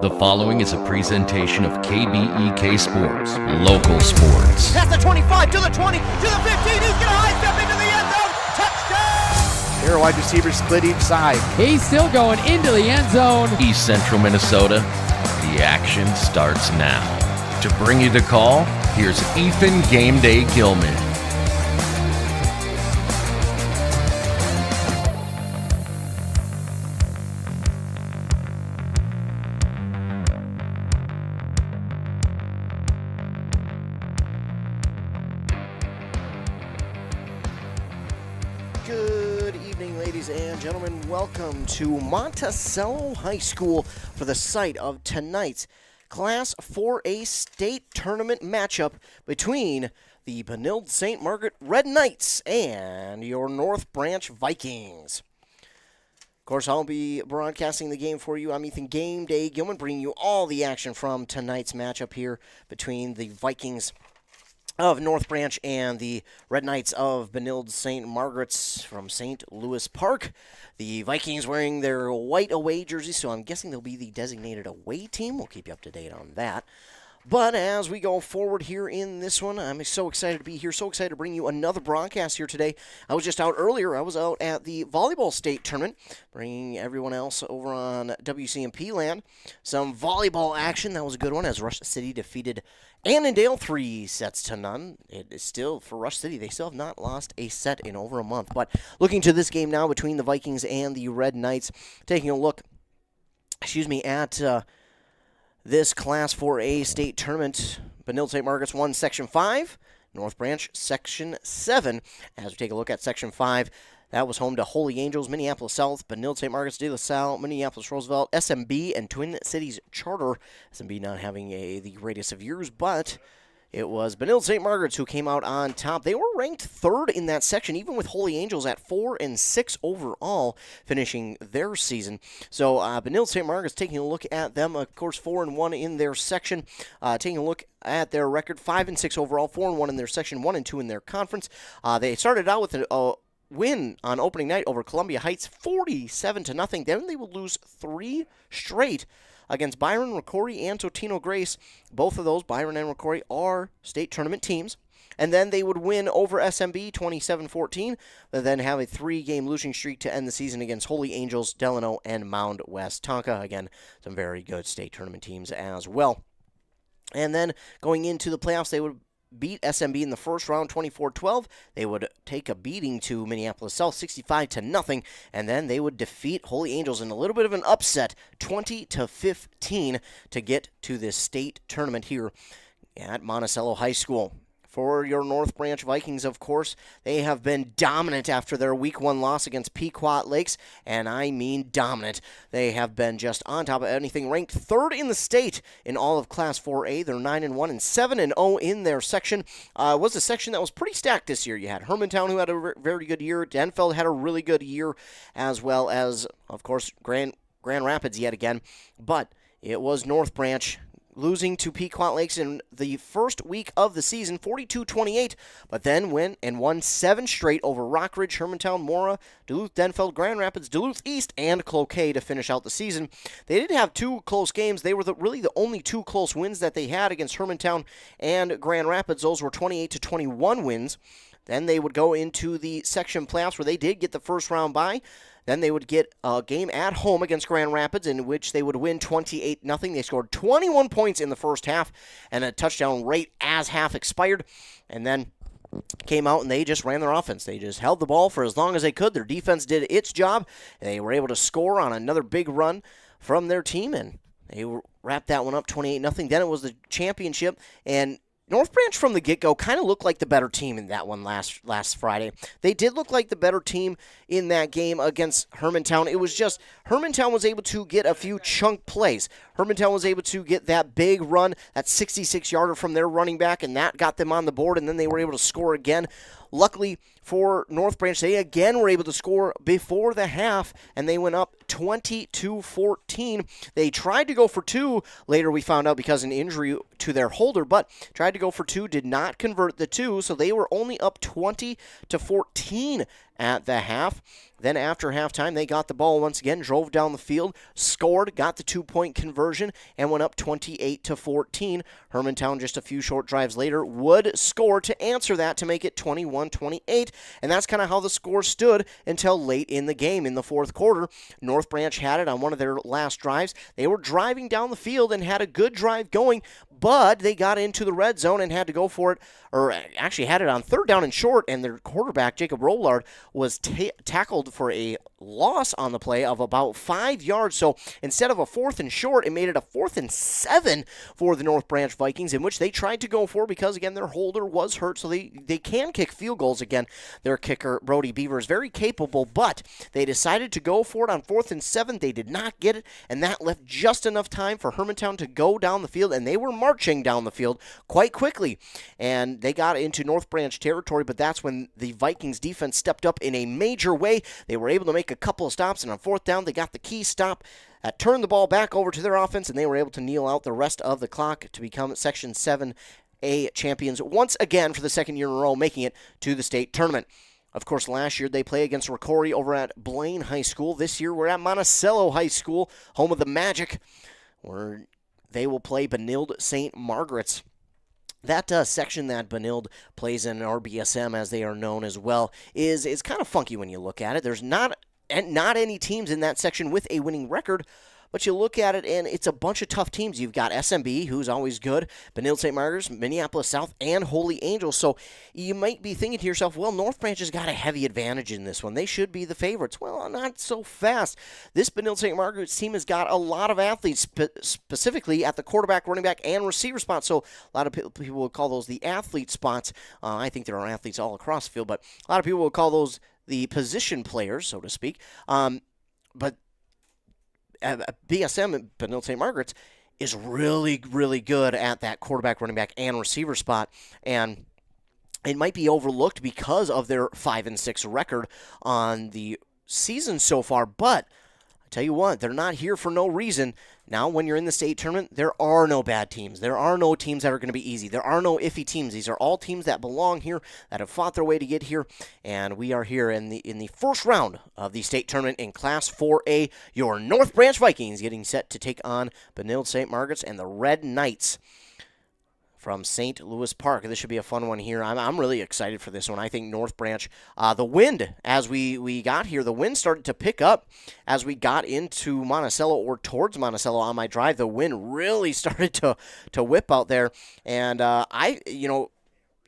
The following is a presentation of KBEK Sports, local sports. Past the 25, to the 20, to the 15, he's going to high step into the end zone, touchdown! Here, wide receivers split each side. He's still going into the end zone. East Central Minnesota, the action starts now. To bring you the call, here's Ethan Game Day Gilman. Good evening, ladies and gentlemen. Welcome to Monticello High School for the site of tonight's Class 4A state tournament matchup between the Benilde St. Margaret Red Knights and your North Branch Vikings. Of course, I'll be broadcasting the game for you. I'm Ethan Game Day Gilman, bringing you all the action from tonight's matchup here between the Vikings of North Branch and the Red Knights of Benilde St. Margaret's from St. Louis Park. The Vikings wearing their white away jerseys, so I'm guessing they'll be the designated away team. We'll keep you up to date on that. But as we go forward here in this one, I'm so excited to be here, so excited to bring you another broadcast here today. I was just out earlier. I was out at the volleyball state tournament, bringing everyone else over on WCMP land some volleyball action. That was a good one as Rush City defeated Annandale 3-0. It is still, for Rush City, they still have not lost a set in over a month. But looking to this game now between the Vikings and the Red Knights, taking a look, at this Class 4A state tournament. Benilde St. Margaret's won Section 5, North Branch Section 7. As we take a look at Section 5, that was home to Holy Angels, Minneapolis South, Benilde St. Margaret's, De La Salle, Minneapolis Roosevelt, SMB, and Twin Cities Charter. SMB not having the greatest of years, but it was Benilde St. Margaret's who came out on top. They were ranked third in that section, even with Holy Angels at 4-6 overall, finishing their season. So Benilde St. Margaret's, taking a look at them, of course, 4-1 in their section. Taking a look at their record, 5-6 overall, 4-1 in their section, 1-2 in their conference. They started out with a win on opening night over Columbia Heights, 47-0. Then they would lose 3 straight against Byron, Rocori, and Totino Grace. Both of those, Byron and Rocori, are state tournament teams. And then they would win over SMB 27-14, but then have a 3-game losing streak to end the season against Holy Angels, Delano, and Mound West Tonka. Again, some very good state tournament teams as well. And then going into the playoffs, they would beat SMB in the first round, 24-12. They would take a beating to Minneapolis South, 65-0, and then they would defeat Holy Angels in a little bit of an upset, 20-15, to get to this state tournament here at Monticello High School. For your North Branch Vikings, of course, they have been dominant after their Week 1 loss against Pequot Lakes, and I mean dominant. They have been just on top of anything, ranked third in the state in all of Class 4A. They're 9-1 and 7-0 in their section. Was a section that was pretty stacked this year. You had Hermantown, who had a very good year. Denfeld had a really good year, as well as, of course, Grand Rapids yet again. But it was North Branch losing to Pequot Lakes in the first week of the season, 42-28, but then went and won 7 straight over Rockridge, Hermantown, Mora, Duluth, Denfeld, Grand Rapids, Duluth East, and Cloquet to finish out the season. They did have 2 close games. They were really the only 2 close wins that they had against Hermantown and Grand Rapids. Those were 28-21 wins. Then they would go into the section playoffs where they did get the first round bye. Then they would get a game at home against Grand Rapids in which they would win 28-0. They scored 21 points in the first half and a touchdown right as half expired. And then came out and they just ran their offense. They just held the ball for as long as they could. Their defense did its job. They were able to score on another big run from their team, and they wrapped that one up 28-0. Then it was the championship, and North Branch from the get-go kind of looked like the better team in that one last Friday. They did look like the better team in that game against Hermantown. It was just Hermantown was able to get a few chunk plays. Hermantown was able to get that big run, that 66-yarder from their running back, and that got them on the board, and then they were able to score again. Luckily for North Branch, they again were able to score before the half, and they went up 20-14. They tried to go for 2 later, we found out, because of an injury to their holder, but tried to go for 2, did not convert the 2, so they were only up 20-14 at the half. Then after halftime, they got the ball once again, drove down the field, scored, got the 2-point conversion, and went up 28-14. Hermantown, just a few short drives later, would score to answer that to make it 21-28, and that's kind of how the score stood until late in the game. In the fourth quarter, North Branch had it on one of their last drives. They were driving down the field and had a good drive going, but they got into the red zone and had to go for it, or actually had it on third down and short, and their quarterback, Jacob Rollard, was tackled for a loss on the play of about 5 yards. So instead of a 4th and short, it made it a 4th and 7 for the North Branch Vikings, in which they tried to go for because, again, their holder was hurt, so they can kick field goals again. Their kicker, Brody Beaver, is very capable, but they decided to go for it on 4th and 7. They did not get it, and that left just enough time for Hermantown to go down the field, and they were marching down the field quite quickly, and they got into North Branch territory, but that's when the Vikings defense stepped up in a major way. They were able to make a couple of stops, and on 4th down, they got the key stop that turned the ball back over to their offense, and they were able to kneel out the rest of the clock to become Section 7A champions once again for the second year in a row, making it to the state tournament. Of course, last year they played against Rocori over at Blaine High School. This year we're at Monticello High School, home of the Magic, where they will play Benilde St. Margaret's. That section that Benilde plays in, RBSM as they are known as well, is kind of funky when you look at it. There's not any teams in that section with a winning record, but you look at it and it's a bunch of tough teams. You've got SMB, who's always good, Benilde St. Margaret's, Minneapolis South, and Holy Angels. So you might be thinking to yourself, well, North Branch has got a heavy advantage in this one. They should be the favorites. Well, not so fast. This Benilde St. Margaret's team has got a lot of athletes, specifically at the quarterback, running back, and receiver spot. So a lot of people would call those the athlete spots. I think there are athletes all across the field, but a lot of people would call those the position players, so to speak. But BSM, Benilde St. Margaret's, is really, really good at that quarterback, running back, and receiver spot, and it might be overlooked because of their 5-6 record on the season so far, but I tell you what, they're not here for no reason. Now, when you're in the state tournament, there are no bad teams. There are no teams that are going to be easy. There are no iffy teams. These are all teams that belong here, that have fought their way to get here, and we are here in the first round of the state tournament in Class 4A. Your North Branch Vikings getting set to take on Benilde St. Margaret's and the Red Knights from St. Louis Park. This should be a fun one here. I'm really excited for this one. I think North Branch, the wind, as we got here, the wind started to pick up as we got into Monticello or towards Monticello on my drive. The wind really started to whip out there. And Benilde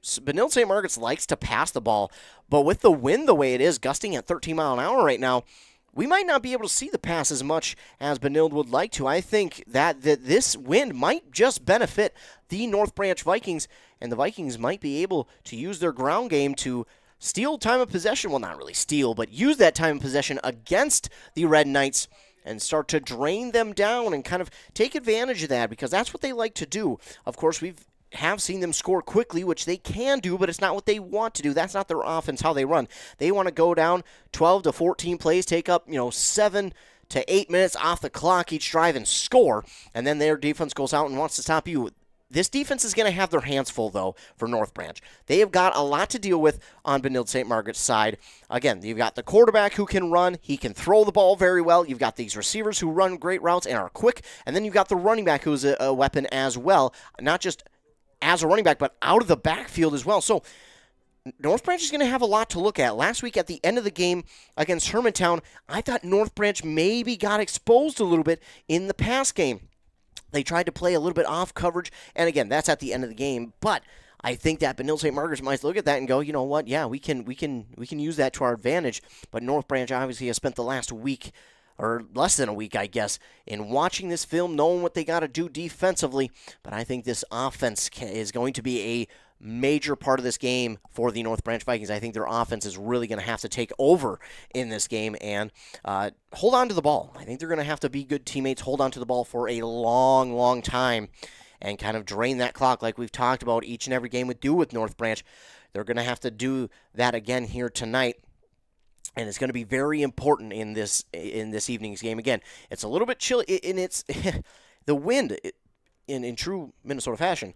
St. Margaret's likes to pass the ball, but with the wind the way it is, gusting at 13 miles an hour right now, we might not be able to see the pass as much as Benilde would like to. I think that this wind might just benefit the North Branch Vikings, and the Vikings might be able to use their ground game to steal time of possession. Well, not really steal, but use that time of possession against the Red Knights and start to drain them down and kind of take advantage of that, because that's what they like to do. Of course, we have seen them score quickly, which they can do, but it's not what they want to do. That's not their offense, how they run. They want to go down 12 to 14 plays, take up 7 to 8 minutes off the clock each drive and score, and then their defense goes out and wants to stop you. This defense is going to have their hands full, though, for North Branch. They have got a lot to deal with on Benilde St. Margaret's side. Again, you've got the quarterback who can run. He can throw the ball very well. You've got these receivers who run great routes and are quick, and then you've got the running back who's a weapon as well, not just as a running back, but out of the backfield as well. So North Branch is going to have a lot to look at. Last week at the end of the game against Hermantown, I thought North Branch maybe got exposed a little bit in the pass game. They tried to play a little bit off coverage, and again, that's at the end of the game. But I think that Benilde St. Margaret's might look at that and go, you know what? Yeah, we can use that to our advantage. But North Branch obviously has spent the last week, or less than a week, I guess, in watching this film, knowing what they got to do defensively. But I think this offense is going to be a major part of this game for the North Branch Vikings. I think their offense is really going to have to take over in this game and hold on to the ball. I think they're going to have to be good teammates, hold on to the ball for a long, long time, and kind of drain that clock like we've talked about each and every game would do with North Branch. They're going to have to do that again here tonight. And it's going to be very important in this evening's game. Again, it's a little bit chilly, and it's the wind in true Minnesota fashion.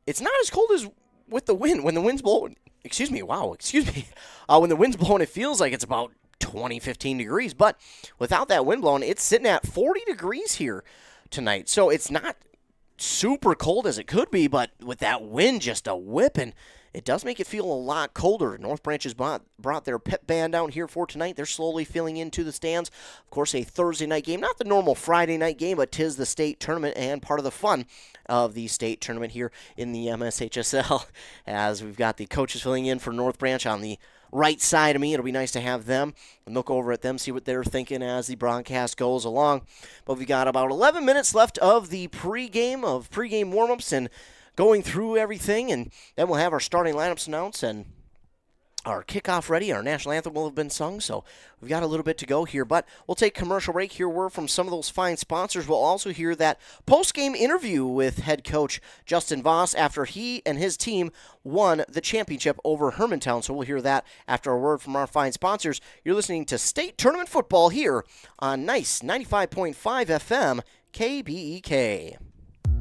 It's not as cold as with the wind when the wind's blowing excuse me. When the wind's blowing, it feels like it's about 20, 15 degrees. But without that wind blowing, it's sitting at 40 degrees here tonight. So it's not super cold as it could be, but with that wind just a whipping, it does make it feel a lot colder. North Branch has brought their pep band out here for tonight. They're slowly filling into the stands. Of course, a Thursday night game, not the normal Friday night game, but 'tis the state tournament and part of the fun of the state tournament here in the MSHSL, as we've got the coaches filling in for North Branch on the right side of me. It'll be nice to have them and look over at them, see what they're thinking as the broadcast goes along. But we've got about 11 minutes left of the pregame warm-ups and going through everything, and then we'll have our starting lineups announced and our kickoff ready. Our national anthem will have been sung, so we've got a little bit to go here. But we'll take commercial break, hear word from some of those fine sponsors. We'll also hear that post-game interview with head coach Justin Voss after he and his team won the championship over Hermantown. So we'll hear that after a word from our fine sponsors. You're listening to State Tournament Football here on Nice 95.5 FM KBEK.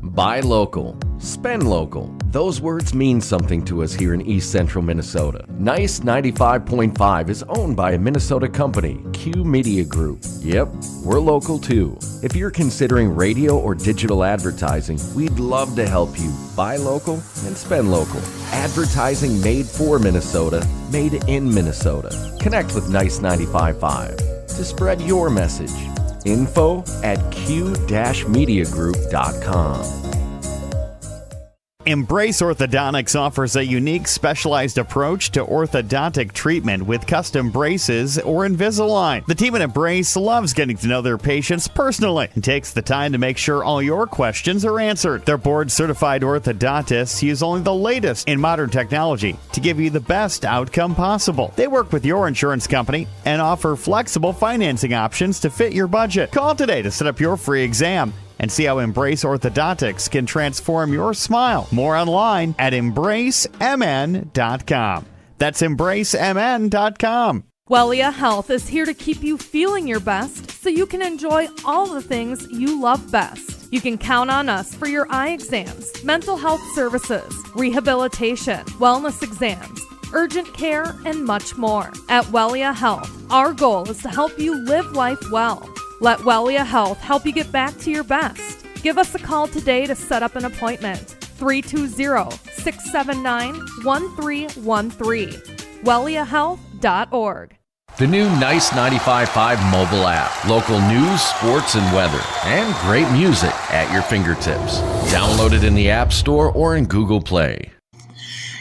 Buy local, spend local. Those words mean something to us here in East Central Minnesota. Nice 95.5 is owned by a Minnesota company, Q Media Group. Yep, we're local too. If you're considering radio or digital advertising, we'd love to help you buy local and spend local. Advertising made for Minnesota, made in Minnesota. Connect with Nice 95.5 to spread your message. Info at q-mediagroup.com. Embrace Orthodontics offers a unique specialized approach to orthodontic treatment with custom braces or Invisalign. The team at Embrace loves getting to know their patients personally and takes the time to make sure all your questions are answered. Their board-certified orthodontists use only the latest in modern technology to give you the best outcome possible. They work with your insurance company and offer flexible financing options to fit your budget. Call today to set up your free exam and see how Embrace Orthodontics can transform your smile. More online at embracemn.com. That's embracemn.com. Wellia Health is here to keep you feeling your best so you can enjoy all the things you love best. You can count on us for your eye exams, mental health services, rehabilitation, wellness exams, urgent care, and much more. At Wellia Health, our goal is to help you live life well. Let Wellia Health help you get back to your best. Give us a call today to set up an appointment. 320-679-1313. WelliaHealth.org. The new Nice 95.5 mobile app. Local news, sports, and weather. And great music at your fingertips. Download it in the App Store or in Google Play.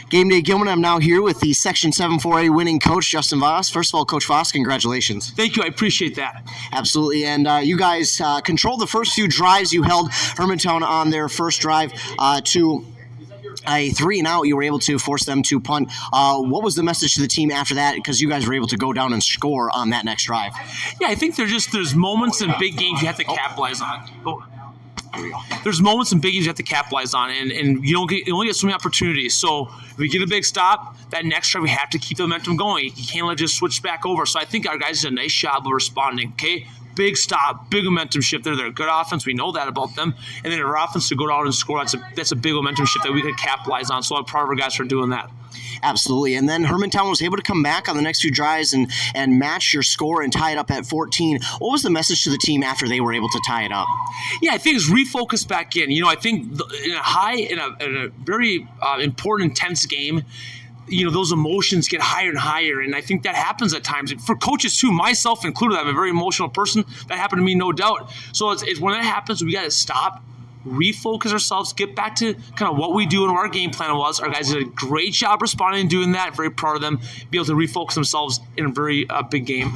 Game Day Gilman, I'm now here with the Section 7-4A winning coach, Justin Voss. First of all, Coach Voss, congratulations. Thank you. I appreciate that. Absolutely. And you guys controlled the first few drives. You held Hermantown on their first drive to a 3-and-out. You were able to force them to punt. What was the message to the team after that? Because you guys were able to go down and score on that next drive. Yeah, I think there's moments in big games you have to capitalize on. There's moments in big games you have to capitalize on, and you only get so many opportunities. So if we get a big stop, that next drive we have to keep the momentum going. You can't let it just switch back over. So I think our guys did a nice job of responding. Okay, big stop, big momentum shift. They're a good offense. We know that about them. And then our offense to go down and score, that's a big momentum shift that we could capitalize on. So I'm proud of our guys for doing that. Absolutely. And then Hermantown was able to come back on the next few drives and match your score and tie it up at 14. What was the message to the team after they were able to tie it up? Yeah, I think it's refocus back in. I think in a very important, intense game, those emotions get higher and higher. And I think that happens at times. For coaches too, myself included, I'm a very emotional person. That happened to me, no doubt. So it's when that happens, we got to stop, refocus ourselves, get back to kind of what we do and what our game plan was. Our guys did a great job responding and doing that. Very proud of them. Be able to refocus themselves in a very big game.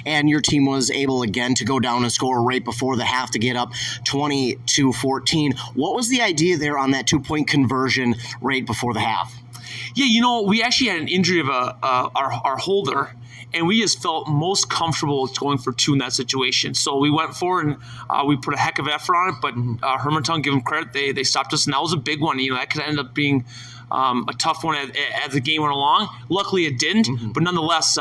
And your team was able again to go down and score right before the half to get up 20-14. What was the idea there on that 2-point conversion right before the half? Yeah, we actually had an injury of our holder, and we just felt most comfortable going for 2 in that situation. So we went forward and we put a heck of effort on it, but Hermantown, give them credit, they stopped us, and that was a big one. That could end up being a tough one as the game went along. Luckily it didn't, but nonetheless,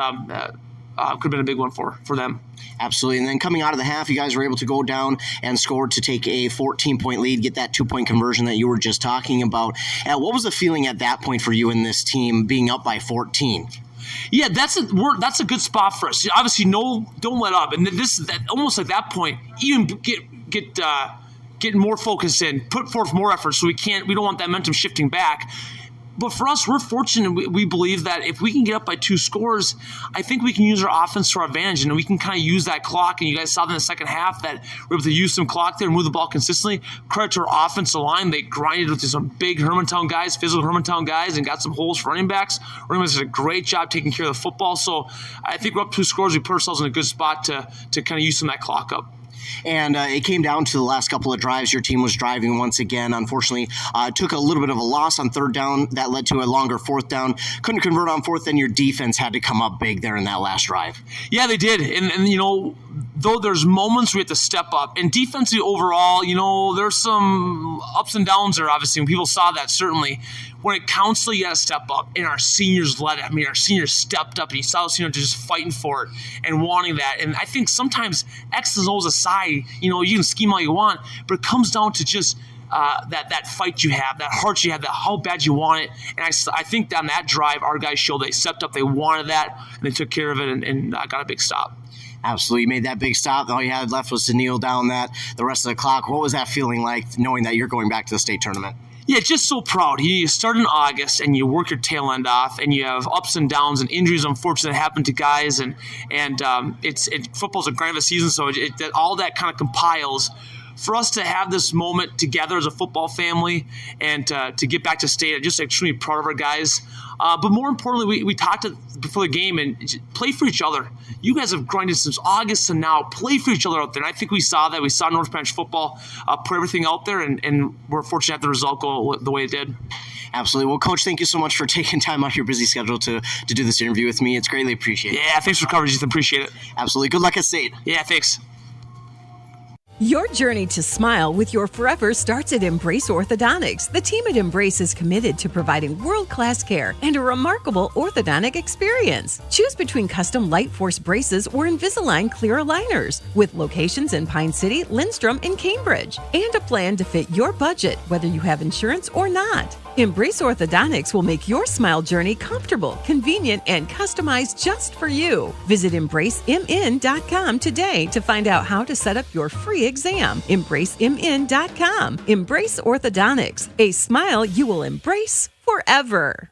could have been a big one for them. Absolutely. And then coming out of the half, you guys were able to go down and score to take a 14-point lead, get that 2-point conversion that you were just talking about. What was the feeling at that point for you and this team being up by 14? Yeah, that's a good spot for us. Obviously, don't let up. And almost at that point, even get more focused in, put forth more effort. So we don't want that momentum shifting back. But for us, we're fortunate. We believe that if we can get up by 2 scores, I think we can use our offense to our advantage, and we can kind of use that clock. And you guys saw in the second half that we're able to use some clock there and move the ball consistently. Credit to our offensive line. They grinded with some big Hermantown guys, physical Hermantown guys, and got some holes for running backs. Running backs did a great job taking care of the football. So I think we're up 2 scores. We put ourselves in a good spot to kind of use some of that clock up. And it came down to the last couple of drives. Your team was driving once again. Unfortunately, took a little bit of a loss on 3rd down. That led to a longer 4th down. Couldn't convert on 4th, then your defense had to come up big there in that last drive. Yeah, they did. And though there's moments we have to step up. And defensively overall, there's some ups and downs there, obviously. And people saw that, certainly. When it counts, you got to step up. And our seniors led it. I mean, our seniors stepped up. And you saw us, just fighting for it and wanting that. And I think sometimes X's and O's aside, you can scheme all you want, but it comes down to just that fight you have, that heart you have, that how bad you want it. And I think on that drive, our guys showed they stepped up, they wanted that, and they took care of it and got a big stop. Absolutely. You made that big stop. All you had left was to kneel down the rest of the clock. What was that feeling like, knowing that you're going back to the state tournament? Yeah, just so proud. You start in August and you work your tail end off, and you have ups and downs and injuries, unfortunately, that happen to guys. And football's a grind of a season, so all that kind of compiles for us to have this moment together as a football family and to get back to state. I'm just extremely proud of our guys. But more importantly, we talked before the game and play for each other. You guys have grinded since August to now. Play for each other out there. And I think we saw that. We saw North Branch football put everything out there, and we're fortunate to have the result go the way it did. Absolutely. Well, Coach, thank you so much for taking time out of your busy schedule to do this interview with me. It's greatly appreciated. Yeah, thanks for coverage, Ethan. Appreciate it. Absolutely. Good luck at state. Yeah, thanks. Your journey to smile with your forever starts at Embrace Orthodontics. The team at Embrace is committed to providing world-class care and a remarkable orthodontic experience. Choose between custom Light Force braces or Invisalign clear aligners, with locations in Pine City, Lindstrom, and Cambridge, and a plan to fit your budget, whether you have insurance or not. Embrace Orthodontics will make your smile journey comfortable, convenient, and customized just for you. Visit EmbraceMN.com today to find out how to set up your free exam. EmbraceMN.com. Embrace Orthodontics. A smile you will embrace forever.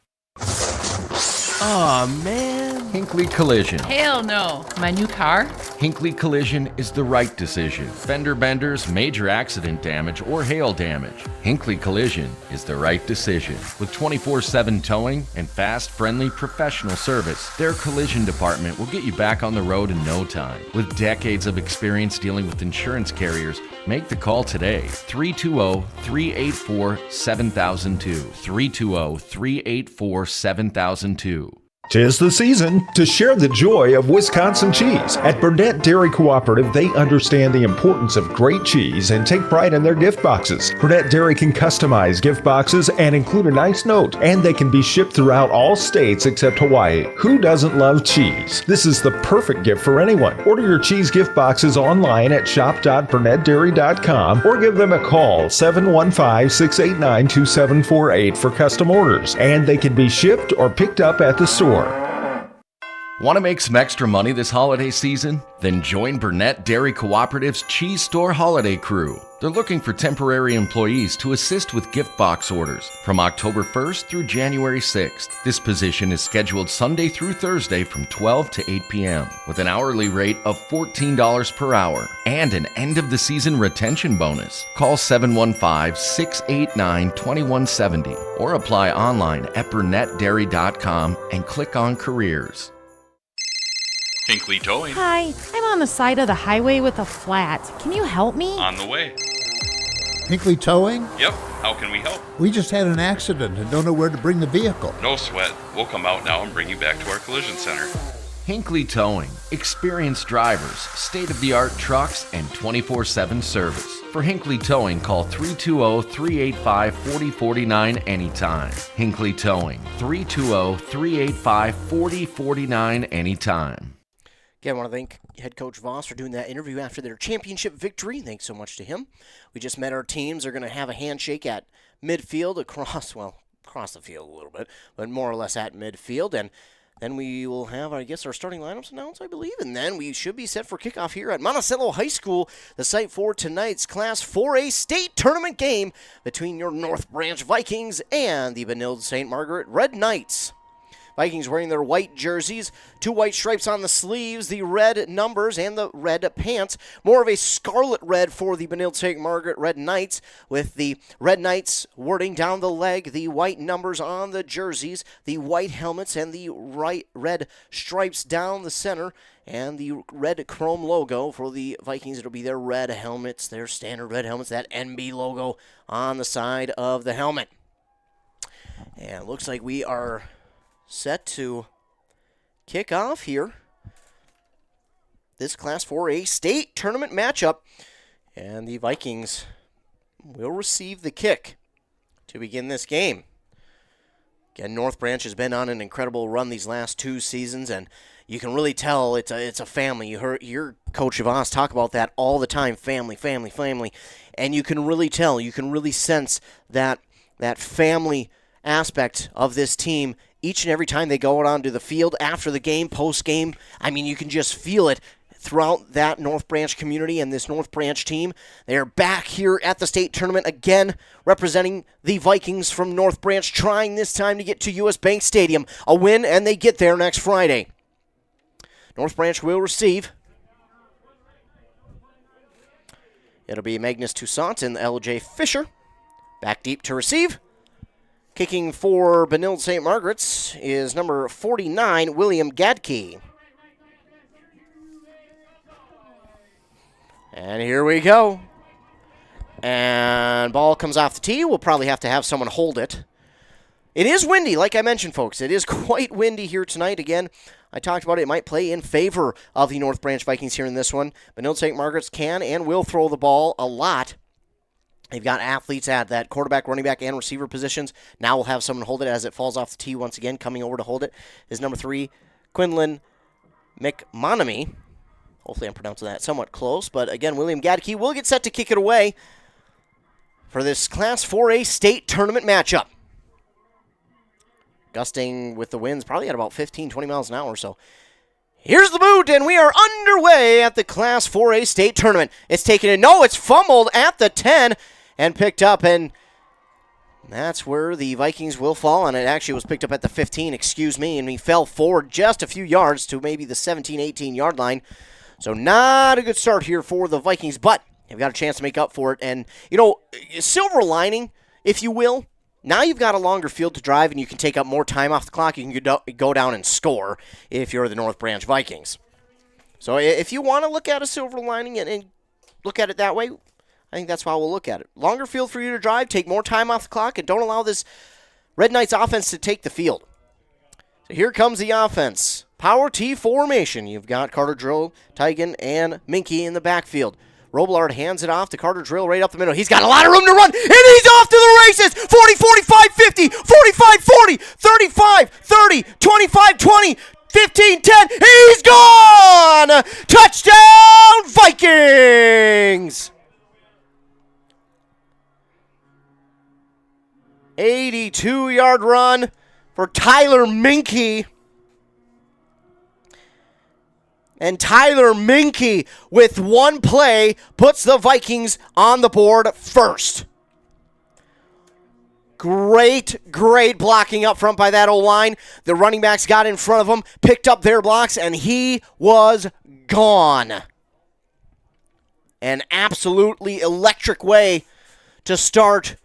Aw, man. Hinckley Collision. Hell no. My new car? Hinckley Collision is the right decision. Fender benders, major accident damage, or hail damage. Hinckley Collision is the right decision. With 24/7 towing and fast, friendly, professional service, their collision department will get you back on the road in no time. With decades of experience dealing with insurance carriers, make the call today. 320-384-7002. 320-384-7002. 'Tis the season to share the joy of Wisconsin cheese. At Burnett Dairy Cooperative, they understand the importance of great cheese and take pride in their gift boxes. Burnett Dairy can customize gift boxes and include a nice note, and they can be shipped throughout all states except Hawaii. Who doesn't love cheese? This is the perfect gift for anyone. Order your cheese gift boxes online at shop.burnettdairy.com or give them a call, 715-689-2748 for custom orders, and they can be shipped or picked up at the store. Want to make some extra money this holiday season? Then join Burnett Dairy Cooperative's Cheese Store Holiday Crew. They're looking for temporary employees to assist with gift box orders from October 1st through January 6th. This position is scheduled Sunday through Thursday from 12 to 8 p.m. with an hourly rate of $14 per hour and an end-of-the-season retention bonus. Call 715-689-2170 or apply online at burnettdairy.com and click on Careers. Hinckley Towing. Hi, I'm on the side of the highway with a flat. Can you help me? On the way. Hinckley Towing? Yep. How can we help? We just had an accident and don't know where to bring the vehicle. No sweat. We'll come out now and bring you back to our collision center. Hinckley Towing. Experienced drivers, state-of-the-art trucks, and 24/7 service. For Hinckley Towing, call 320-385-4049 anytime. Hinckley Towing. 320-385-4049 anytime. Again, I want to thank head coach Voss for doing that interview after their championship victory. Thanks so much to him. We just met our teams. They're going to have a handshake at midfield across the field a little bit, but more or less at midfield. And then we will have, I guess, our starting lineups announced, I believe. And then we should be set for kickoff here at Monticello High School, the site for tonight's Class 4A state tournament game between your North Branch Vikings and the Benilde St. Margaret Red Knights. Vikings wearing their white jerseys, 2 white stripes on the sleeves, the red numbers, and the red pants. More of a scarlet red for the Benilde St. Margaret Red Knights, with the Red Knights wording down the leg, the white numbers on the jerseys, the white helmets, and the red stripes down the center, and the red chrome logo for the Vikings. It'll be their red helmets, their standard red helmets, that NB logo on the side of the helmet. And it looks like we are set to kick off here this Class 4A state tournament matchup, and the Vikings will receive the kick to begin this game. Again, North Branch has been on an incredible run these last 2 seasons, and you can really tell it's a family. You hear Coach Voss talk about that all the time, family, family, family, and you can really tell, you can really sense that family aspect of this team each and every time they go out onto the field, after the game, post-game. I mean, you can just feel it throughout that North Branch community and this North Branch team. They're back here at the state tournament again, representing the Vikings from North Branch, trying this time to get to U.S. Bank Stadium. A win, and they get there next Friday. North Branch will receive. It'll be Magnus Toussaint and L.J. Fisher. Back deep to receive. Kicking for Benilde St. Margaret's is number 49, William Gadke. And here we go. And ball comes off the tee. We'll probably have to have someone hold it. It is windy, like I mentioned, folks. It is quite windy here tonight. Again, I talked about it. It might play in favor of the North Branch Vikings here in this one. Benilde St. Margaret's can and will throw the ball a lot. They've got athletes at that quarterback, running back, and receiver positions. Now we'll have someone hold it as it falls off the tee once again. Coming over to hold it is number 3, Quinlan McMonamy. Hopefully I'm pronouncing that somewhat close. But again, William Gadke will get set to kick it away for this Class 4A state tournament matchup. Gusting with the winds probably at about 15, 20 miles an hour. So here's the boot, and we are underway at the Class 4A state tournament. It's taken in. No, it's fumbled at the 10 and picked up, and that's where the Vikings will fall on it. Actually, it was picked up at the 15, and he fell forward just a few yards to maybe the 17, 18-yard line. So not a good start here for the Vikings, but they've got a chance to make up for it. And, silver lining, if you will, now you've got a longer field to drive, and you can take up more time off the clock. You can go down and score if you're the North Branch Vikings. So if you want to look at a silver lining and look at it that way, I think that's how we'll look at it. Longer field for you to drive, take more time off the clock, and don't allow this Red Knights offense to take the field. So here comes the offense. Power T formation. You've got Carter Drill, Tigan, and Minky in the backfield. Robillard hands it off to Carter Drill right up the middle. He's got a lot of room to run, and he's off to the races. 40, 45, 50, 45, 40, 35, 30, 25, 20, 15, 10. He's gone! Touchdown, Vikings! 82-yard run for Tyler Minky. And Tyler Minky, with one play, puts the Vikings on the board first. Great blocking up front by that O-line. The running backs got in front of him, picked up their blocks, and he was gone. An absolutely electric way to start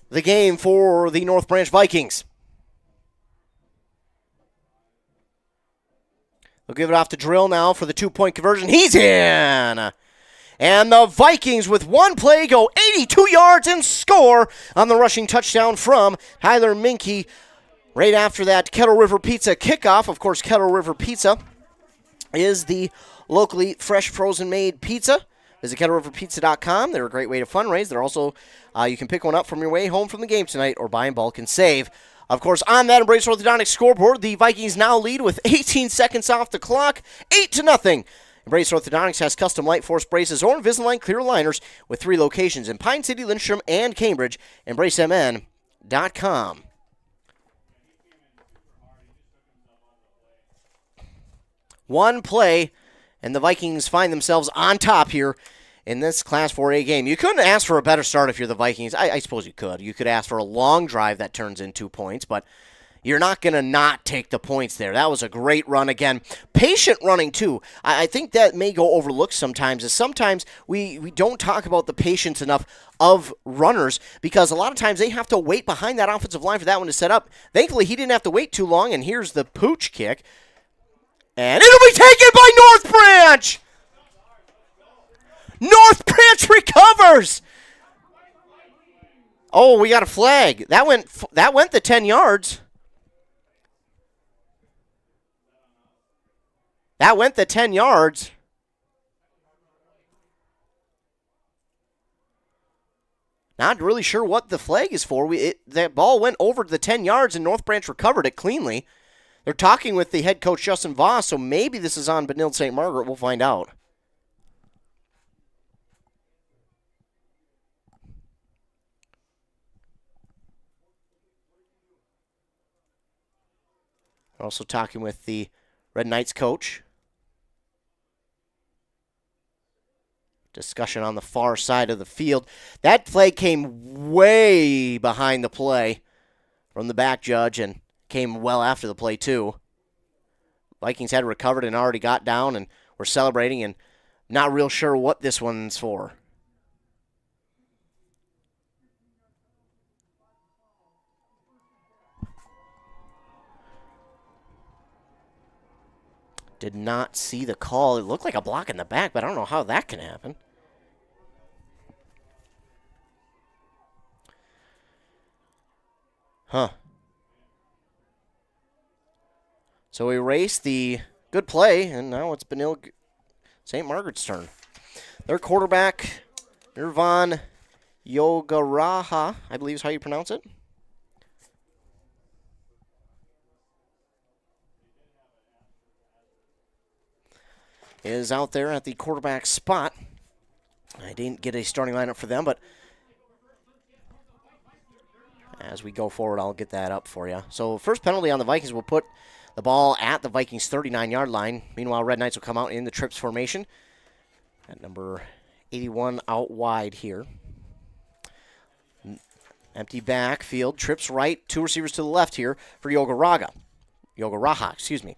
the game for the North Branch Vikings. They'll give it off to Drill now for the 2-point conversion. He's in! And the Vikings, with one play, go 82 yards and score on the rushing touchdown from Tyler Minky right after that Kettle River Pizza kickoff. Of course, Kettle River Pizza is the locally fresh frozen made pizza. Visit KettleRiverPizza.com. They're a great way to fundraise. They're also, you can pick one up from your way home from the game tonight or buy in bulk and save Of course, on that Embrace Orthodontics scoreboard, the Vikings now lead with 18 seconds off the clock, 8-0. Embrace Orthodontics has custom Light Force braces or Invisalign clear aligners with 3 locations in Pine City, Lindstrom, and Cambridge. EmbraceMN.com. One play, and the Vikings find themselves on top here in this Class 4A game. You couldn't ask for a better start if you're the Vikings. I suppose you could. You could ask for a long drive that turns in 2 points, but you're not going to not take the points there. That was a great run again. Patient running, too. I think that may go overlooked sometimes, is sometimes we don't talk about the patience enough of runners because a lot of times they have to wait behind that offensive line for that one to set up. Thankfully, he didn't have to wait too long, and here's the pooch kick. And it'll be taken by North Branch! North Branch recovers! Oh, we got a flag. That went the 10 yards. That went the 10 yards. Not really sure what the flag is for. That ball went over the 10 yards, and North Branch recovered it cleanly. They're talking with the head coach, Justin Voss, so maybe this is on Benilde St. Margaret. We'll find out. Also talking with the Red Knights coach. Discussion on the far side of the field. That play came way behind the play from the back judge and came well after the play too. Vikings had recovered and already got down and were celebrating and not real sure what this one's for. Did not see the call. It looked like a block in the back, but I don't know how that can happen. Huh. So we erased the good play, and now it's Benilde St. Margaret's turn. Their quarterback, Nirvan Yogaraha, I believe is how you pronounce it. Is out there at the quarterback spot. I didn't get a starting lineup for them, but as we go forward, I'll get that up for you. So first penalty on the Vikings will put the ball at the Vikings' 39-yard line. Meanwhile, Red Knights will come out in the trips formation. At number 81 out wide here. Empty backfield, trips right, 2 receivers to the left here for Yogaraha, excuse me.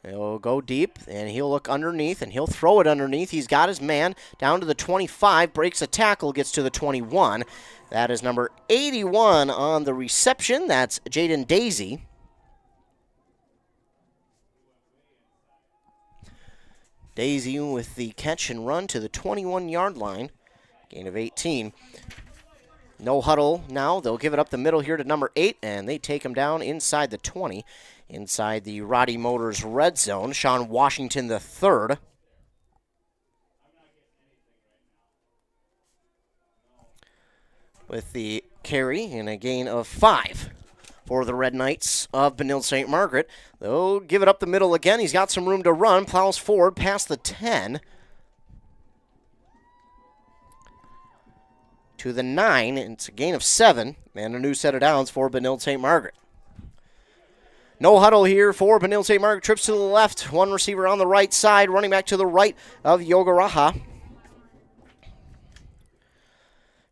He'll go deep, and he'll look underneath, and he'll throw it underneath. He's got his man down to the 25, breaks a tackle, gets to the 21. That is number 81 on the reception. That's Jaden Daisy. Daisy with the catch and run to the 21-yard line. Gain of 18. No huddle now. They'll give it up the middle here to number 8, and they take him down inside the 20. Inside the Roddy Motors red zone, Sean Washington III. With the carry and a gain of 5 for the Red Knights of Benilde St. Margaret. They'll give it up the middle again. He's got some room to run. Plows forward past the 10. To the 9. It's a gain of 7. And a new set of downs for Benilde St. Margaret. No huddle here for Benilde St. Margaret. Trips to the left. One receiver on the right side. Running back to the right of Yogaraha.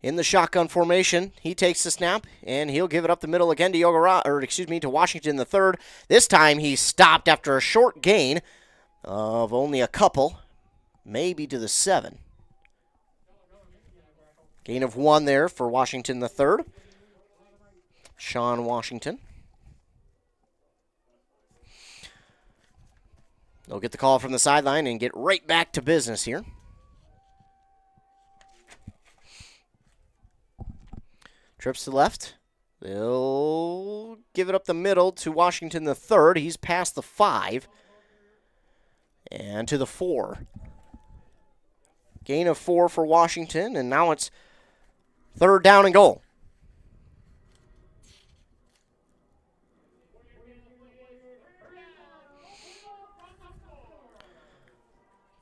In the shotgun formation, he takes the snap, and he'll give it up the middle again to to Washington III. This time he stopped after a short gain of only a couple, maybe to the 7. Gain of 1 there for Washington III. Sean Washington. They'll get the call from the sideline and get right back to business here. Trips to the left. They'll give it up the middle to Washington III. He's past the 5. And to the 4. Gain of 4 for Washington, and now it's 3rd down and goal.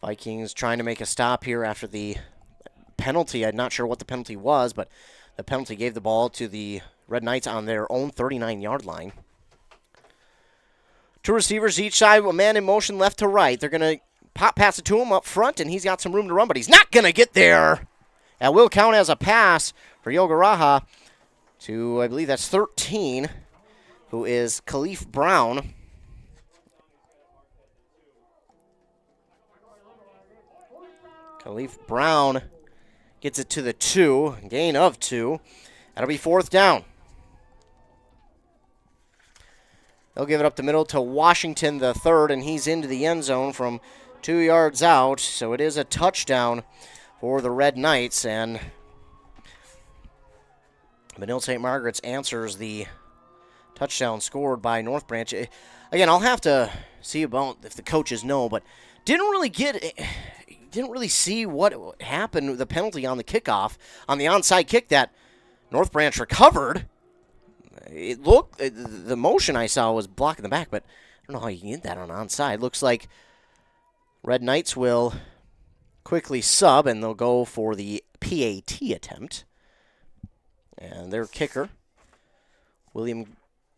Vikings trying to make a stop here after the penalty. I'm not sure what the penalty was, but the penalty gave the ball to the Red Knights on their own 39-yard line. Two receivers each side, a man in motion left to right. They're going to pop pass it to him up front, and he's got some room to run, but he's not going to get there. That will count as a pass for Yogaraha to, I believe that's 13, who is Khalif Brown. Khalif Brown gets it to the 2, gain of 2. That'll be 4th down. They'll give it up the middle to Washington the third, and he's into the end zone from 2 yards out. So it is a touchdown for the Red Knights, and Benilde St. Margaret's answers the touchdown scored by North Branch. Again, I'll have to see about if the coaches know, but didn't really see what happened, the penalty on the kickoff, on the onside kick that North Branch recovered. It looked, the motion I saw was blocking the back, but I don't know how you can get that on onside. Looks like Red Knights will quickly sub, and they'll go for the PAT attempt. And their kicker, William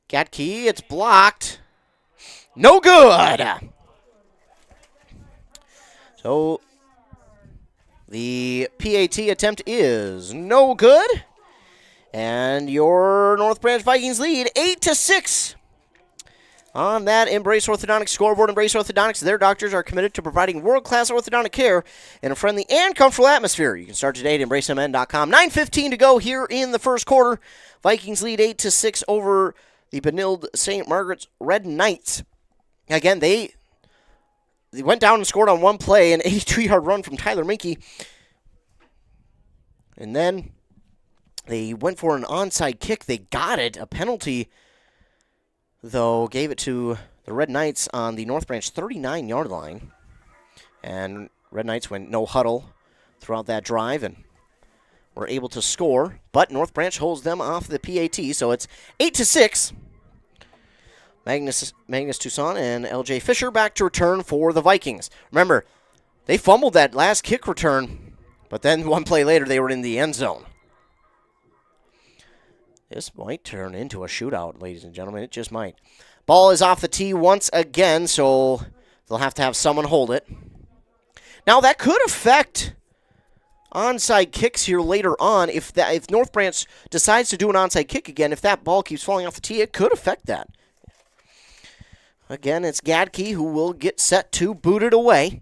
Gatke, it's blocked. No good! So the PAT attempt is no good. And your North Branch Vikings lead 8-6 on that Embrace Orthodontics scoreboard. Embrace Orthodontics, their doctors are committed to providing world-class orthodontic care in a friendly and comfortable atmosphere. You can start today at embracemn.com. 9:15 to go here in the first quarter. Vikings lead 8-6 over the Benilde St. Margaret's Red Knights. Again, they went down and scored on one play, an 82-yard run from Tyler Minke. And then they went for an onside kick. They got it. A penalty, though, gave it to the Red Knights on the North Branch 39-yard line. And Red Knights went no huddle throughout that drive and were able to score. But North Branch holds them off the PAT, so it's 8-6. Magnus Toussaint and LJ Fisher back to return for the Vikings. Remember, they fumbled that last kick return, but then one play later they were in the end zone. This might turn into a shootout, ladies and gentlemen. It just might. Ball is off the tee once again, so they'll have to have someone hold it. Now, that could affect onside kicks here later on. If North Branch decides to do an onside kick again, if that ball keeps falling off the tee, it could affect that. Again, it's Gadke who will get set to boot it away.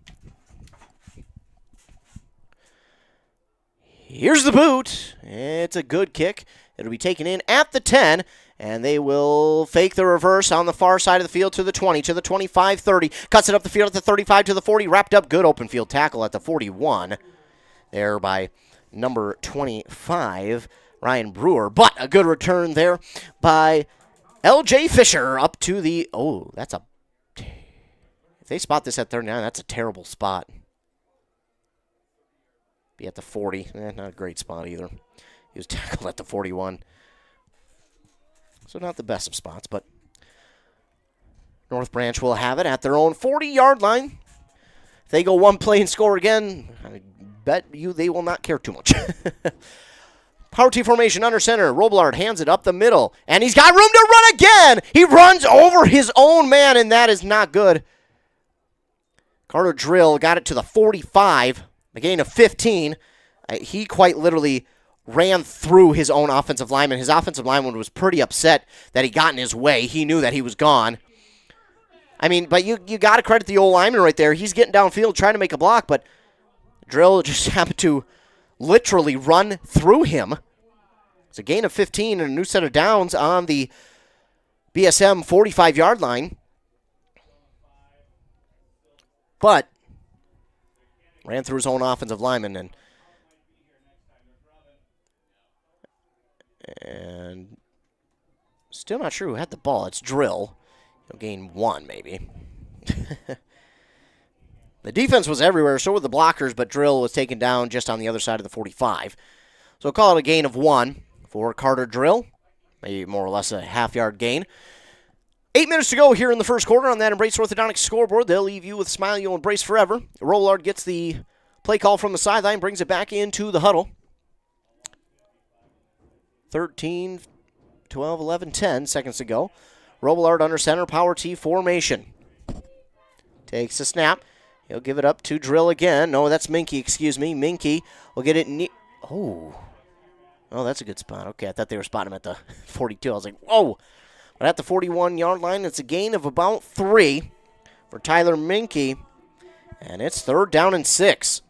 Here's the boot. It's a good kick. It'll be taken in at the 10, and they will fake the reverse on the far side of the field to the 20, to the 25, 30. Cuts it up the field at the 35 to the 40. Wrapped up, good open field tackle at the 41. There by number 25, Ryan Brewer. But a good return there by L.J. Fisher up to the, if they spot this at 39, that's a terrible spot. Be at the 40. Not a great spot either. He was tackled at the 41. So not the best of spots, but North Branch will have it at their own 40-yard line. If they go one play and score again, I bet you they will not care too much. Power T formation under center. Robillard hands it up the middle, and he's got room to run again. He runs over his own man, and that is not good. Carter Drill got it to the 45, a gain of 15. He quite literally ran through his own offensive lineman. His offensive lineman was pretty upset that he got in his way. He knew that he was gone. I mean, but you got to credit the old lineman right there. He's getting downfield trying to make a block, but Drill just happened to literally run through him. It's a gain of 15 and a new set of downs on the BSM 45-yard line. But ran through his own offensive lineman, and still not sure who had the ball. It's Drill. He'll gain 1, maybe. The defense was everywhere, so were the blockers, but Drill was taken down just on the other side of the 45. So call it a gain of 1 for Carter Drill. Maybe more or less a half-yard gain. 8 minutes to go here in the first quarter on that Embrace Orthodontics scoreboard. They'll leave you with a smile you'll embrace forever. Robillard gets the play call from the sideline, brings it back into the huddle. 13, 12, 11, 10 seconds to go. Robillard under center, power T formation. Takes a snap. He'll give it up to Drill again. No, that's Minky, excuse me. Minky will get it. Oh, that's a good spot. Okay, I thought they were spotting him at the 42. I was like, whoa. But at the 41-yard line, it's a gain of about 3 for Tyler Minky. And it's 3rd down and 6.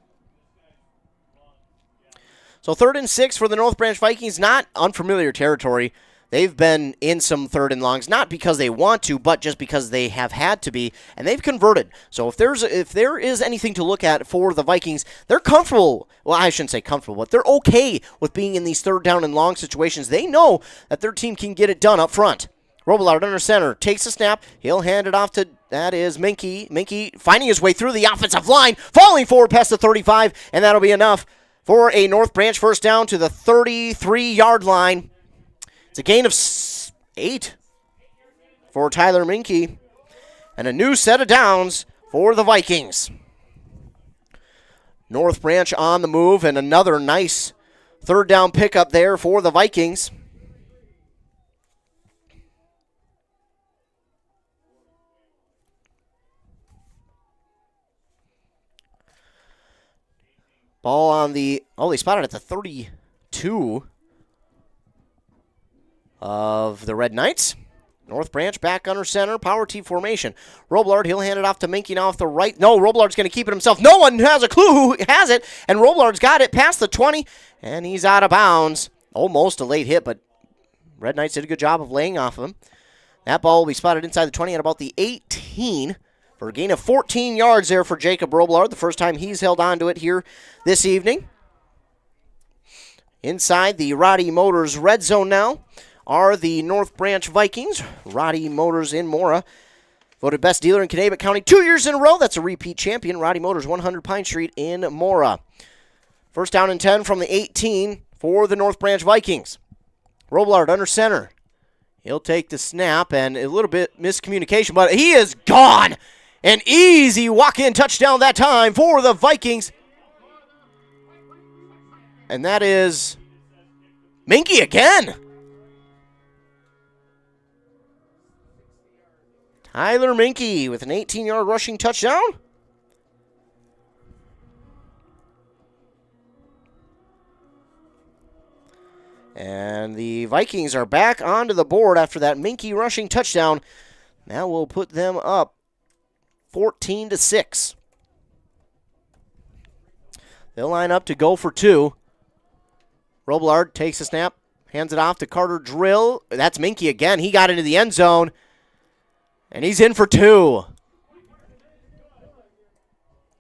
So 3rd and 6 for the North Branch Vikings. Not unfamiliar territory. They've been in some 3rd and longs, not because they want to, but just because they have had to be, and they've converted. So if there is anything to look at for the Vikings, they're comfortable. Well, I shouldn't say comfortable, but they're okay with being in these 3rd down and long situations. They know that their team can get it done up front. Robillard under center, takes a snap. He'll hand it off to, that is Minky. Minky finding his way through the offensive line, falling forward past the 35, and that'll be enough for a North Branch first down to the 33-yard line. It's a gain of 8 for Tyler Minky, and a new set of downs for the Vikings. North Branch on the move, and another nice 3rd down pickup there for the Vikings. Ball on the, they spotted at the 32 of the Red Knights. North Branch back under center, power T formation. Robillard, he'll hand it off to Minky now off the right. No, Robillard's going to keep it himself. No one has a clue who has it, and Robillard's got it past the 20, and he's out of bounds. Almost a late hit, but Red Knights did a good job of laying off of him. That ball will be spotted inside the 20 at about the 18 for a gain of 14 yards there for Jacob Robillard, the first time he's held on to it here this evening. Inside the Roddy Motors red zone now are the North Branch Vikings. Roddy Motors in Mora, voted best dealer in Kanabec County 2 years in a row. That's a repeat champion. Roddy Motors, 100 Pine Street in Mora. First down and 10 from the 18 for the North Branch Vikings. Robillard under center. He'll take the snap, and a little bit miscommunication, but he is gone. An easy walk-in touchdown that time for the Vikings. And that is Minky again. Tyler Minky with an 18-yard rushing touchdown. And the Vikings are back onto the board after that Minky rushing touchdown. Now we'll put them up 14-6. They'll line up to go for 2. Robillard takes a snap, hands it off to Carter Drill. That's Minky again. He got into the end zone, and he's in for 2.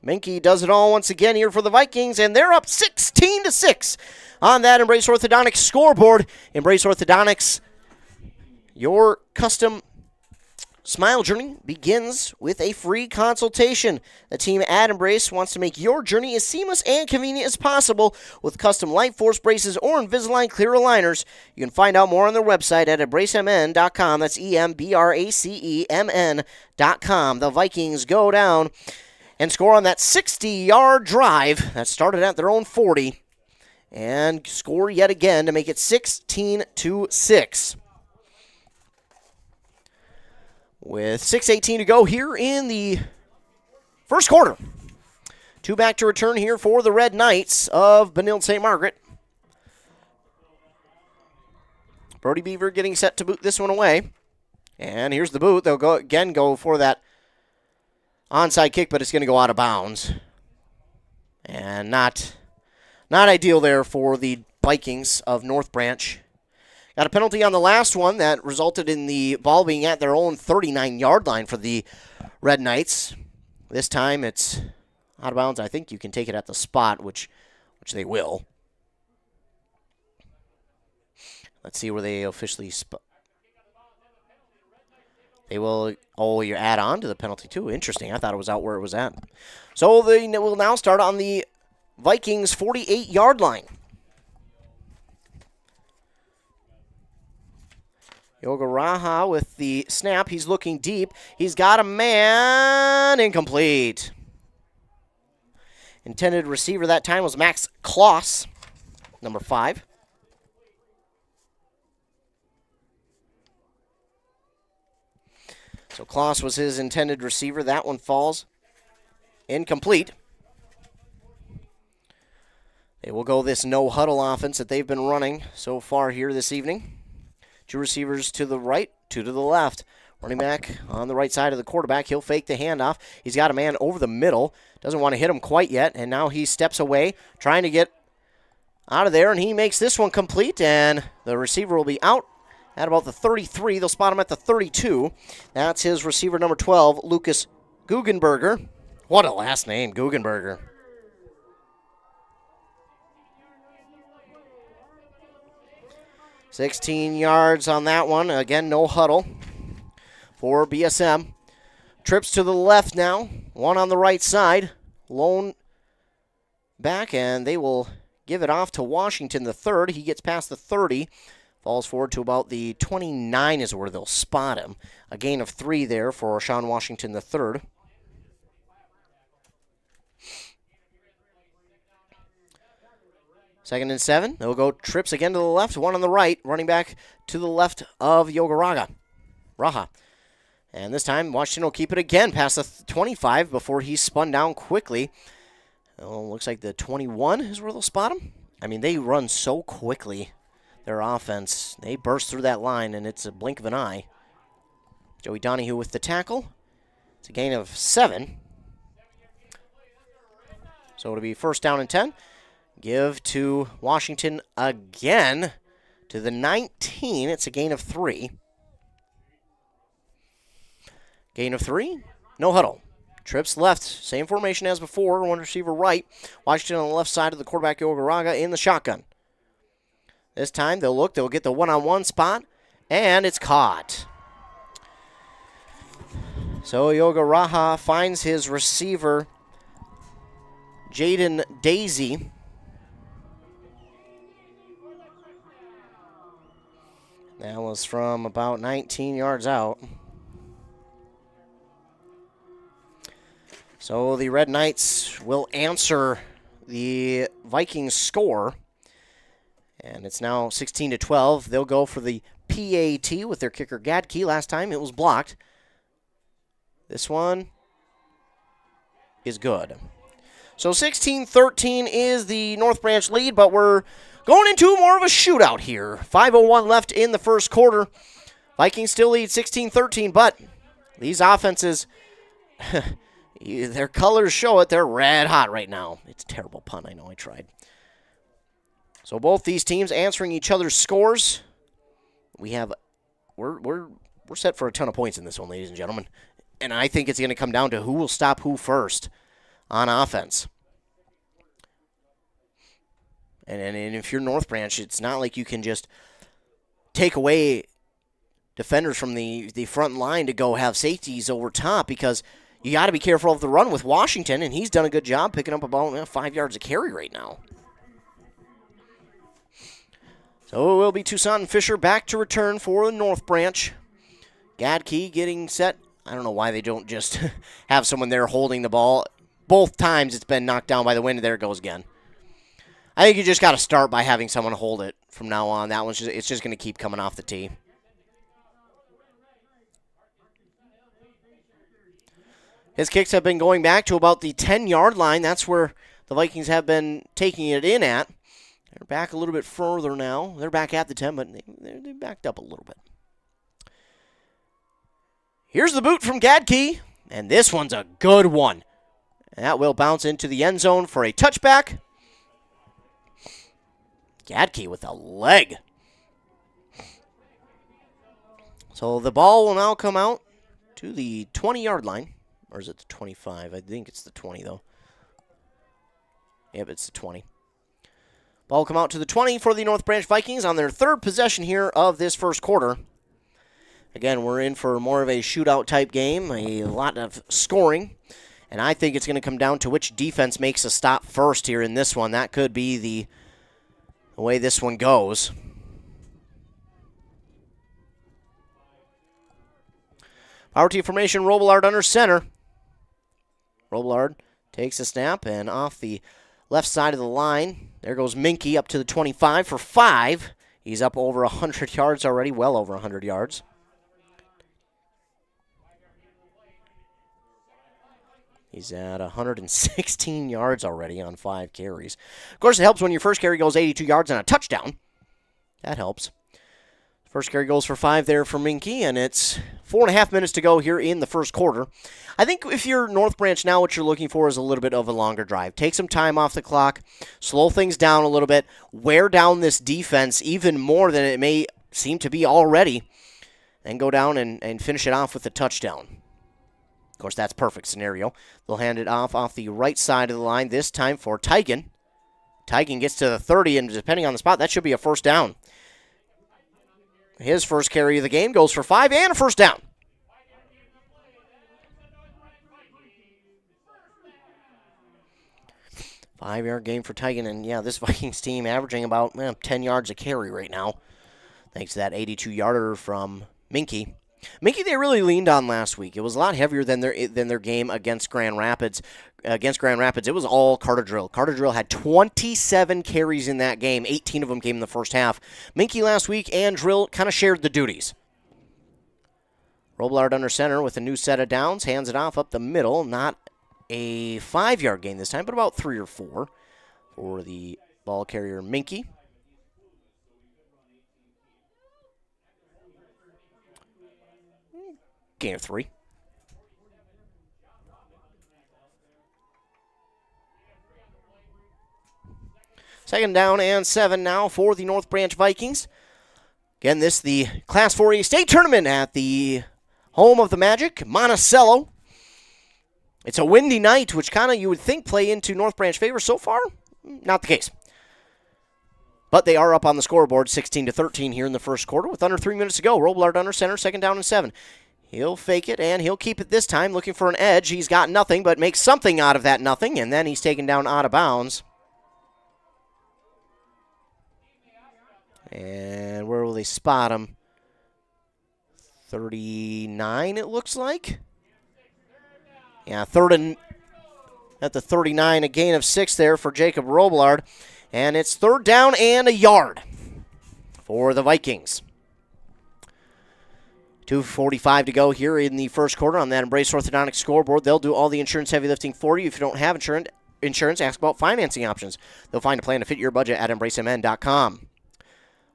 Minky does it all once again here for the Vikings, and they're up 16-6 on that Embrace Orthodontics scoreboard. Embrace Orthodontics, your custom smile journey begins with a free consultation. The team at Embrace wants to make your journey as seamless and convenient as possible with custom Light Force braces or Invisalign clear aligners. You can find out more on their website at embracemn.com. That's EMBRACEMN.com. The Vikings go down and score on that 60-yard drive that started at their own 40 and score yet again to make it 16-6. With 6:18 to go here in the first quarter. 2 back to return here for the Red Knights of Benilde St. Margaret. Brody Beaver getting set to boot this one away. And here's the boot. They'll go for that onside kick, but it's going to go out of bounds. And not ideal there for the Vikings of North Branch. Got a penalty on the last one that resulted in the ball being at their own 39-yard line for the Red Knights. This time it's out of bounds. I think you can take it at the spot, which they will. Let's see where they officially they will. Oh, you add on to the penalty too. Interesting. I thought it was out where it was at. So they will now start on the Vikings 48-yard line. Yogaraha with the snap. He's looking deep. He's got a man. Incomplete. Intended receiver that time was Max Kloss, number 5. So Kloss was his intended receiver. That one falls incomplete. They will go this no-huddle offense that they've been running so far here this evening. 2 receivers to the right, 2 to the left. Running back on the right side of the quarterback. He'll fake the handoff. He's got a man over the middle. Doesn't want to hit him quite yet, and now he steps away, trying to get out of there, and he makes this one complete, and the receiver will be out at about the 33. They'll spot him at the 32. That's his receiver number 12, Lucas Guggenberger. What a last name, Guggenberger. $16 yards on that one. Again, no huddle for BSM. Trips to the left now. One on the right side. Lone back, and they will give it off to Washington, the third. He gets past the 30. Falls forward to about the 29 is where they'll spot him. A gain of 3 there for Sean Washington, the third. Second and 7. They'll go trips again to the left, one on the right, running back to the left of Raha. And this time, Washington will keep it again past the 25 before he's spun down quickly. Oh, looks like the 21 is where they'll spot him. I mean, they run so quickly, their offense. They burst through that line, and it's a blink of an eye. Joey Donahue with the tackle. It's a gain of 7. So it'll be first down and 10. Give to Washington again to the 19. It's a gain of 3. Gain of 3. No huddle. Trips left. Same formation as before. One receiver right. Washington on the left side of the quarterback, Yogaraga, in the shotgun. This time they'll look. They'll get the one-on-one spot, and it's caught. So Yogaraha finds his receiver, Jaden Daisy. That was from about 19 yards out. So the Red Knights will answer the Vikings score. And it's now 16-12. They'll go for the PAT with their kicker Gadke. Last time it was blocked. This one is good. So 16-13 is the North Branch lead, but we're going into more of a shootout here. 5:01 left in the first quarter. Vikings still lead 16-13, but these offenses, their colors show it. They're red hot right now. It's a terrible pun. I know I tried. So both these teams answering each other's scores. We're set for a ton of points in this one, ladies and gentlemen. And I think it's going to come down to who will stop who first on offense. And if you're North Branch, it's not like you can just take away defenders from the front line to go have safeties over top, because you got to be careful of the run with Washington, and he's done a good job picking up about 5 yards a carry right now. So it will be Toussaint and Fisher back to return for the North Branch. Gadke getting set. I don't know why they don't just have someone there holding the ball. Both times it's been knocked down by the wind. There it goes again. I think you just got to start by having someone hold it from now on. That one's it's just going to keep coming off the tee. His kicks have been going back to about the 10-yard line. That's where the Vikings have been taking it in at. They're back a little bit further now. They're back at the 10, but they backed up a little bit. Here's the boot from Gadke, and this one's a good one. And that will bounce into the end zone for a touchback. Gadke with a leg. So the ball will now come out to the 20-yard line. Or is it the 25? I think it's the 20, though. Yep, it's the 20. Ball will come out to the 20 for the North Branch Vikings on their third possession here of this first quarter. Again, we're in for more of a shootout type game, a lot of scoring. And I think it's going to come down to which defense makes a stop first here in this one. That could be the way this one goes. Power T formation, Robillard under center. Robillard takes a snap, and off the left side of the line, there goes Minky up to the 25 for 5. He's up over 100 yards already, well over 100 yards. He's at 116 yards already on 5 carries. Of course, it helps when your first carry goes 82 yards and a touchdown. That helps. First carry goes for 5 there for Minky, and it's 4.5 minutes to go here in the first quarter. I think if you're North Branch now, what you're looking for is a little bit of a longer drive. Take some time off the clock, slow things down a little bit, wear down this defense even more than it may seem to be already, and go down and finish it off with a touchdown. Of course, that's perfect scenario. They'll hand it off the right side of the line, this time for Tigan. Tigan gets to the 30, and depending on the spot, that should be a first down. His first carry of the game goes for 5 and a first down. Five-yard game for Tigan, and yeah, this Vikings team averaging about 10 yards a carry right now, thanks to that 82-yarder from Minky. Minky, they really leaned on last week. It was a lot heavier than their game against Grand Rapids. Against Grand Rapids, it was all Carter Drill. Carter Drill had 27 carries in that game. 18 of them came in the first half. Minky last week and Drill kind of shared the duties. Robillard under center with a new set of downs. Hands it off up the middle. Not a 5-yard gain this time, but about 3 or 4 for the ball carrier Minky. Gain of 3. Second down and 7 now for the North Branch Vikings. Again, this the Class 4A state tournament at the home of the Magic, Monticello. It's a windy night, which kind of you would think play into North Branch favor. So far, not the case. But they are up on the scoreboard, 16-13 here in the first quarter with under 3 minutes to go. Robillard under center, second down and 7. He'll fake it, and he'll keep it this time, looking for an edge. He's got nothing, but makes something out of that nothing, and then he's taken down out of bounds. And where will they spot him? 39, it looks like. Yeah, third and at the 39, a gain of 6 there for Jacob Robillard. And it's third down and a yard for the Vikings. 2:45 to go here in the first quarter on that Embrace Orthodontics scoreboard. They'll do all the insurance heavy lifting for you. If you don't have insurance, ask about financing options. They'll find a plan to fit your budget at embracemn.com.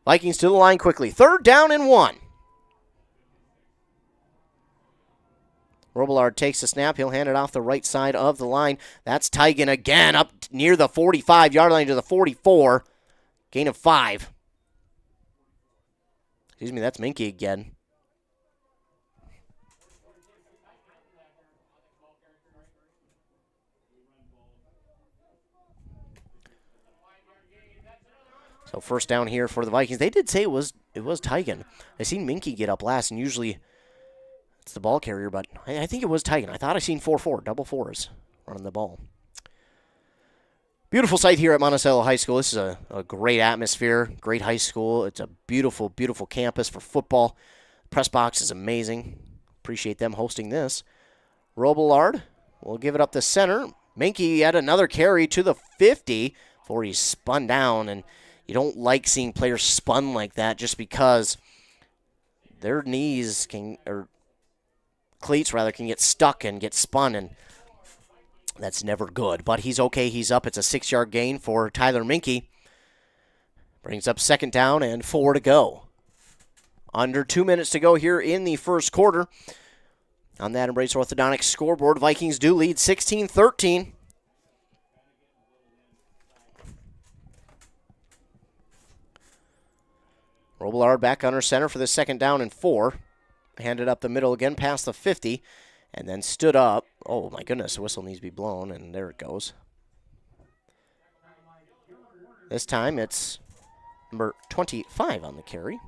Vikings to the line quickly. Third down and 1. Robillard takes the snap. He'll hand it off the right side of the line. That's Tigan again up near the 45-yard line to the 44. Gain of 5. Excuse me, that's Minky again. So first down here for the Vikings. They did say it was Tigan. I seen Minky get up last, and usually it's the ball carrier, but I think it was Tigan. I thought I seen 4-4, double 4s running the ball. Beautiful sight here at Monticello High School. This is a great atmosphere, great high school. It's a beautiful, beautiful campus for football. Press box is amazing. Appreciate them hosting this. Robillard will give it up the center. Minky had another carry to the 50 before he spun down, and you don't like seeing players spun like that just because their knees cleats can get stuck and get spun, and that's never good. But he's okay. He's up. It's a 6-yard gain for Tyler Minky. Brings up second down and 4 to go. Under 2 minutes to go here in the first quarter. On that Embrace Orthodontics scoreboard, Vikings do lead 16-13. Robillard back under center for the second down and 4. Handed up the middle again past the 50, and then stood up. Oh, my goodness, the whistle needs to be blown, and there it goes. This time it's number 25 on the carry.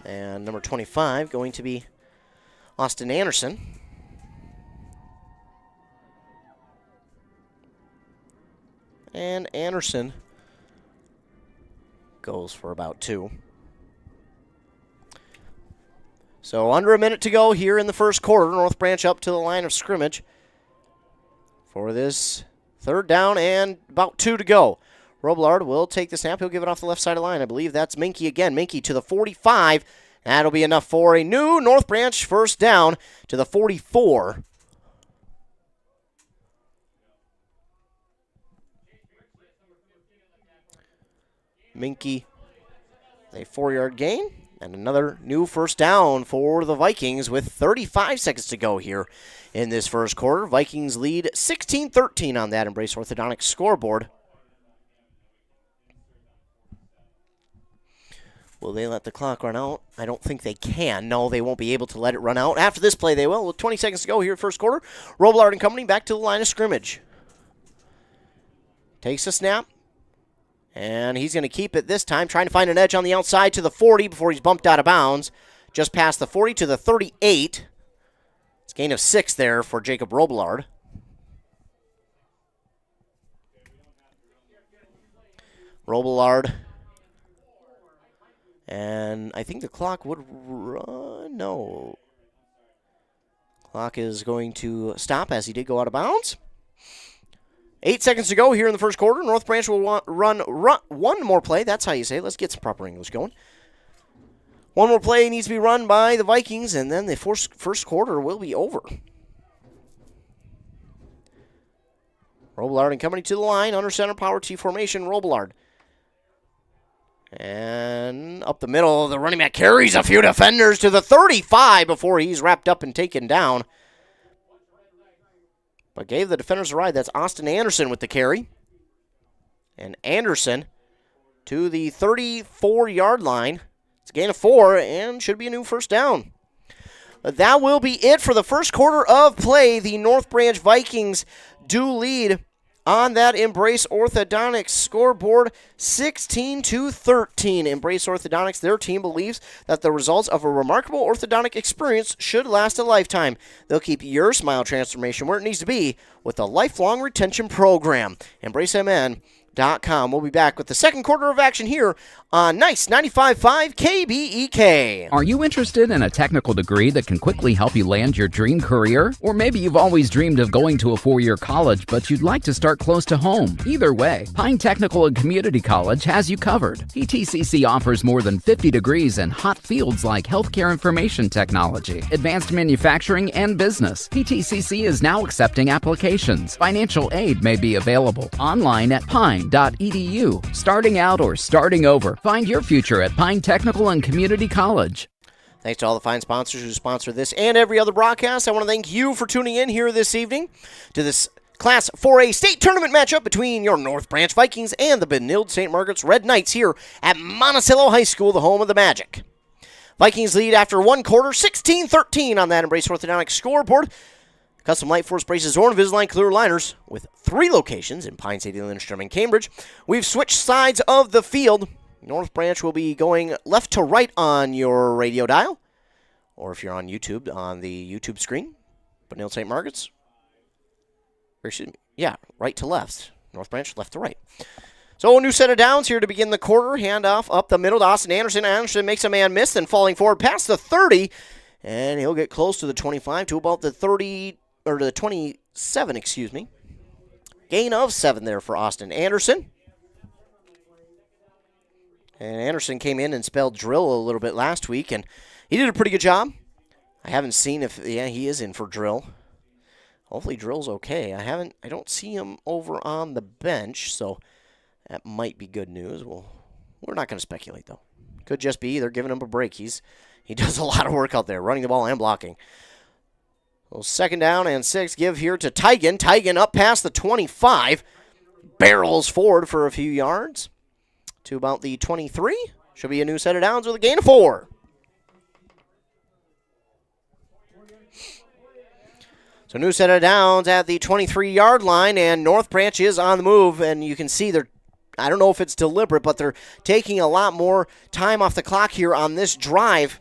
And number 25 going to be Austin Anderson. And Anderson goes for about 2. So under a minute to go here in the first quarter. North Branch up to the line of scrimmage for this third down and about 2 to go. Robillard will take the snap. He'll give it off the left side of the line. I believe that's Minky again. Minky to the 45. That'll be enough for a new North Branch first down to the 44. Minky, a 4-yard gain, and another new first down for the Vikings with 35 seconds to go here in this first quarter. Vikings lead 16-13 on that Embrace Orthodontics scoreboard. Will they let the clock run out? I don't think they can. No, they won't be able to let it run out. After this play, they will. With 20 seconds to go here first quarter, Robillard and company back to the line of scrimmage. Takes a snap. And he's going to keep it this time, trying to find an edge on the outside to the 40 before he's bumped out of bounds. Just past the 40 to the 38. It's a gain of 6 there for Jacob Robillard. Robillard. And I think the clock would run. No. Clock is going to stop as he did go out of bounds. 8 seconds to go here in the first quarter. North Branch will run one more play. That's how you say it. Let's get some proper English going. One more play needs to be run by the Vikings, and then the first quarter will be over. Robillard and company to the line. Under center power T formation. Robillard. And up the middle, the running back carries a few defenders to the 35 before he's wrapped up and taken down. But gave the defenders a ride. That's Austin Anderson with the carry. And Anderson to the 34-yard line. It's a gain of 4 and should be a new first down. That will be it for the first quarter of play. The North Branch Vikings do lead on that Embrace Orthodontics scoreboard, 16-13. Embrace Orthodontics, their team believes that the results of a remarkable orthodontic experience should last a lifetime. They'll keep your smile transformation where it needs to be with a lifelong retention program. EmbraceMN.com. We'll be back with the second quarter of action here on Nice 95.5 KBEK. Are you interested in a technical degree that can quickly help you land your dream career? Or maybe you've always dreamed of going to a 4-year college, but you'd like to start close to home. Either way, Pine Technical and Community College has you covered. PTCC offers more than 50 degrees in hot fields like healthcare information technology, advanced manufacturing, and business. PTCC is now accepting applications. Financial aid may be available online at pine.edu. Starting out or starting over, find your future at Pine Technical and Community College. Thanks to all the fine sponsors who sponsor this and every other broadcast. I want to thank you for tuning in here this evening to this Class 4A state tournament matchup between your North Branch Vikings and the Benilde St. Margaret's Red Knights here at Monticello High School, the home of the Magic. Vikings lead after one quarter, 16-13 on that Embrace Orthodontics scoreboard. Custom Light Force braces or Invisalign clear liners with 3 locations in Pine City, Lindstrom, and Cambridge. We've switched sides of the field. North Branch will be going left to right on your radio dial, or if you're on YouTube, on the YouTube screen. Benilde St. Margaret's, right to left. North Branch, left to right. So a new set of downs here to begin the quarter. Handoff up the middle to Austin Anderson. Anderson makes a man miss, then falling forward past the 30, and he'll get close to the 25 to about the 30, or the 27, excuse me. Gain of 7 there for Austin Anderson. And Anderson came in and spelled drill a little bit last week, and he did a pretty good job. I haven't seen if, he is in for drill. Hopefully drill's okay. I don't see him over on the bench, so that might be good news. Well, we're not going to speculate, though. Could just be they're giving him a break. He does a lot of work out there, running the ball and blocking. Well, second down and 6, give here to Tigan. Tigan up past the 25. Barrels forward for a few yards to about the 23. Should be a new set of downs with a gain of 4. So new set of downs at the 23-yard line, and North Branch is on the move, and you can see I don't know if it's deliberate, but they're taking a lot more time off the clock here on this drive,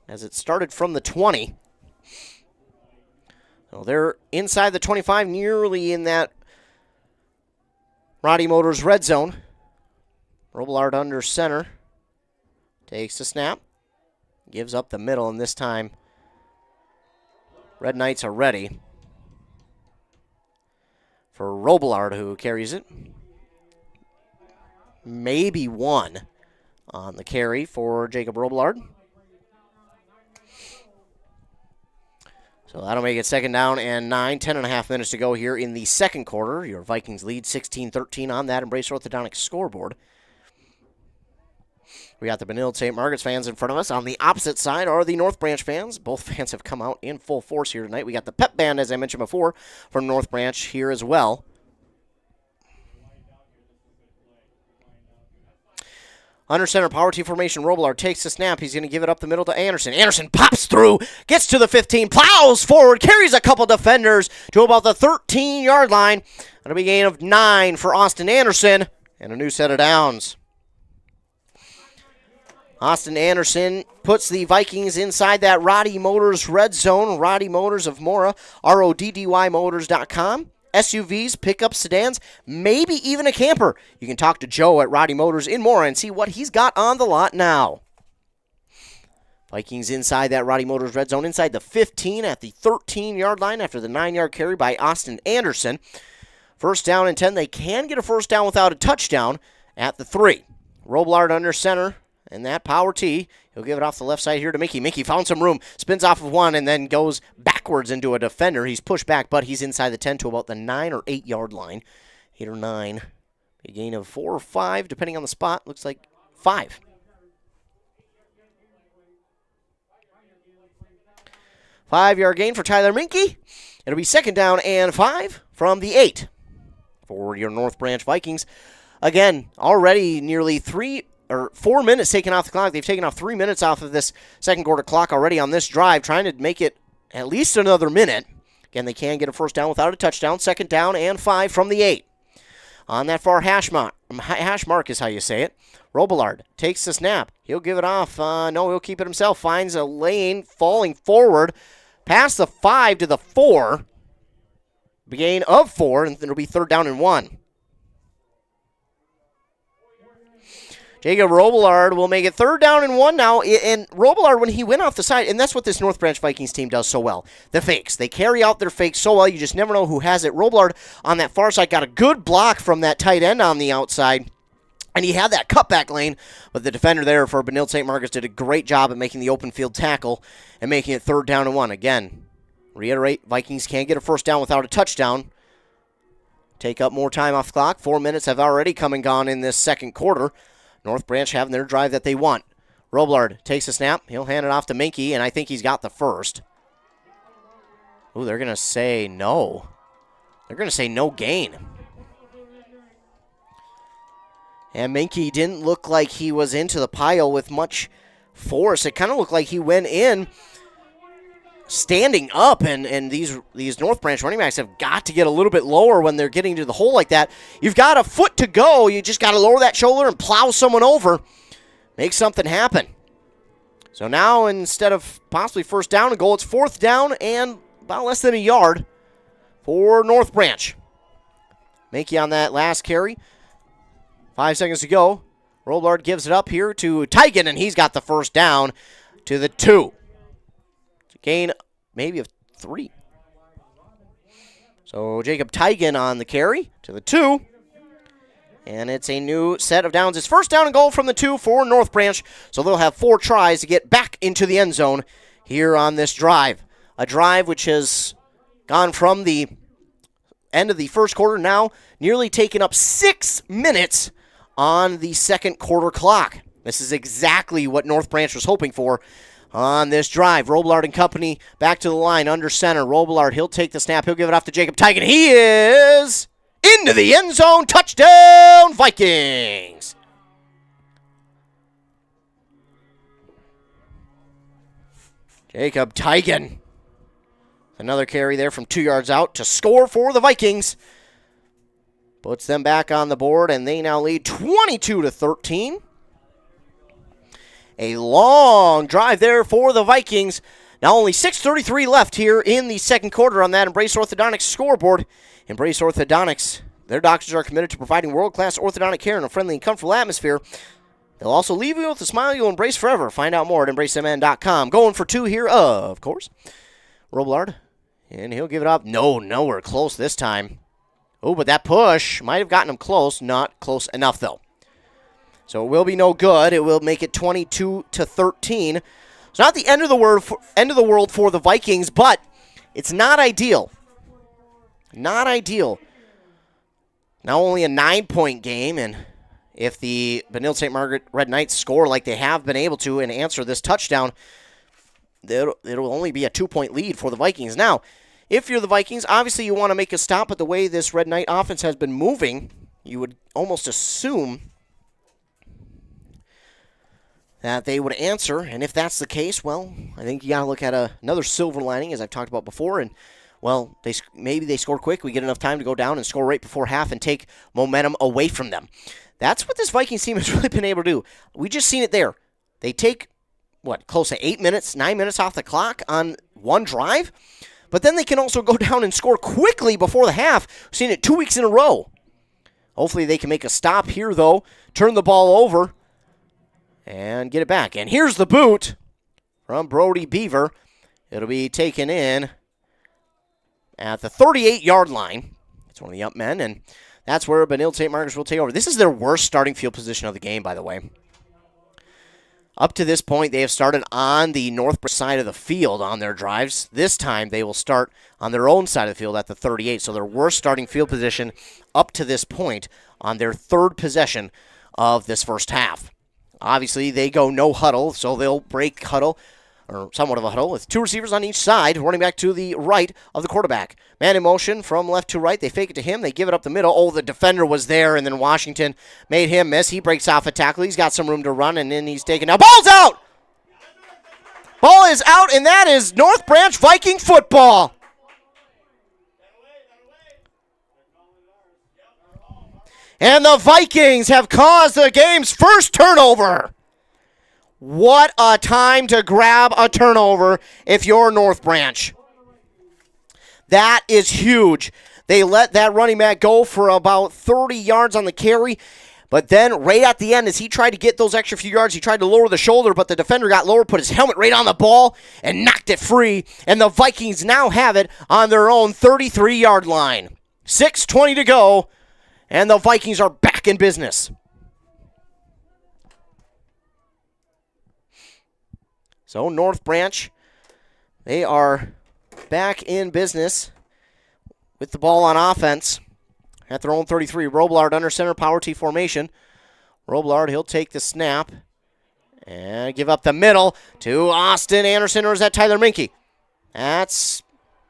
as it started from the 20. So they're inside the 25, nearly in that Roddy Motors red zone. Robillard under center. Takes the snap. Gives up the middle, and this time Red Knights are ready for Robillard, who carries it. Maybe one on the carry for Jacob Robillard. So that'll make it second down and 9. 10.5 minutes to go here in the second quarter. Your Vikings lead 16-13 on that Embrace Orthodontics scoreboard. We got the Benilde St. Margaret's fans in front of us. On the opposite side are the North Branch fans. Both fans have come out in full force here tonight. We got the pep band, as I mentioned before, from North Branch here as well. Under center, power T formation. Robillard takes the snap. He's going to give it up the middle to Anderson. Anderson pops through, gets to the 15, plows forward, carries a couple defenders to about the 13-yard line. That'll be a gain of 9 for Austin Anderson and a new set of downs. Austin Anderson puts the Vikings inside that Roddy Motors red zone. Roddy Motors of Mora, RODDYmotors.com. SUVs, pickups, sedans, maybe even a camper. You can talk to Joe at Roddy Motors in Mora and see what he's got on the lot now. Vikings inside that Roddy Motors red zone, inside the 15 at the 13-yard line after the 9-yard carry by Austin Anderson. First down and 10. They can get a first down without a touchdown at the 3. Robillard under center, and that power T. He'll give it off the left side here to Mickey. Mickey found some room, spins off of one, and then goes backwards into a defender. He's pushed back, but he's inside the 10 to about the 9 or 8-yard line. 8 or 9. A gain of 4 or 5, depending on the spot. Looks like 5. Five-yard gain for Tyler Minke. It'll be second down and 5 from the 8 for your North Branch Vikings. Again, already nearly 4 minutes taken off the clock. They've taken off 3 minutes off of this second quarter clock already on this drive, trying to make it at least another minute. Again, they can get a first down without a touchdown. Second down and 5 from the 8. On that far hash mark is how you say it. Robillard takes the snap. He'll give it off. No, he'll keep it himself. Finds a lane, falling forward past the 5 to the 4. Gain of 4, and it'll be third down and 1. Jacob Robillard will make it third down and 1 now. And Robillard, when he went off the side, and that's what this North Branch Vikings team does so well. The fakes. They carry out their fakes so well, you just never know who has it. Robillard on that far side got a good block from that tight end on the outside. And he had that cutback lane, but the defender there for Benilde St. Margaret's did a great job at making the open field tackle and making it third down and 1. Again, reiterate, Vikings can't get a first down without a touchdown. Take up more time off the clock. 4 minutes have already come and gone in this second quarter. North Branch having their drive that they want. Robillard takes a snap. He'll hand it off to Minke, and I think he's got the first. Ooh, they're going to say no. They're going to say no gain. And Minke didn't look like he was into the pile with much force. It kind of looked like he went in standing up, and these North Branch running backs have got to get a little bit lower when they're getting to the hole like that. You've got a foot to go. You just got to lower that shoulder and plow someone over. Make something happen. So now instead of possibly first down and goal, it's fourth down and about less than a yard for North Branch. Minke on that last carry. 5 seconds to go. Robillard gives it up here to Tigan, and he's got the first down to the 2. Gain maybe of 3. So Jacob Tigan on the carry to the 2. And it's a new set of downs. It's first down and goal from the 2 for North Branch. So they'll have 4 tries to get back into the end zone here on this drive. A drive which has gone from the end of the first quarter now nearly taken up 6 minutes on the second quarter clock. This is exactly what North Branch was hoping for on this drive. Robillard and company back to the line under center. Robillard, he'll take the snap. He'll give it off to Jacob Tigan. He is into the end zone. Touchdown, Vikings. Jacob Tigan. Another carry there from 2 yards out to score for the Vikings. Puts them back on the board, and they now lead 22-13. A long drive there for the Vikings. Now only 6:33 left here in the second quarter on that Embrace Orthodontics scoreboard. Embrace Orthodontics, their doctors are committed to providing world-class orthodontic care in a friendly and comfortable atmosphere. They'll also leave you with a smile you'll embrace forever. Find out more at embracemn.com. Going for 2 here, of course. Robillard, and he'll give it up. No, nowhere close this time. Oh, but that push might have gotten him close. Not close enough, though. So it will be no good. It will make it 22-13. It's not the end of the world for the Vikings, but it's not ideal. Not ideal. Now only a 9-point game, and if the Benilde St. Margaret Red Knights score like they have been able to and answer this touchdown, it'll only be a 2-point lead for the Vikings. Now, if you're the Vikings, obviously you want to make a stop, but the way this Red Knight offense has been moving, you would almost assume that they would answer. And if that's the case, well, I think you got to look at another silver lining, as I've talked about before. And, well, maybe they score quick. We get enough time to go down and score right before half and take momentum away from them. That's what this Vikings team has really been able to do. We just seen it there. They take, close to 8 minutes, 9 minutes off the clock on one drive. But then they can also go down and score quickly before the half. We've seen it 2 weeks in a row. Hopefully they can make a stop here, though. Turn the ball over and get it back. And here's the boot from Brody Beaver. It'll be taken in at the 38-yard line. It's one of the up men, and that's where Benilde St. Margaret will take over. This is their worst starting field position of the game, by the way. Up to this point, they have started on the north side of the field on their drives. This time, they will start on their own side of the field at the 38. So their worst starting field position up to this point on their third possession of this first half. Obviously, they go no huddle, so they'll break huddle, or somewhat of a huddle, with 2 receivers on each side, running back to the right of the quarterback. Man in motion from left to right. They fake it to him. They give it up the middle. Oh, the defender was there, and then Washington made him miss. He breaks off a tackle. He's got some room to run, and then he's taken out. Ball's out! Ball is out, and that is North Branch Viking football. And the Vikings have caused the game's first turnover. What a time to grab a turnover if you're North Branch. That is huge. They let that running back go for about 30 yards on the carry. But then right at the end, as he tried to get those extra few yards, he tried to lower the shoulder, but the defender got lower, put his helmet right on the ball, and knocked it free. And the Vikings now have it on their own 33-yard line. 6:20 to go. And the Vikings are back in business. So North Branch, they are back in business with the ball on offense at their own 33. Robillard under center, power T formation. Robillard, he'll take the snap and give up the middle to Austin Anderson, or is that Tyler Minke? That's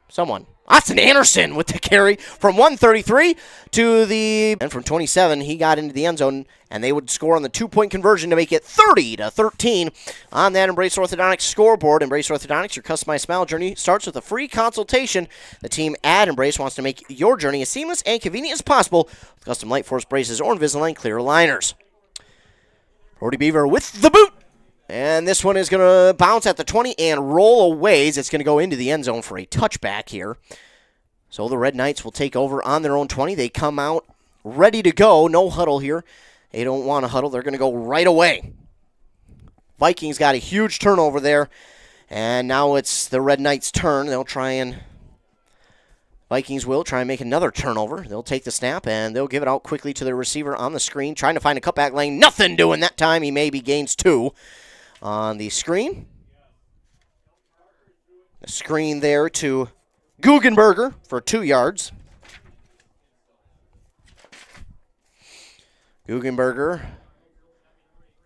someone. Austin Anderson with the carry from 133 to the... And from 27, he got into the end zone, and they would score on the 2-point conversion to make it 30-13 on that Embrace Orthodontics scoreboard. Embrace Orthodontics, your customized smile journey starts with a free consultation. The team at Embrace wants to make your journey as seamless and convenient as possible with custom Light Force braces or Invisalign clear aligners. Brody Beaver with the boot. And this one is going to bounce at the 20 and roll away. It's going to go into the end zone for a touchback here. So the Red Knights will take over on their own 20. They come out ready to go. No huddle here. They don't want to huddle. They're going to go right away. Vikings got a huge turnover there. And now it's the Red Knights' turn. Vikings will try and make another turnover. They'll take the snap, and they'll give it out quickly to their receiver on the screen, trying to find a cutback lane. Nothing doing that time. He maybe gains 2 on the screen. The screen there to Guggenberger for 2 yards. Guggenberger,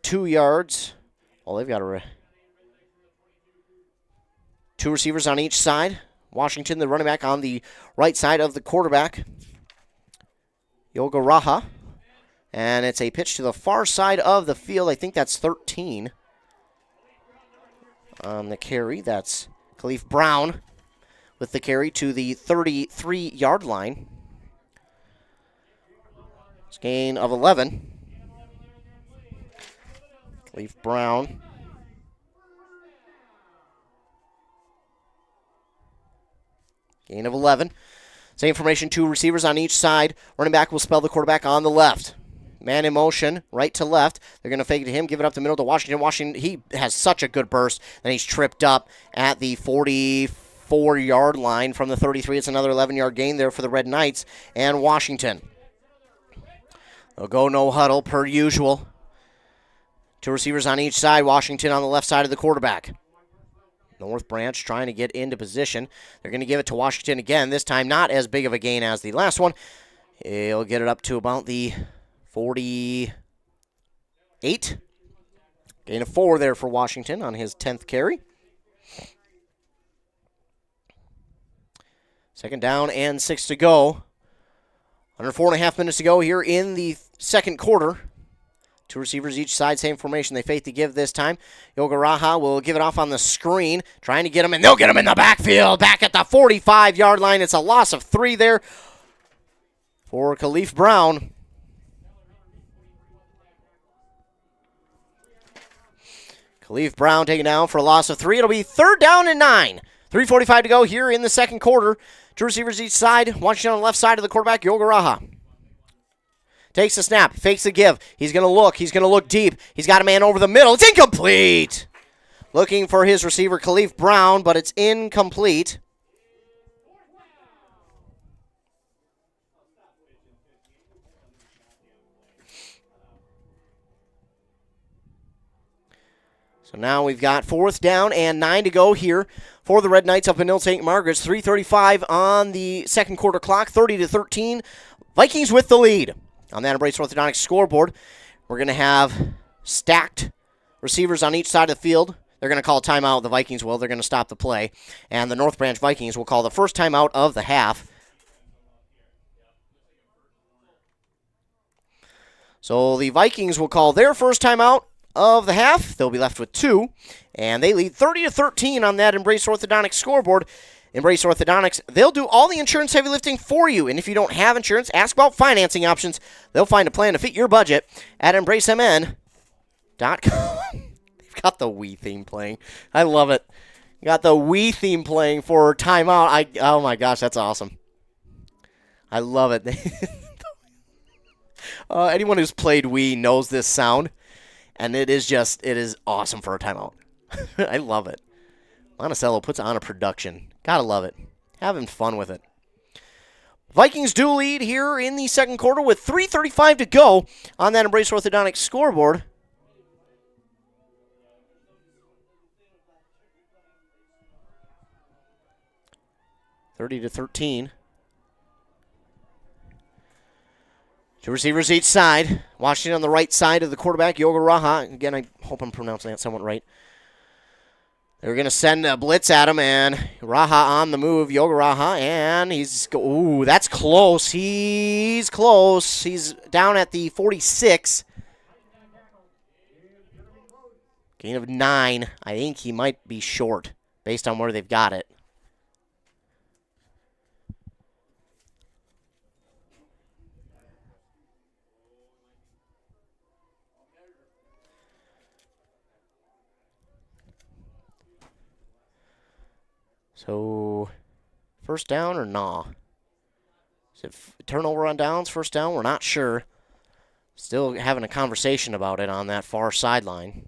2 yards. Oh, they've got 2 receivers on each side. Washington, the running back, on the right side of the quarterback. Yoga Raha. And it's a pitch to the far side of the field. I think that's 13 on the carry. That's Khalif Brown with the carry to the 33-yard line. It's a gain of 11. Khalif Brown. Gain of 11. Same formation, 2 receivers on each side. Running back will spell the quarterback on the left. Man in motion, right to left. They're going to fake it to him, give it up the middle to Washington. Washington, he has such a good burst. Then he's tripped up at the 44-yard line from the 33. It's another 11-yard gain there for the Red Knights and Washington. They'll go no huddle per usual. 2 receivers on each side. Washington on the left side of the quarterback. North Branch trying to get into position. They're going to give it to Washington again. This time not as big of a gain as the last one. He'll get it up to about the 48. Gain of 4 there for Washington on his 10th carry. Second down and 6 to go. Under 4.5 minutes to go here in the second quarter. 2 receivers each side, same formation. They fake the give this time. Yogaraha will give it off on the screen, trying to get him, and they'll get him in the backfield, back at the 45-yard line. It's a loss of 3 there for Khalif Brown. Khalif Brown taken down for a loss of 3. It'll be 3rd down and 9. 3:45 to go here in the second quarter. 2 receivers each side. Washington on the left side of the quarterback, Yogaraha. Takes the snap, fakes the give. He's going to look. He's going to look deep. He's got a man over the middle. It's incomplete. Looking for his receiver, Khalif Brown, but it's incomplete. So now we've got 4th down and 9 to go here for the Red Knights of Benilde St. Margaret's. 3:35 on the second quarter clock, 30-13. Vikings with the lead. On that Embrace Orthodontics scoreboard, we're going to have stacked receivers on each side of the field. They're going to call a timeout. The Vikings will. They're going to stop the play. And the North Branch Vikings will call the first timeout of the half. So the Vikings will call their first timeout of the half. They'll be left with 2. And they lead 30-13 on that Embrace Orthodontics scoreboard. Embrace Orthodontics, they'll do all the insurance heavy lifting for you. And if you don't have insurance, ask about financing options. They'll find a plan to fit your budget at EmbraceMN.com. They've got the Wii theme playing. I love it. Got the Wii theme playing for timeout. Oh my gosh, that's awesome. I love it. Anyone who's played Wii knows this sound. And it is awesome for a timeout. I love it. Monticello puts on a production. Gotta love it. Having fun with it. Vikings do lead here in the second quarter with 3:35 to go on that Embrace Orthodontics scoreboard. (30-13). 2 receivers each side. Washington on the right side of the quarterback, Yogaraha. Again, I hope I'm pronouncing that somewhat right. They're going to send a blitz at him, and Raha on the move, Yogaraha, and that's close. He's close. He's down at the 46. Gain of 9. I think he might be short based on where they've got it. So, first down or nah? Is it turnover on downs, first down? We're not sure. Still having a conversation about it on that far sideline.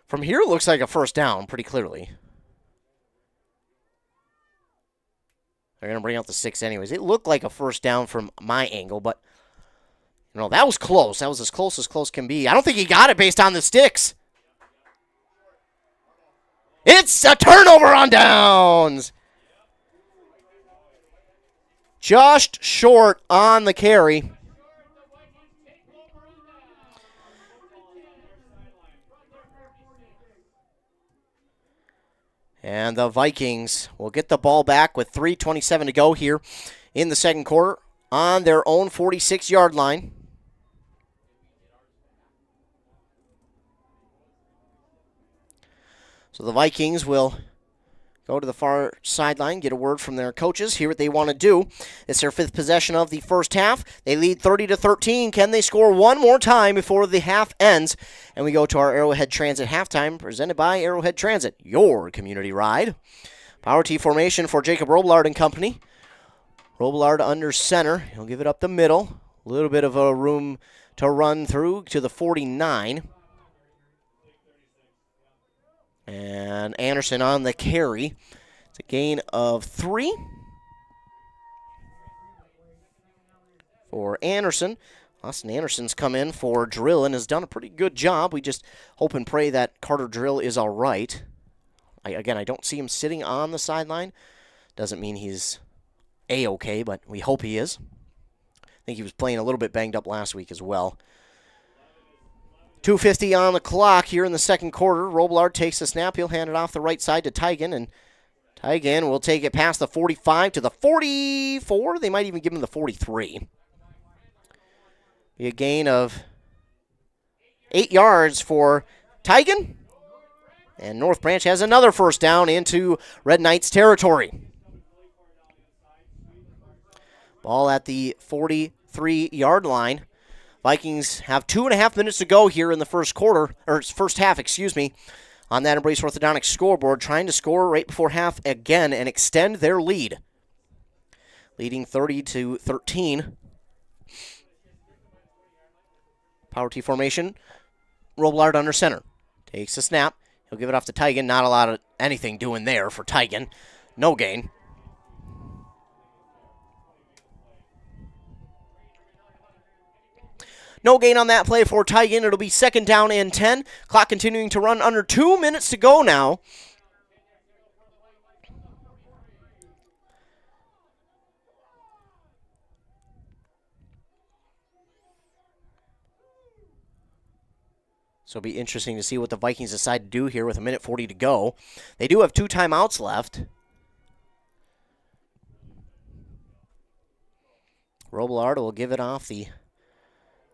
From here, it looks like a first down pretty clearly. They're going to bring out the 6 anyways. It looked like a first down from my angle, but, that was close. That was as close can be. I don't think he got it based on the sticks. It's a turnover on downs. Just short on the carry. And the Vikings will get the ball back with 3:27 to go here in the second quarter on their own 46-yard line. So the Vikings will go to the far sideline, get a word from their coaches, hear what they want to do. It's their 5th possession of the first half. They lead 30-13. Can they score one more time before the half ends? And we go to our Arrowhead Transit halftime, presented by Arrowhead Transit, your community ride. Power T formation for Jacob Robillard and company. Robillard under center. He'll give it up the middle. A little bit of a room to run through to the 49. And Anderson on the carry. It's a gain of 3 for Anderson. Austin Anderson's come in for Drill and has done a pretty good job. We just hope and pray that Carter Drill is all right. I don't see him sitting on the sideline. Doesn't mean he's A-okay, but we hope he is. I think he was playing a little bit banged up last week as well. 2:50 on the clock here in the second quarter. Robillard takes the snap. He'll hand it off the right side to Tygan, and Tygan will take it past the 45 to the 44. They might even give him the 43. Be a gain of 8 yards for Tygan. And North Branch has another first down into Red Knights territory. Ball at the 43-yard line. Vikings have 2.5 minutes to go here in the first half, on that Embrace Orthodontics scoreboard, trying to score right before half again and extend their lead. Leading 30-13. Power T formation. Robillard under center. Takes the snap. He'll give it off to Tygan. Not a lot of anything doing there for Tygan. No gain. No gain on that play for Tygan. It'll be 2nd down and 10. Clock continuing to run, under 2 minutes to go now. So it'll be interesting to see what the Vikings decide to do here with 1:40 to go. They do have 2 timeouts left. Robillard will give it off the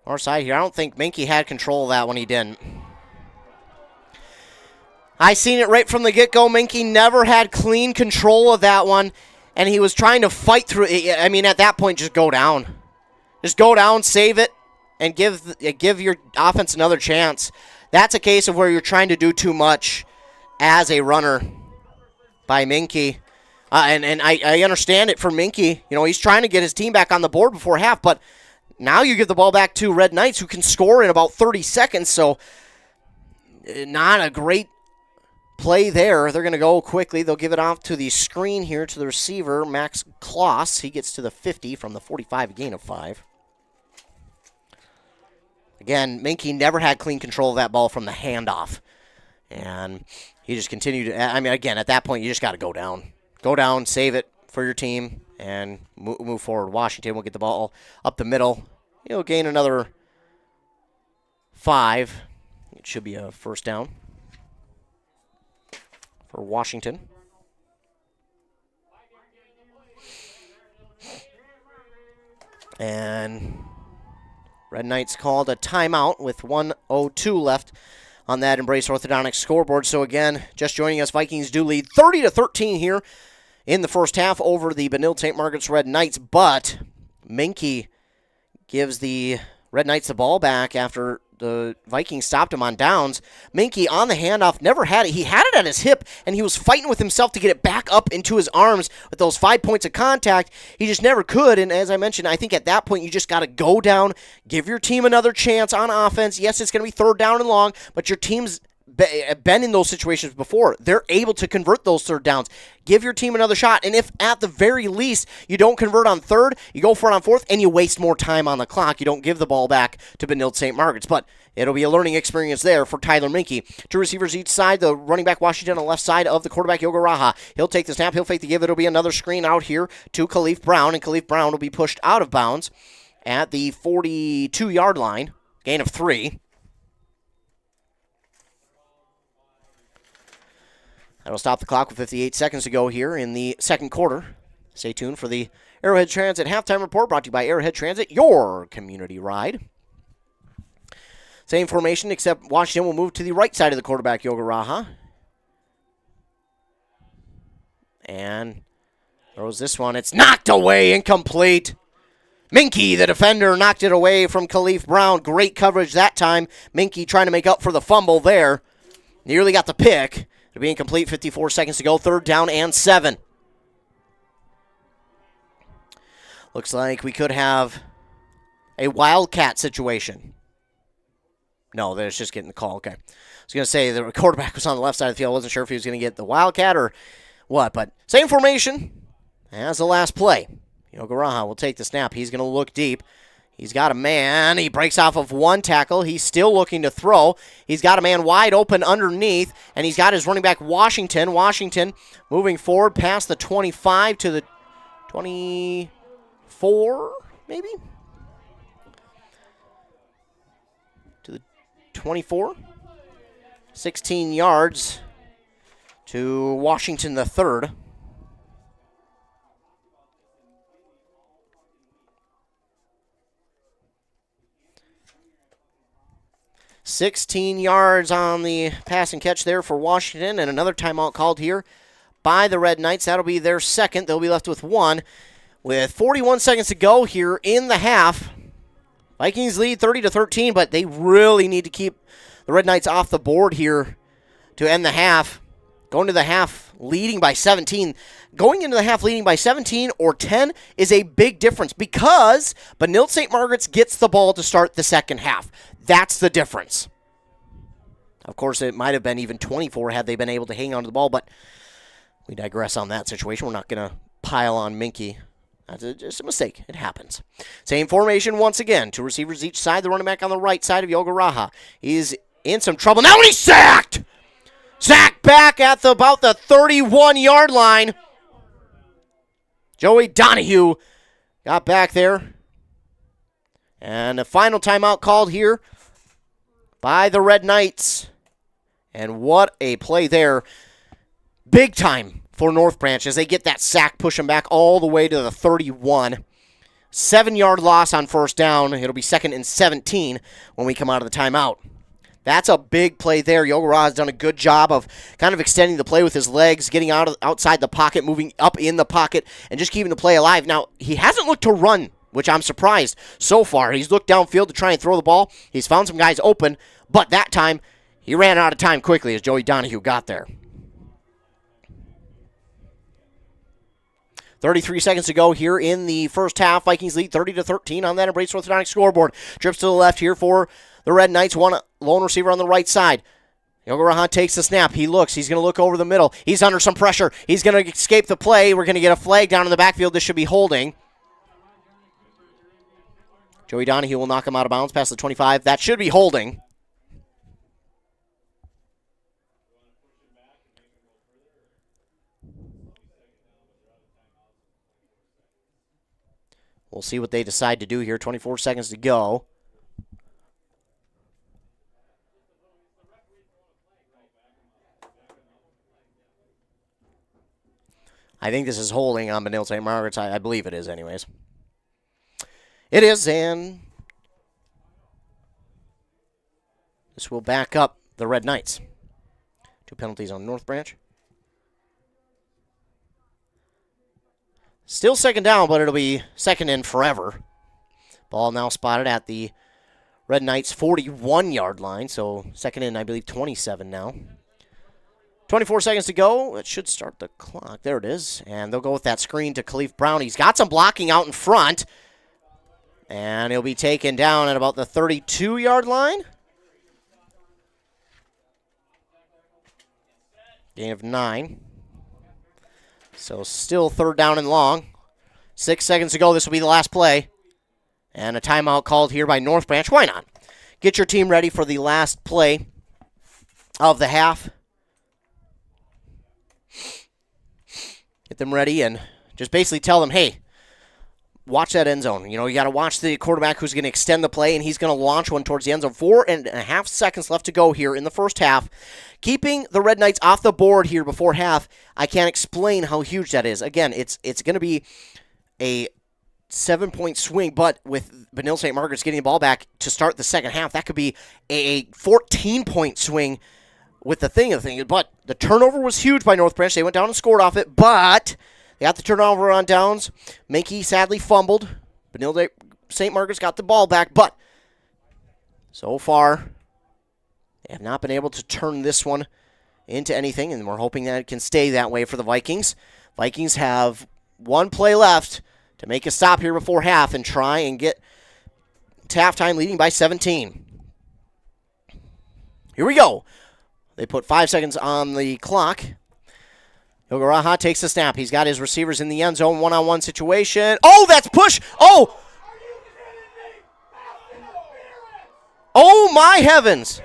far side here. I don't think Minke had control of that when he didn't. I seen it right from the get-go. Minke never had clean control of that one, and he was trying to fight through it. I mean, at that point, just go down. Just go down, save it, and give your offense another chance. That's a case of where you're trying to do too much as a runner by Minke. And I understand it for Minke. You know, he's trying to get his team back on the board before half, but now you give the ball back to Red Knights, who can score in about 30 seconds, so not a great play there. They're going to go quickly. They'll give it off to the screen here to the receiver, Max Kloss. He gets to the 50 from the 45, a gain of 5. Again, Minke never had clean control of that ball from the handoff, and he just continued to, I mean, again, at that point, you just got to go down. Go down, save it for your team, and move forward. Washington will get the ball up the middle. He'll gain another 5. It should be a first down for Washington. And Red Knights called a timeout with 1:02 left on that Embrace Orthodontics scoreboard. So again, just joining us, Vikings do lead 30-13 here in the first half over the Benilde St. Margaret's Red Knights, but Minke gives the Red Knights the ball back after the Vikings stopped him on downs. Minke on the handoff, never had it. He had it at his hip, and he was fighting with himself to get it back up into his arms with those 5 points of contact. He just never could, and as I mentioned, I think at that point you just got to go down, give your team another chance on offense. Yes, it's going to be 3rd down and long, but your team's been in those situations before. They're able to convert those 3rd downs. Give your team another shot, and if at the very least you don't convert on 3rd, you go for it on 4th, and you waste more time on the clock. You don't give the ball back to Benilde St. Margaret's, but it'll be a learning experience there for Tyler Minke. 2 receivers each side, the running back Washington on the left side of the quarterback Yoga Raha. He'll take the snap, he'll fake the give. It'll be another screen out here to Khalif Brown, and Khalif Brown will be pushed out of bounds at the 42-yard line. Gain of 3. That'll stop the clock with 58 seconds to go here in the second quarter. Stay tuned for the Arrowhead Transit halftime report brought to you by Arrowhead Transit, your community ride. Same formation, except Washington will move to the right side of the quarterback, Yoga Raha. and throws this one. It's knocked away, incomplete. Minky, the defender, knocked it away from Khalif Brown. Great coverage that time. Minky trying to make up for the fumble there. Nearly got the pick. It'll be incomplete, 54 seconds to go. 3rd down and 7. Looks like we could have a Wildcat situation. No, that's just getting the call. Okay. I was going to say the quarterback was on the left side of the field. I wasn't sure if he was going to get the Wildcat or what, but same formation as the last play. Yogaraha will take the snap. He's going to look deep. He's got a man. He breaks off of one tackle. He's still looking to throw. He's got a man wide open underneath, and he's got his running back Washington. Washington moving forward past the 25 to the 24, maybe? To the 24. 16 yards to Washington the third. $16 yards on the pass and catch there for Washington, and another timeout called here by the Red Knights. That'll be their second. They'll be left with one. With 41 seconds to go here in the half, Vikings lead 30-13, but they really need to keep the Red Knights off the board here to end the half. Going to the half leading by 17. Going into the half leading by 17 or 10 is a big difference because Benilde St. Margaret's gets the ball to start the second half. That's the difference. Of course, it might have been even 24 had they been able to hang on to the ball, but we digress on that situation. We're not going to pile on Minky. That's just a mistake. It happens. Same formation once again. 2 receivers each side. The running back on the right side of Yogaraha. He's in some trouble. Now he's sacked! Sacked back at about the 31-yard line. Joey Donahue got back there. And a final timeout called here by the Red Knights. And what a play there. Big time for North Branch as they get that sack, push them back all the way to the 31. 7-yard loss on first down. It'll be 2nd and 17 when we come out of the timeout. That's a big play there. Yogaraha has done a good job of kind of extending the play with his legs, getting outside the pocket, moving up in the pocket, and just keeping the play alive. Now, he hasn't looked to run, which I'm surprised so far. He's looked downfield to try and throw the ball. He's found some guys open, but that time he ran out of time quickly as Joey Donahue got there. 33 seconds to go here in the first half. Vikings lead 30-13 on that Embrace Orthodontic scoreboard. Trips to the left here for the Red Knights. One lone receiver on the right side. Yogaraha takes the snap. He looks. He's going to look over the middle. He's under some pressure. He's going to escape the play. We're going to get a flag down in the backfield. This should be holding. Joey Donahue will knock him out of bounds past the 25. That should be holding. We'll see what they decide to do here. 24 seconds to go. I think this is holding on Benilde St. Margaret's. I believe it is anyways. It is, and this will back up the Red Knights. 2 penalties on North Branch. Still 2nd down, but it'll be 2nd in forever. Ball now spotted at the Red Knights' 41-yard line, so 2nd in, I believe, 27 now. 24 seconds to go. It should start the clock. There it is. And they'll go with that screen to Khalif Brown. He's got some blocking out in front. And he'll be taken down at about the 32-yard line. Gain of 9. So still 3rd down and long. 6 seconds to go. This will be the last play. And a timeout called here by North Branch. Why not? Get your team ready for the last play of the half. Get them ready and just basically tell them, hey, watch that end zone. You know, you got to watch the quarterback who's going to extend the play, and he's going to launch one towards the end zone. 4.5 seconds left to go here in the first half. Keeping the Red Knights off the board here before half, I can't explain how huge that is. Again, it's going to be a 7-point swing, but with Benilde St. Margaret's getting the ball back to start the second half, that could be a 14-point swing with the thing. But the turnover was huge by North Branch. They went down and scored off it, but they got the turnover on downs. Minky sadly fumbled. Benilde St. Margaret's got the ball back, but so far they have not been able to turn this one into anything, and we're hoping that it can stay that way for the Vikings. Vikings have one play left to make a stop here before half and try and get to halftime leading by 17. Here we go. They put 5 seconds on the clock. Hogaraha takes the snap. He's got his receivers in the end zone, one-on-one situation. Oh, that's push. Oh! Oh, my heavens.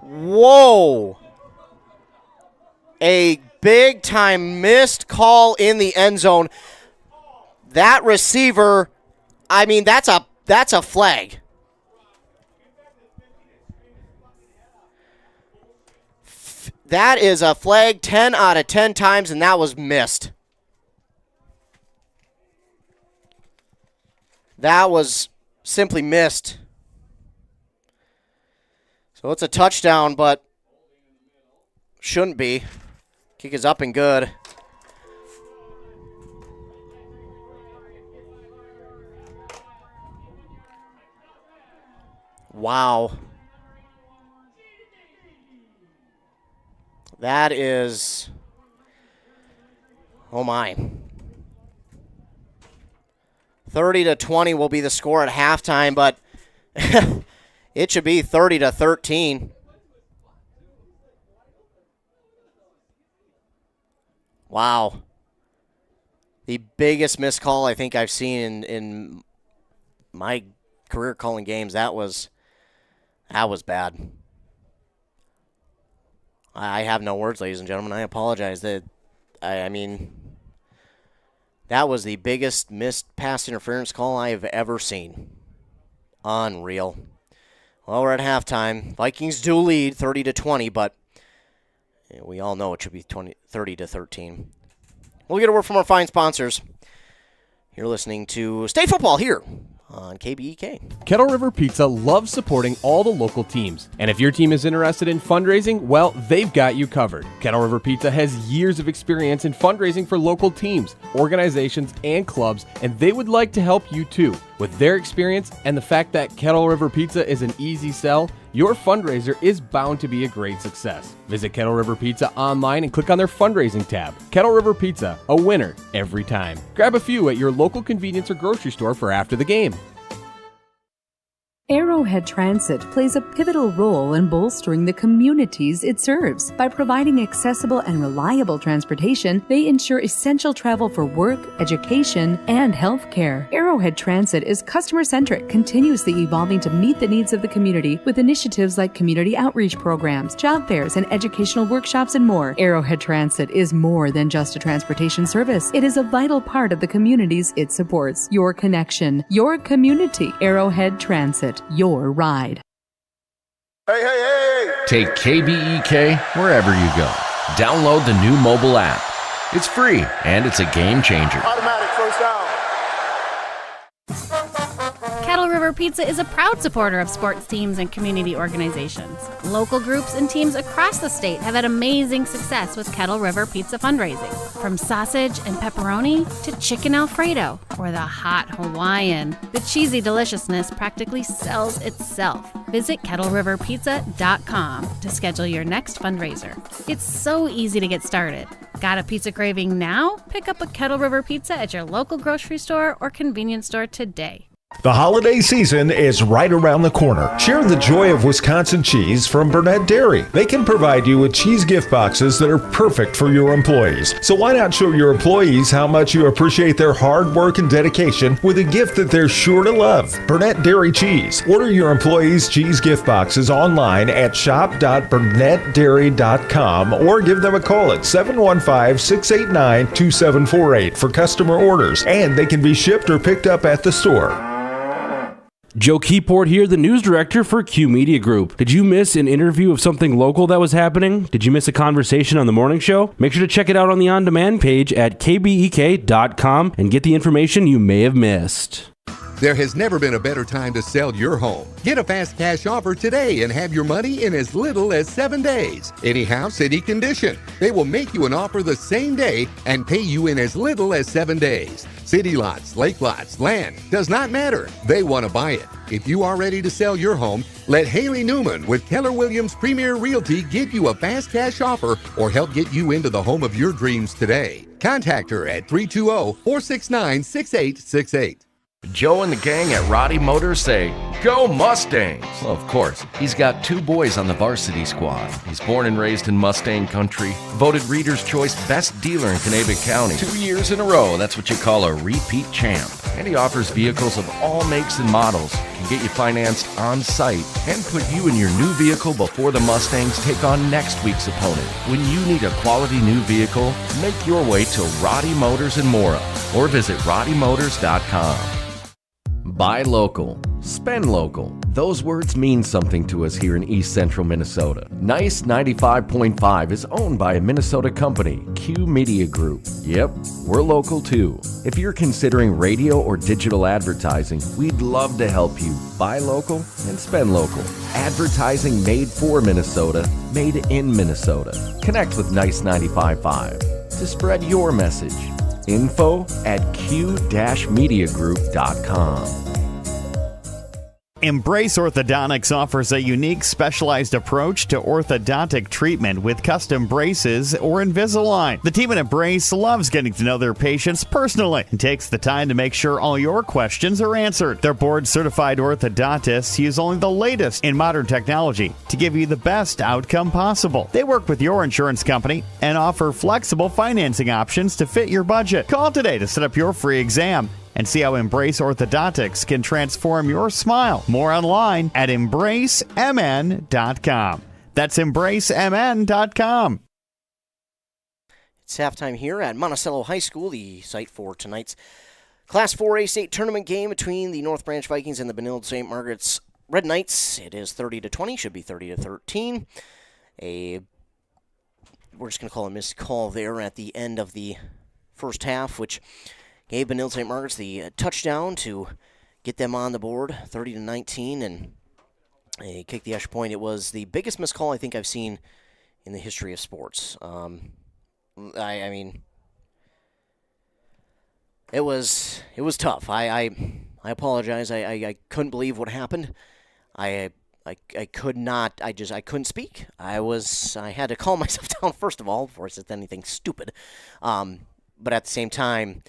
Whoa. A big-time missed call in the end zone. That receiver, I mean, that's a flag. That is a flag 10 out of 10 times, and that was missed. That was simply missed. So it's a touchdown, but shouldn't be. Kick is up and good. Wow. That is, oh my. 30-20 will be the score at halftime, but it should be 30-13. Wow. The biggest missed call I think I've seen in my career calling games. That was bad. I have no words, ladies and gentlemen. I apologize. I mean, that was the biggest missed pass interference call I have ever seen. Unreal. Well, we're at halftime. Vikings do lead 30-20, but we all know it should be 30-13. We'll get a word from our fine sponsors. You're listening to State Football here on KBEK. Kettle River Pizza loves supporting all the local teams. And if your team is interested in fundraising, well, they've got you covered. Kettle River Pizza has years of experience in fundraising for local teams, organizations, and clubs, and they would like to help you too. With their experience and the fact that Kettle River Pizza is an easy sell, your fundraiser is bound to be a great success. Visit Kettle River Pizza online and click on their fundraising tab. Kettle River Pizza, a winner every time. Grab a few at your local convenience or grocery store for after the game. Arrowhead Transit plays a pivotal role in bolstering the communities it serves. By providing accessible and reliable transportation, they ensure essential travel for work, education, and healthcare. Arrowhead Transit is customer-centric, continuously evolving to meet the needs of the community with initiatives like community outreach programs, job fairs, and educational workshops and more. Arrowhead Transit is more than just a transportation service. It is a vital part of the communities it supports. Your connection, your community. Arrowhead Transit. Your ride. Hey! Take KBEK wherever you go. Download the new mobile app. It's free, and it's a game changer. Automatic first down. Kettle River Pizza is a proud supporter of sports teams and community organizations. Local groups and teams across the state have had amazing success with Kettle River Pizza fundraising. From sausage and pepperoni to chicken Alfredo or the hot Hawaiian, the cheesy deliciousness practically sells itself. Visit KettleRiverPizza.com to schedule your next fundraiser. It's so easy to get started. Got a pizza craving now? Pick up a Kettle River Pizza at your local grocery store or convenience store today. The holiday season is right around the corner. Share the joy of Wisconsin cheese from Burnett Dairy. They can provide you with cheese gift boxes that are perfect for your employees. So why not show your employees how much you appreciate their hard work and dedication with a gift that they're sure to love? Burnett Dairy Cheese. Order your employees' cheese gift boxes online at shop.burnettdairy.com or give them a call at 715-689-2748 for customer orders. And they can be shipped or picked up at the store. Joe Keyport here, the news director for Q Media Group. Did you miss an interview of something local that was happening? Did you miss a conversation on the morning show? Make sure to check it out on the on-demand page at kbek.com and get the information you may have missed. There has never been a better time to sell your home. Get a fast cash offer today and have your money in as little as 7 days. Any house, any condition. They will make you an offer the same day and pay you in as little as 7 days. City lots, lake lots, land, does not matter. They want to buy it. If you are ready to sell your home, let Haley Newman with Keller Williams Premier Realty give you a fast cash offer or help get you into the home of your dreams today. Contact her at 320-469-6868. Joe and the gang at Roddy Motors say, "Go Mustangs!" Well, of course, he's got 2 boys on the varsity squad. He's born and raised in Mustang country, voted Reader's Choice Best Dealer in Kanabec County 2 years in a row. That's what you call a repeat champ. And he offers vehicles of all makes and models, can get you financed on site, and put you in your new vehicle before the Mustangs take on next week's opponent. When you need a quality new vehicle, make your way to Roddy Motors in Mora or visit roddymotors.com. Buy local. Spend local. Those words mean something to us here in East Central Minnesota. Nice 95.5 is owned by a Minnesota company, Q Media Group. Yep, we're local too. If you're considering radio or digital advertising, we'd love to help you buy local and spend local. Advertising made for Minnesota, made in Minnesota. Connect with Nice 95.5 to spread your message. Info at q-mediagroup.com. Embrace Orthodontics offers a unique specialized approach to orthodontic treatment with custom braces or Invisalign. The team at Embrace loves getting to know their patients personally and takes the time to make sure all your questions are answered. Their board-certified orthodontists use only the latest in modern technology to give you the best outcome possible. They work with your insurance company and offer flexible financing options to fit your budget. Call today to set up your free exam and see how Embrace Orthodontics can transform your smile. More online at embracemn.com. That's embracemn.com. It's halftime here at Monticello High School, the site for tonight's Class 4A state tournament game between the North Branch Vikings and the Benilde St. Margaret's Red Knights. It is 30-20, should be 30-13. We're just going to call a missed call there at the end of the first half, which gave Benilde St. Margaret's the touchdown to get them on the board, 30-19, and they kicked the extra point. It was the biggest missed call I think I've seen in the history of sports. I mean, it was tough. I apologize. I couldn't believe what happened. I could not. I couldn't speak. I had to calm myself down first of all before I said anything stupid. But at the same time.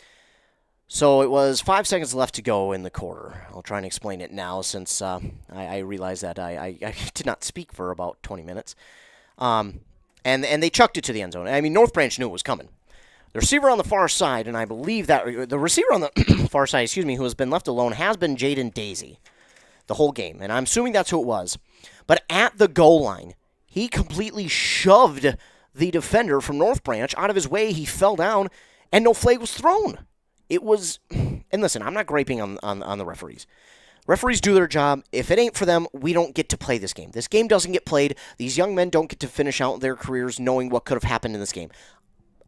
So it was 5 seconds left to go in the quarter. I'll try and explain it now since I realized that I did not speak for about 20 minutes. And they chucked it to the end zone. I mean, North Branch knew it was coming. The receiver on the far side, and I believe that the receiver on the far side, who has been left alone, has been Jaden Daisy the whole game. And I'm assuming that's who it was. But at the goal line, he completely shoved the defender from North Branch out of his way. He fell down, and no flag was thrown. It was, and listen, I'm not griping on the referees. Referees do their job. If it ain't for them, we don't get to play this game. This game doesn't get played. These young men don't get to finish out their careers knowing what could have happened in this game.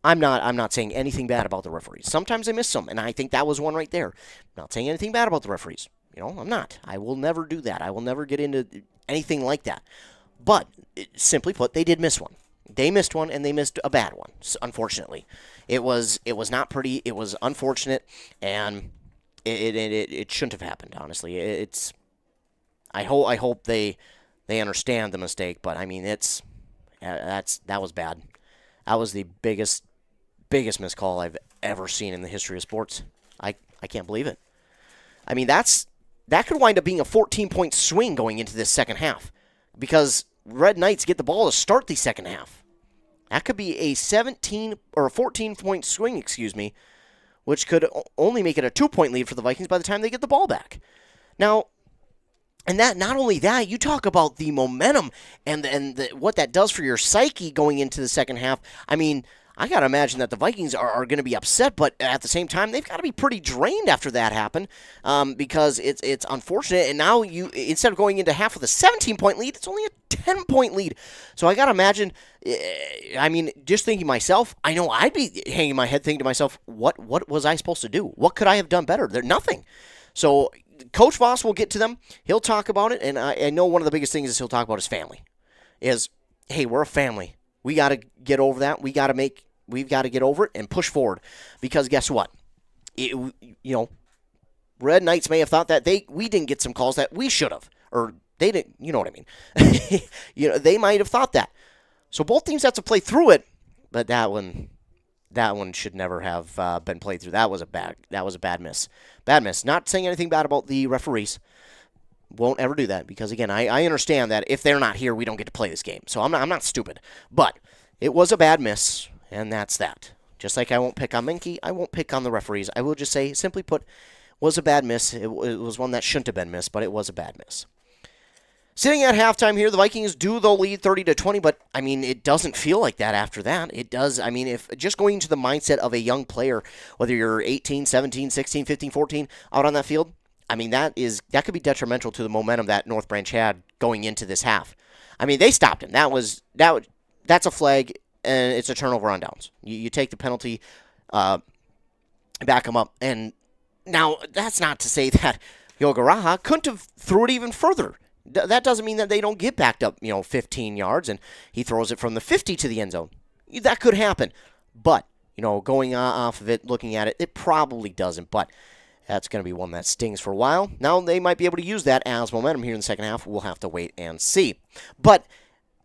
I'm not saying anything bad about the referees. Sometimes I miss some, and I think that was one right there. I'm not saying anything bad about the referees. I'm not. I will never do that. I will never get into anything like that. But, simply put, they did miss one. They missed one, and they missed a bad one, unfortunately. It was not pretty. It was unfortunate, and it shouldn't have happened. Honestly, I hope they understand the mistake. But I mean, that was bad. That was the biggest missed call I've ever seen in the history of sports. I can't believe it. I mean, that could wind up being a 14-point swing going into this second half because Red Knights get the ball to start the second half. That could be a 17 or a 14-point swing, which could only make it a 2-point lead for the Vikings by the time they get the ball back. Now, and that not only that, you talk about the momentum and what that does for your psyche going into the second half. I mean, I got to imagine that the Vikings are going to be upset, but at the same time, they've got to be pretty drained after that happened because it's unfortunate. And now instead of going into half with a 17-point lead, it's only a 10-point lead. So I got to imagine, I mean, just thinking myself, I know I'd be hanging my head thinking to myself, what was I supposed to do? What could I have done better? Nothing. So Coach Voss will get to them. He'll talk about it, and I know one of the biggest things is he'll talk about his family. Is, hey, we're a family. We got to get over that. We've got to get over it and push forward. Because guess what? Red Knights may have thought that we didn't get some calls that we should have, or they didn't. You know what I mean? They might have thought that. So both teams have to play through it, but that one should never have been played through. That was a bad miss. Bad miss. Not saying anything bad about the referees. Won't ever do that because, again, I understand that if they're not here, we don't get to play this game. So I'm not stupid. But it was a bad miss, and that's that. Just like I won't pick on Minke, I won't pick on the referees. I will just say, simply put, was a bad miss. It was one that shouldn't have been missed, but it was a bad miss. Sitting at halftime here, the Vikings do, though, lead 30-20, but, I mean, it doesn't feel like that after that. It does. I mean, if just going into the mindset of a young player, whether you're 18, 17, 16, 15, 14, out on that field, I mean, that could be detrimental to the momentum that North Branch had going into this half. I mean, they stopped him. That's a flag, and it's a turnover on downs. You take the penalty, back him up, and now that's not to say that Yogaraha couldn't have threw it even further. That doesn't mean that they don't get backed up, 15 yards, and he throws it from the 50 to the end zone. That could happen. But, going off of it, looking at it, it probably doesn't. But that's going to be one that stings for a while. Now they might be able to use that as momentum here in the second half. We'll have to wait and see. But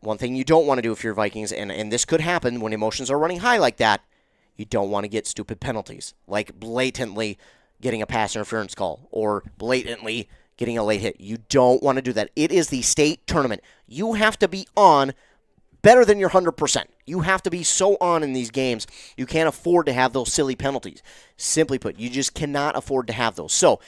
one thing you don't want to do if you're Vikings, and this could happen when emotions are running high like that, you don't want to get stupid penalties, like blatantly getting a pass interference call or blatantly getting a late hit. You don't want to do that. It is the state tournament. You have to be on better than your 100%. You have to be so on in these games. You can't afford to have those silly penalties. Simply put, you just cannot afford to have those. So,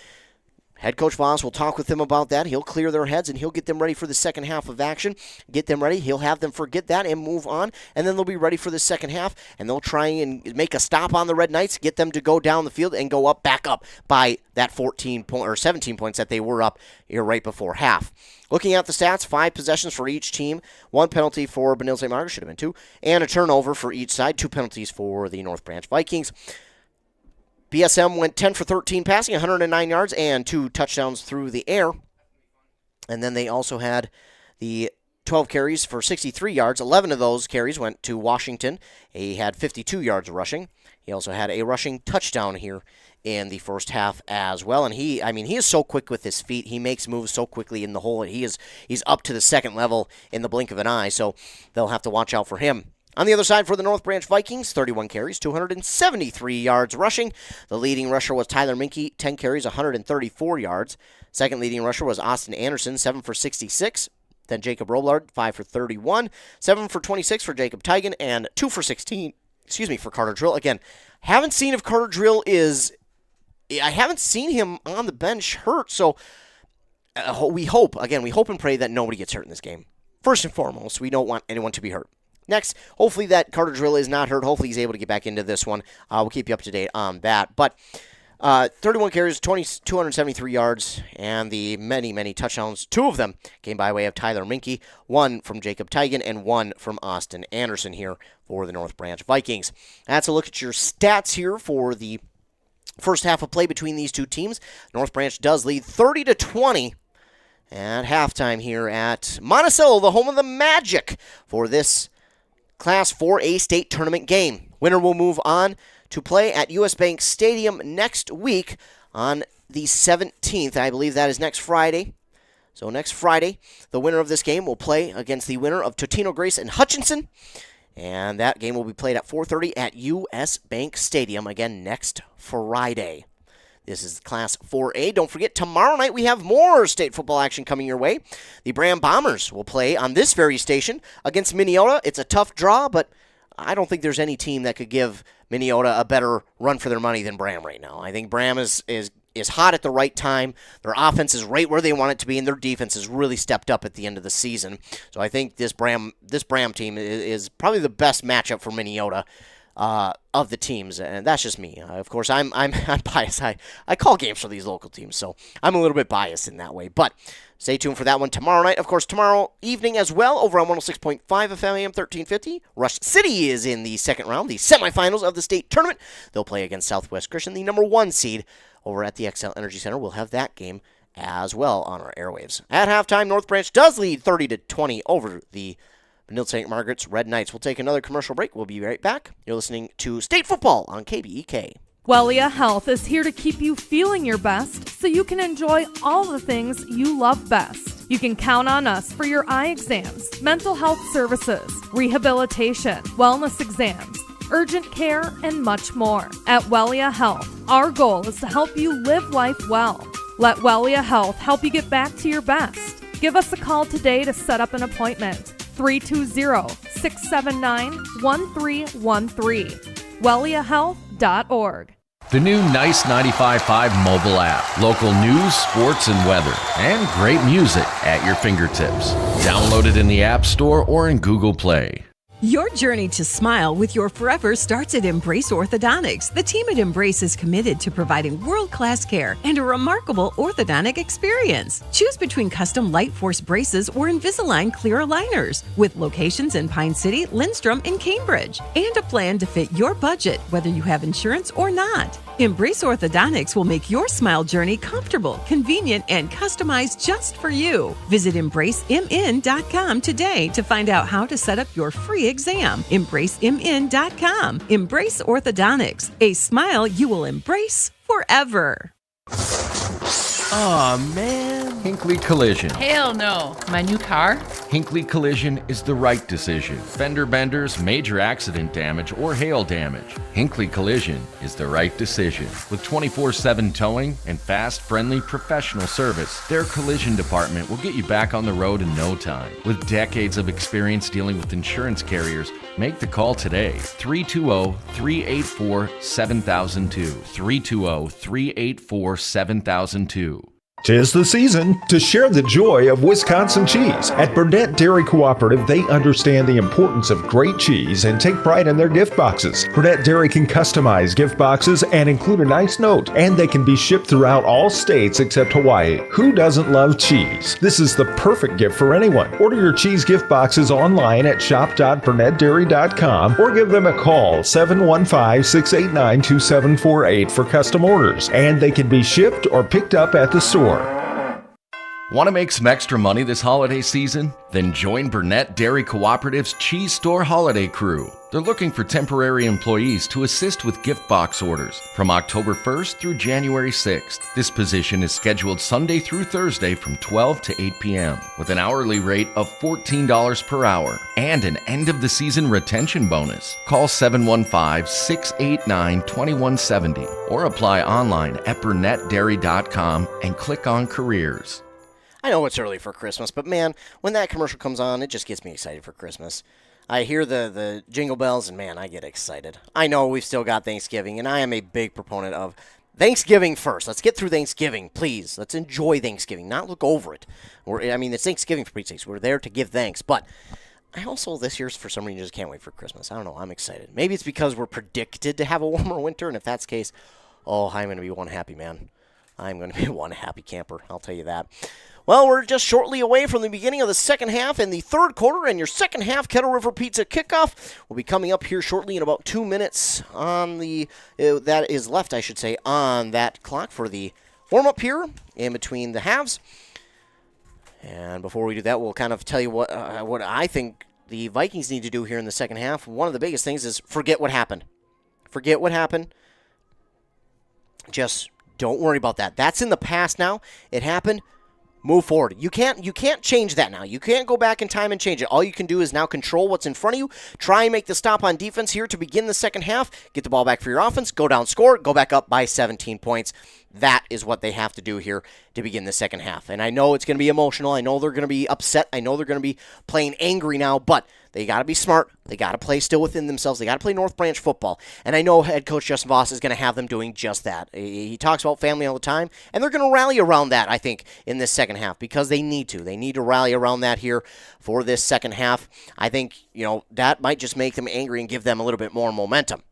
head coach Voss will talk with them about that. He'll clear their heads, and he'll get them ready for the second half of action. Get them ready. He'll have them forget that and move on, and then they'll be ready for the second half, and they'll try and make a stop on the Red Knights, get them to go down the field and go back up by that 17 points that they were up here right before half. Looking at the stats, 5 possessions for each team, 1 penalty for Benilde St. Margaret, should have been 2, and a turnover for each side, 2 penalties for the North Branch Vikings. BSM went 10 for 13 passing, 109 yards, and 2 touchdowns through the air. And then they also had the 12 carries for 63 yards. 11 of those carries went to Washington. He had 52 yards rushing. He also had a rushing touchdown here in the first half as well. And he is so quick with his feet. He makes moves so quickly in the hole. He's up to the second level in the blink of an eye, so they'll have to watch out for him. On the other side for the North Branch Vikings, 31 carries, 273 yards rushing. The leading rusher was Tyler Minke, 10 carries, 134 yards. Second leading rusher was Austin Anderson, 7 for 66. Then Jacob Roblard, 5 for 31. 7 for 26 for Jacob Tigan, and 2 for 16, for Carter Drill. Again, haven't seen if Carter Drill I haven't seen him on the bench hurt, so we hope and pray that nobody gets hurt in this game. First and foremost, we don't want anyone to be hurt. Next, hopefully that Carter Drill is not hurt. Hopefully he's able to get back into this one. We'll keep you up to date on that. But 31 carries, 273 yards, and the many, many touchdowns. 2 of them came by way of Tyler Minke, 1 from Jacob Tigan, and 1 from Austin Anderson here for the North Branch Vikings. That's a look at your stats here for the first half of play between these two teams. North Branch does lead 30-20 at halftime here at Monticello, the home of the Magic, for this Class 4A state tournament game. Winner will move on to play at US Bank Stadium next week on the 17th. I believe that is next Friday. So next Friday, the winner of this game will play against the winner of Totino Grace and Hutchinson. And that game will be played at 4:30 at US Bank Stadium, again, next Friday. This is Class 4A. Don't forget, tomorrow night we have more state football action coming your way. The Bram Bombers will play on this very station against Minneota. It's a tough draw, but I don't think there's any team that could give Minneota a better run for their money than Bram right now. I think Bram is hot at the right time. Their offense is right where they want it to be, and their defense has really stepped up at the end of the season. So I think this Bram team is probably the best matchup for Minneota of the teams, and that's just me. Of course, I'm biased. I call games for these local teams, so I'm a little bit biased in that way. But stay tuned for that one tomorrow night. Of course, tomorrow evening as well, over on 106.5 FM AM 1350. Rush City is in the second round, the semifinals of the state tournament. They'll play against Southwest Christian, the number 1 seed, over at the XL Energy Center. We'll have that game as well on our airwaves. At halftime, North Branch does lead 30-20 over the Benilde St. Margaret's Red Knights. We'll take another commercial break. We'll be right back. You're listening to State Football on KBEK. Wellia Health is here to keep you feeling your best so you can enjoy all the things you love best. You can count on us for your eye exams, mental health services, rehabilitation, wellness exams, urgent care, and much more. At Wellia Health, our goal is to help you live life well. Let Wellia Health help you get back to your best. Give us a call today to set up an appointment. 320-679-1313. WelliaHealth.org. The new Nice 95.5 mobile app. Local news, sports, and weather. And great music at your fingertips. Download it in the App Store or in Google Play. Your journey to smile with your forever starts at Embrace Orthodontics. The team at Embrace is committed to providing world-class care and a remarkable orthodontic experience. Choose between custom Light Force braces or Invisalign clear aligners with locations in Pine City, Lindstrom, and Cambridge, and a plan to fit your budget, whether you have insurance or not. Embrace Orthodontics will make your smile journey comfortable, convenient, and customized just for you. Visit EmbraceMN.com today to find out how to set up your free exam. EmbraceMN.com. Embrace Orthodontics. A smile you will embrace forever. Aw, man. Hinckley Collision. Hell no. My new car? Hinckley Collision is the right decision. Fender benders, major accident damage, or hail damage. Hinckley Collision is the right decision. With 24/7 towing and fast, friendly, professional service, their collision department will get you back on the road in no time. With decades of experience dealing with insurance carriers, make the call today. 320-384-7002. 320-384-7002. 'Tis the season to share the joy of Wisconsin cheese. At Burnett Dairy Cooperative, they understand the importance of great cheese and take pride in their gift boxes. Burnett Dairy can customize gift boxes and include a nice note, and they can be shipped throughout all states except Hawaii. Who doesn't love cheese? This is the perfect gift for anyone. Order your cheese gift boxes online at shop.burnettdairy.com or give them a call 715-689-2748 for custom orders, and they can be shipped or picked up at the store. Want to make some extra money this holiday season? Then join Burnett Dairy Cooperative's Cheese Store Holiday Crew. They're looking for temporary employees to assist with gift box orders from October 1st through January 6th. This position is scheduled Sunday through Thursday from 12 to 8 p.m. with an hourly rate of $14 per hour and an end-of-the-season retention bonus. Call 715-689-2170 or apply online at burnettdairy.com and click on Careers. I know it's early for Christmas, but man, when that commercial comes on, it just gets me excited for Christmas. I hear the jingle bells, and man, I get excited. I know we've still got Thanksgiving, and I am a big proponent of Thanksgiving first. Let's get through Thanksgiving, please. Let's enjoy Thanksgiving, not look over it. It's Thanksgiving for Pete's sakes. We're there to give thanks, but I also, this year, for some reason, just can't wait for Christmas. I don't know. I'm excited. Maybe it's because we're predicted to have a warmer winter, and if that's the case, I'm going to be one happy man. I'm going to be one happy camper, I'll tell you that. Well, we're just shortly away from the beginning of the second half and the third quarter, and your second half Kettle River Pizza kickoff will be coming up here shortly in about 2 minutes on that is left, I should say, on that clock for the warm-up here in between the halves. And before we do that, we'll kind of tell you what I think the Vikings need to do here in the second half. One of the biggest things is forget what happened. Forget what happened. Just don't worry about that. That's in the past now. It happened. Move forward. You can't change that now. You can't go back in time and change it. All you can do is now control what's in front of you. Try and make the stop on defense here to begin the second half. Get the ball back for your offense. Go down, score. Go back up by 17 points. That is what they have to do here to begin the second half. And I know it's going to be emotional. I know they're going to be upset. I know they're going to be playing angry now, but they got to be smart. They got to play still within themselves. They got to play North Branch football. And I know head coach Justin Voss is going to have them doing just that. He talks about family all the time, and they're going to rally around that, I think, in this second half because they need to. They need to rally around that here for this second half. I think, that might just make them angry and give them a little bit more momentum.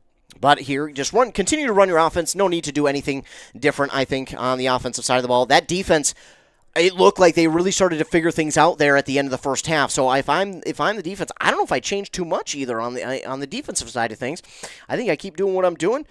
But here, just continue to run your offense. No need to do anything different, I think, on the offensive side of the ball. That defense, it looked like they really started to figure things out there at the end of the first half. So if I'm the defense, I don't know if I changed too much either on the defensive side of things. I think I keep doing what I'm doing.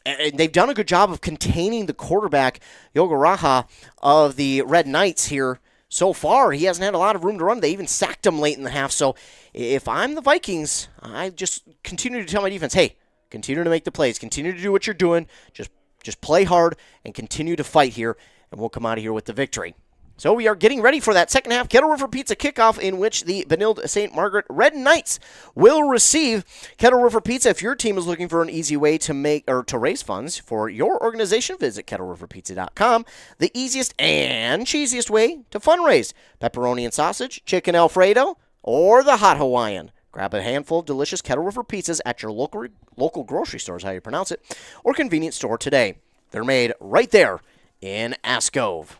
And they've done a good job of containing the quarterback, Yogaraha, of the Red Knights here so far. He hasn't had a lot of room to run. They even sacked him late in the half. So if I'm the Vikings, I just continue to tell my defense, hey, continue to make the plays. Continue to do what you're doing. Just play hard and continue to fight here, and we'll come out of here with the victory. So we are getting ready for that second half Kettle River Pizza kickoff in which the Benilde St. Margaret Red Knights will receive Kettle River Pizza. If your team is looking for an easy way to raise funds for your organization, visit kettleriverpizza.com. The easiest and cheesiest way to fundraise. Pepperoni and sausage, chicken Alfredo, or the hot Hawaiian. Grab a handful of delicious Kettle River pizzas at your local grocery store, is how you pronounce it, or convenience store today. They're made right there in Ascove.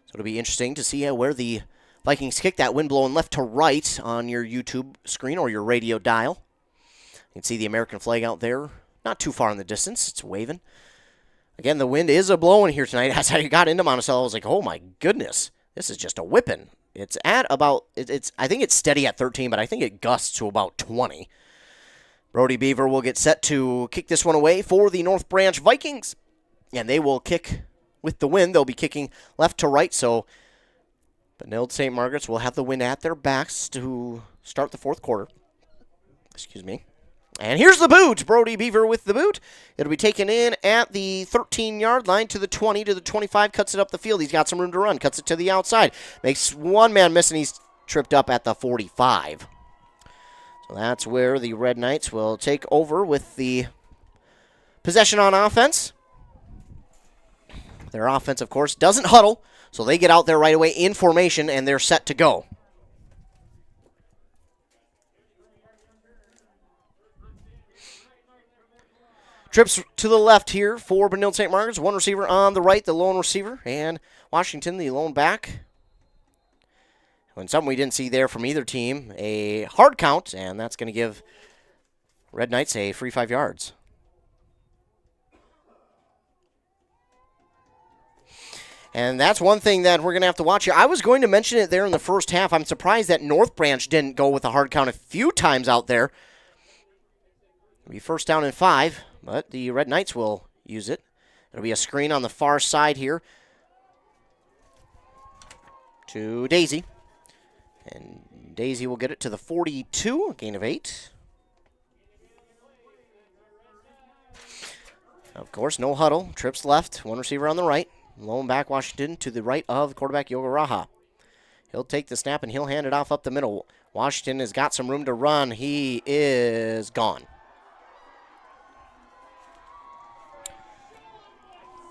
So it'll be interesting to see where the Vikings kick. That wind blowing left to right on your YouTube screen or your radio dial. You can see the American flag out there, not too far in the distance. It's waving. Again, the wind is a-blowing here tonight. As I got into Monticello, I was like, oh my goodness, this is just a whipping. It's at about, I think it's steady at 13, but I think it gusts to about 20. Brody Beaver will get set to kick this one away for the North Branch Vikings. And they will kick with the wind. They'll be kicking left to right, so Benilde St. Margaret's will have the wind at their backs to start the fourth quarter. Excuse me. And here's the boot. Brody Beaver with the boot. It'll be taken in at the 13-yard line to the 20, to the 25, cuts it up the field. He's got some room to run, cuts it to the outside. Makes one man miss, and he's tripped up at the 45. So that's where the Red Knights will take over with the possession on offense. Their offense, of course, doesn't huddle, so they get out there right away in formation, and they're set to go. Trips to the left here for Benilde St. Margaret's. One receiver on the right, the lone receiver, and Washington, the lone back. And something we didn't see there from either team, a hard count, and that's going to give Red Knights a free 5 yards. And that's one thing that we're going to have to watch here. I was going to mention it there in the first half. I'm surprised that North Branch didn't go with a hard count a few times out there. It'll be first down and 5, but the Red Knights will use it. It'll be a screen on the far side here to Daisy. And Daisy will get it to the 42, a gain of 8. Of course, no huddle. Trips left, one receiver on the right. Lone back Washington to the right of quarterback Yogaraha. He'll take the snap and he'll hand it off up the middle. Washington has got some room to run. He is gone.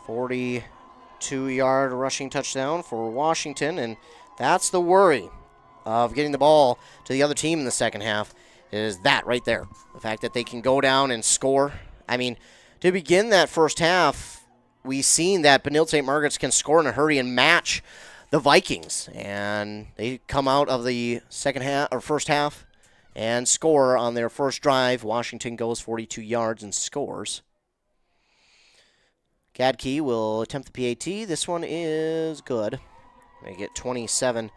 42-yard rushing touchdown for Washington, and that's the worry of getting the ball to the other team in the second half, is that right there. The fact that they can go down and score. I mean, to begin that first half, we've seen that Benilde St. Margaret's can score in a hurry and match the Vikings. And they come out of the second half or first half and score on their first drive. Washington goes 42 yards and scores. Gadkey will attempt the PAT. This one is good. They get 27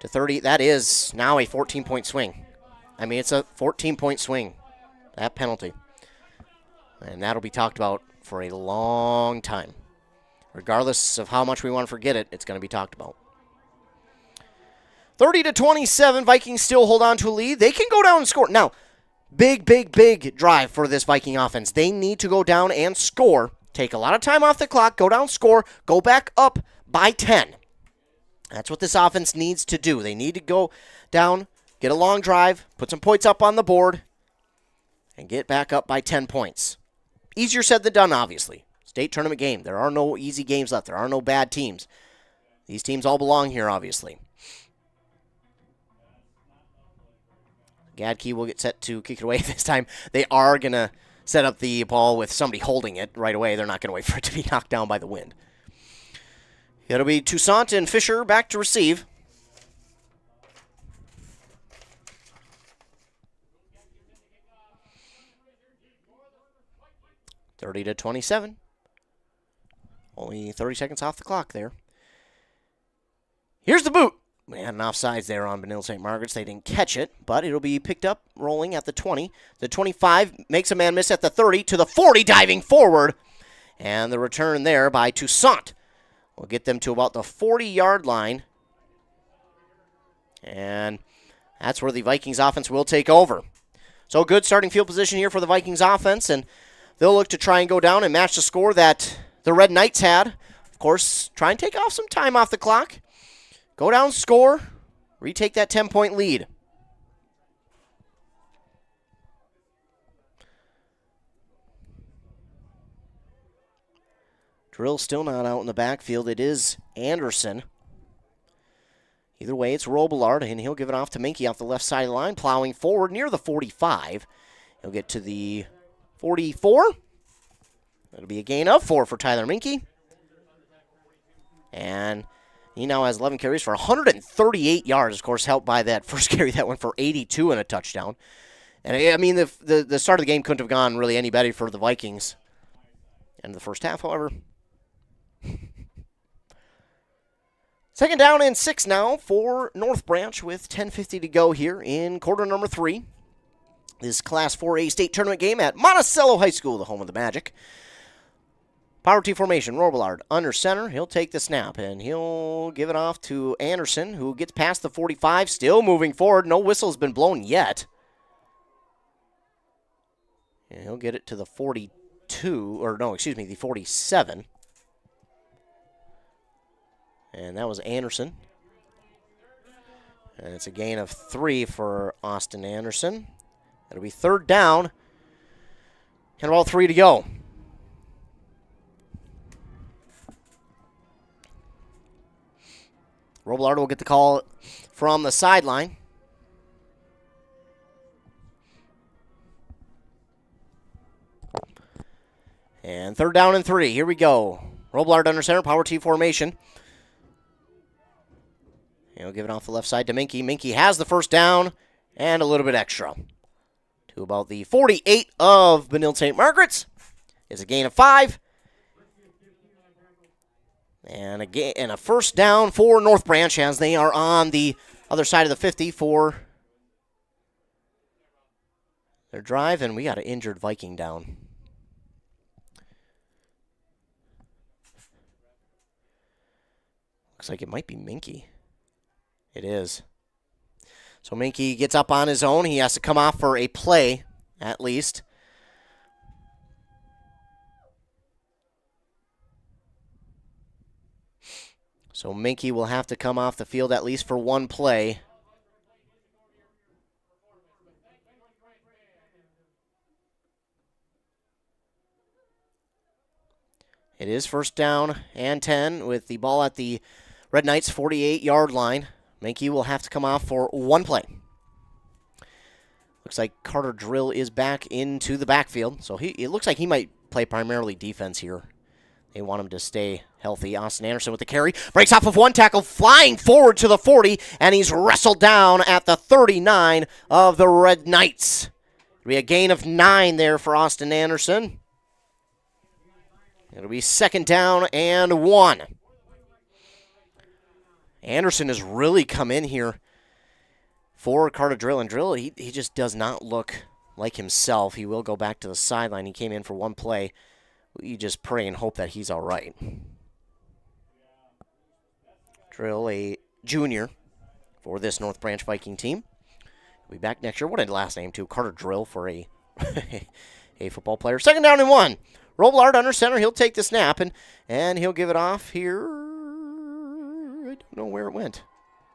to 30. That is now a 14-point swing. I mean, it's a 14-point swing, that penalty. And that'll be talked about for a long time. Regardless of how much we want to forget it, it's going to be talked about. 30 to 27, Vikings still hold on to a lead. They can go down and score. Now, big drive for this Viking offense. They need to go down and score. Take a lot of time off the clock, go down, score, go back up by 10. That's what this offense needs to do. They need to go down, get a long drive, put some points up on the board, and get back up by 10 points. Easier said than done, obviously. State tournament game. There are no easy games left. There are no bad teams. These teams all belong here, obviously. Gadkey will get set to kick it away this time. They are going to set up the ball with somebody holding it right away. They're not going to wait for it to be knocked down by the wind. It'll be Toussaint and Fisher back to receive. (30 to 27). Only 30 seconds off the clock there. Here's the boot. And Had an offsides there on Benilde St. Margaret's. They didn't catch it, but it'll be picked up, rolling at the 20. The 25 makes a man miss at the 30 to the 40, diving forward. And the return there by Toussaint will get them to about the 40-yard line. And that's where the Vikings offense will take over. So good starting field position here for the Vikings offense, and they'll look to try and go down and match the score that the Red Knights had. Of course, try and take off some time off the clock. Go down, score, retake that 10-point lead. Drill still not out in the backfield. It is Anderson. Either way, it's Robillard, and he'll give it off to Minke off the left side of the line, plowing forward near the 45. He'll get to the 44. That'll be a gain of 4 for Tyler Minke. And he now has 11 carries for 138 yards, of course, helped by that first carry that went for 82 and a touchdown. And, I mean, the start of the game couldn't have gone really any better for the Vikings. End of the first half, however. Second down and 6 now for North Branch with 10:50 to go here in quarter number 3. This Class 4A state tournament game at Monticello High School, the home of the Magic. Power T formation, Robillard under center. He'll take the snap, and he'll give it off to Anderson, who gets past the 45, still moving forward. No whistle has been blown yet. And he'll get it to the 42, or no, excuse me, the 47. And that was Anderson. And it's a gain of 3 for Austin Anderson. It'll be third down. And about 3 to go. Robillard will get the call from the sideline. And third down and 3. Here we go. Robillard under center, power T formation. He'll give it off the left side to Minke. Minke has the first down and a little bit extra. To about the 48 of Benilde St. Margaret's. Is a gain of 5. And a first down for North Branch as they are on the other side of the 50 for their drive. And we got an injured Viking down. Looks like it might be Minke. It is. So Minke gets up on his own. He has to come off for a play, at least. So Minke will have to come off the field at least for one play. It is first down and 10 with the ball at the Red Knights' 48-yard line. Minke will have to come off for one play. Looks like Carter Drill is back into the backfield. So it looks like he might play primarily defense here. They want him to stay healthy. Austin Anderson with the carry. Breaks off of one tackle, flying forward to the 40, and he's wrestled down at the 39 of the Red Knights. It'll be a gain of 9 there for Austin Anderson. It'll be second down and 1. Anderson has really come in here for Carter Drill. And Drill, he just does not look like himself. He will go back to the sideline. He came in for one play. We just pray and hope that he's all right. Drill, a junior for this North Branch Viking team. He'll be back next year. What a last name, too. Carter Drill for a football player. Second down and 1. Robillard under center. He'll take the snap, and he'll give it off here. I don't know where it went.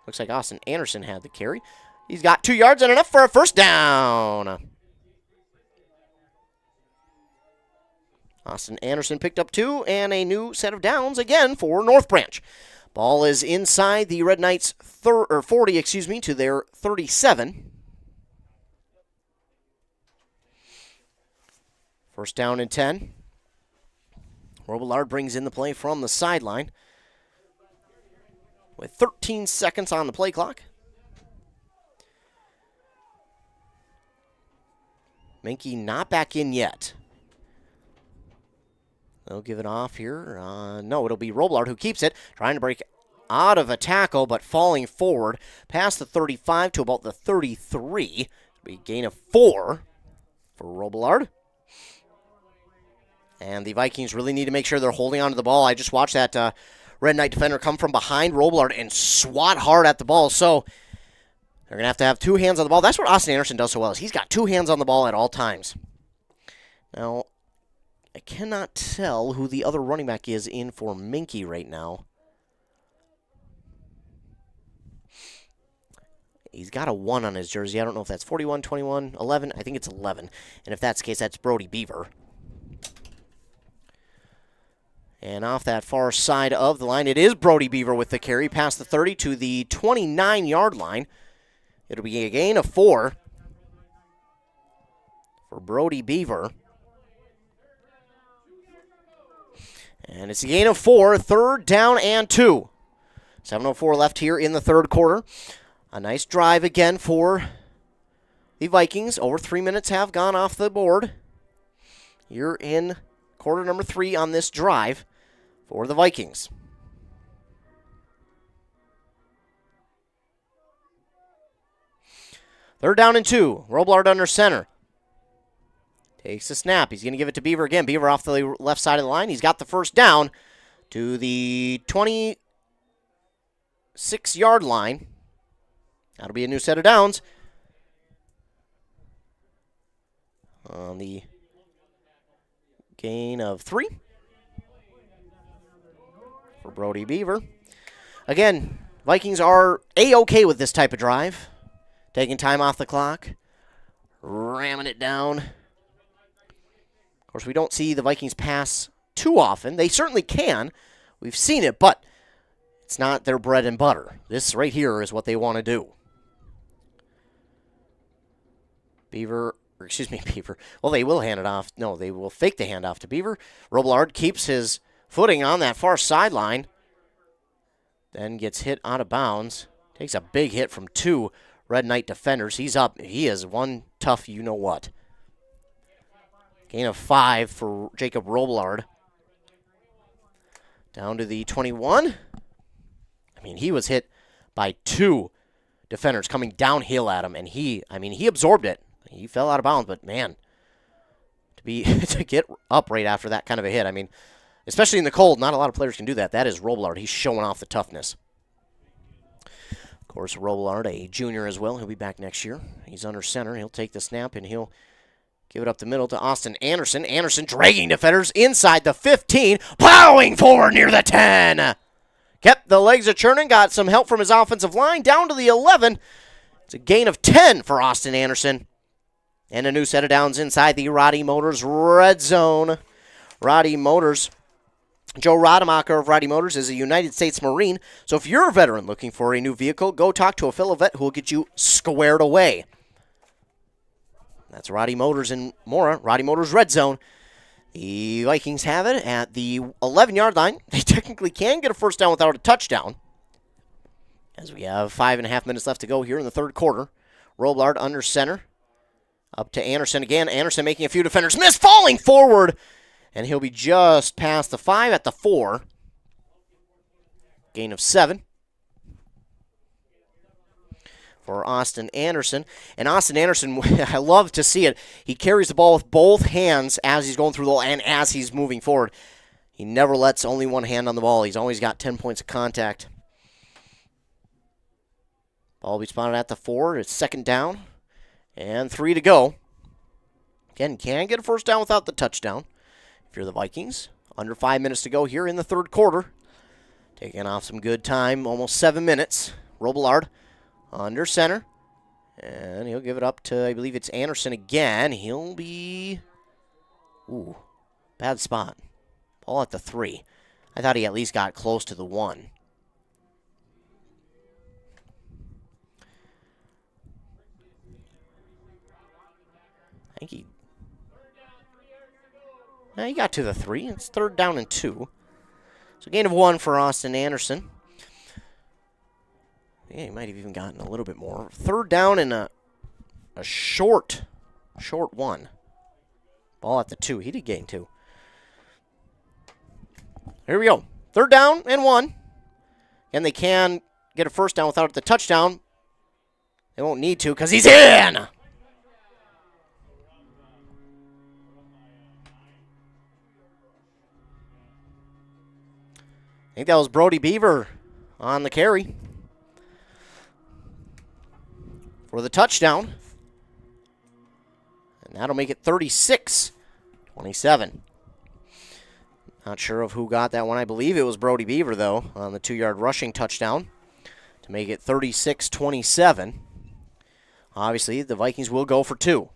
Looks like Austin Anderson had the carry. He's got 2 yards and enough for a first down. Austin Anderson picked up 2 and a new set of downs again for North Branch. Ball is inside the Red Knights 40, to their 37. First down and 10. Robillard brings in the play from the sideline with 13 seconds on the play clock. Minke not back in yet. They'll give it off here. No, it'll be Robillard who keeps it. Trying to break out of a tackle, but falling forward past the 35 to about the 33. A gain of 4 for Robillard. And the Vikings really need to make sure they're holding on to the ball. I just watched that Red Knight defender come from behind Robillard and swat hard at the ball. So they're going to have 2 hands on the ball. That's what Austin Anderson does so well, is he's got 2 hands on the ball at all times. Now, I cannot tell who the other running back is in for Minky right now. He's got a 1 on his jersey. I don't know if that's 41, 21, 11. I think it's 11. And if that's the case, that's Brody Beaver. And off that far side of the line, it is Brody Beaver with the carry past the 30 to the 29-yard line. It'll be a gain of 4 for Brody Beaver. And it's a gain of 4, 3rd down and 2. 7:04 left here in the 3rd quarter. A nice drive again for the Vikings. Over 3 minutes have gone off the board. You're in quarter number 3 on this drive for the Vikings. Third down and 2. Robillard under center. Takes the snap. He's going to give it to Beaver again. Beaver off the left side of the line. He's got the first down to the 26-yard line. That'll be a new set of downs. On the gain of 3 for Brody Beaver. Again, Vikings are A-okay with this type of drive. Taking time off the clock. Ramming it down. Of course, we don't see the Vikings pass too often. They certainly can. We've seen it, but it's not their bread and butter. This right here is what they want to do. Beaver. Well, they will hand it off. No, they will fake the handoff to Beaver. Robillard keeps his footing on that far sideline. Then gets hit out of bounds. Takes a big hit from 2 Red Knight defenders. He's up. He is one tough you-know-what. Gain of 5 for Jacob Robillard. Down to the 21. I mean, he was hit by 2 defenders coming downhill at him, and he absorbed it. He fell out of bounds, but man, to get up right after that kind of a hit, I mean, especially in the cold, not a lot of players can do that. That is Robillard. He's showing off the toughness. Of course, Robillard, a junior as well. He'll be back next year. He's under center. He'll take the snap, and he'll give it up the middle to Austin Anderson. Anderson dragging defenders inside the 15, plowing forward near the 10. Kept the legs a churning, got some help from his offensive line, down to the 11. It's a gain of 10 for Austin Anderson. And a new set of downs inside the Roddy Motors red zone. Roddy Motors, Joe Rademacher of Roddy Motors is a United States Marine. So if you're a veteran looking for a new vehicle, go talk to a fellow vet who will get you squared away. That's Roddy Motors in Mora, Roddy Motors red zone. The Vikings have it at the 11-yard line. They technically can get a first down without a touchdown, as we have 5.5 minutes left to go here in the 3rd quarter. Robillard under center. Up to Anderson again. Anderson making a few defenders miss, falling forward. And he'll be just past the 5 at the 4. Gain of 7 for Austin Anderson. And Austin Anderson, I love to see it. He carries the ball with both hands as he's going through the ball and as he's moving forward. He never lets only one hand on the ball. He's always got 10 points of contact. Ball will be spotted at the 4. It's 2nd down. And 3 to go. Again, can't get a first down without the touchdown. If you're the Vikings, under 5 minutes to go here in the 3rd quarter. Taking off some good time, almost 7 minutes. Robillard under center. And he'll give it up to, I believe it's Anderson again. He'll be... Ooh, bad spot. Ball at the 3. I thought he at least got close to the 1. I think he got to the 3. It's 3rd down and 2. So gain of 1 for Austin Anderson. Yeah, he might have even gotten a little bit more. 3rd down and a short 1. Ball at the 2. He did gain 2. Here we go. 3rd down and 1. And they can get a first down without the touchdown. They won't need to because he's in. I think that was Brody Beaver on the carry for the touchdown. And that'll make it 36-27. Not sure of who got that one. I believe it was Brody Beaver, though, on the 2-yard rushing touchdown to make it 36-27. Obviously, the Vikings will go for 2.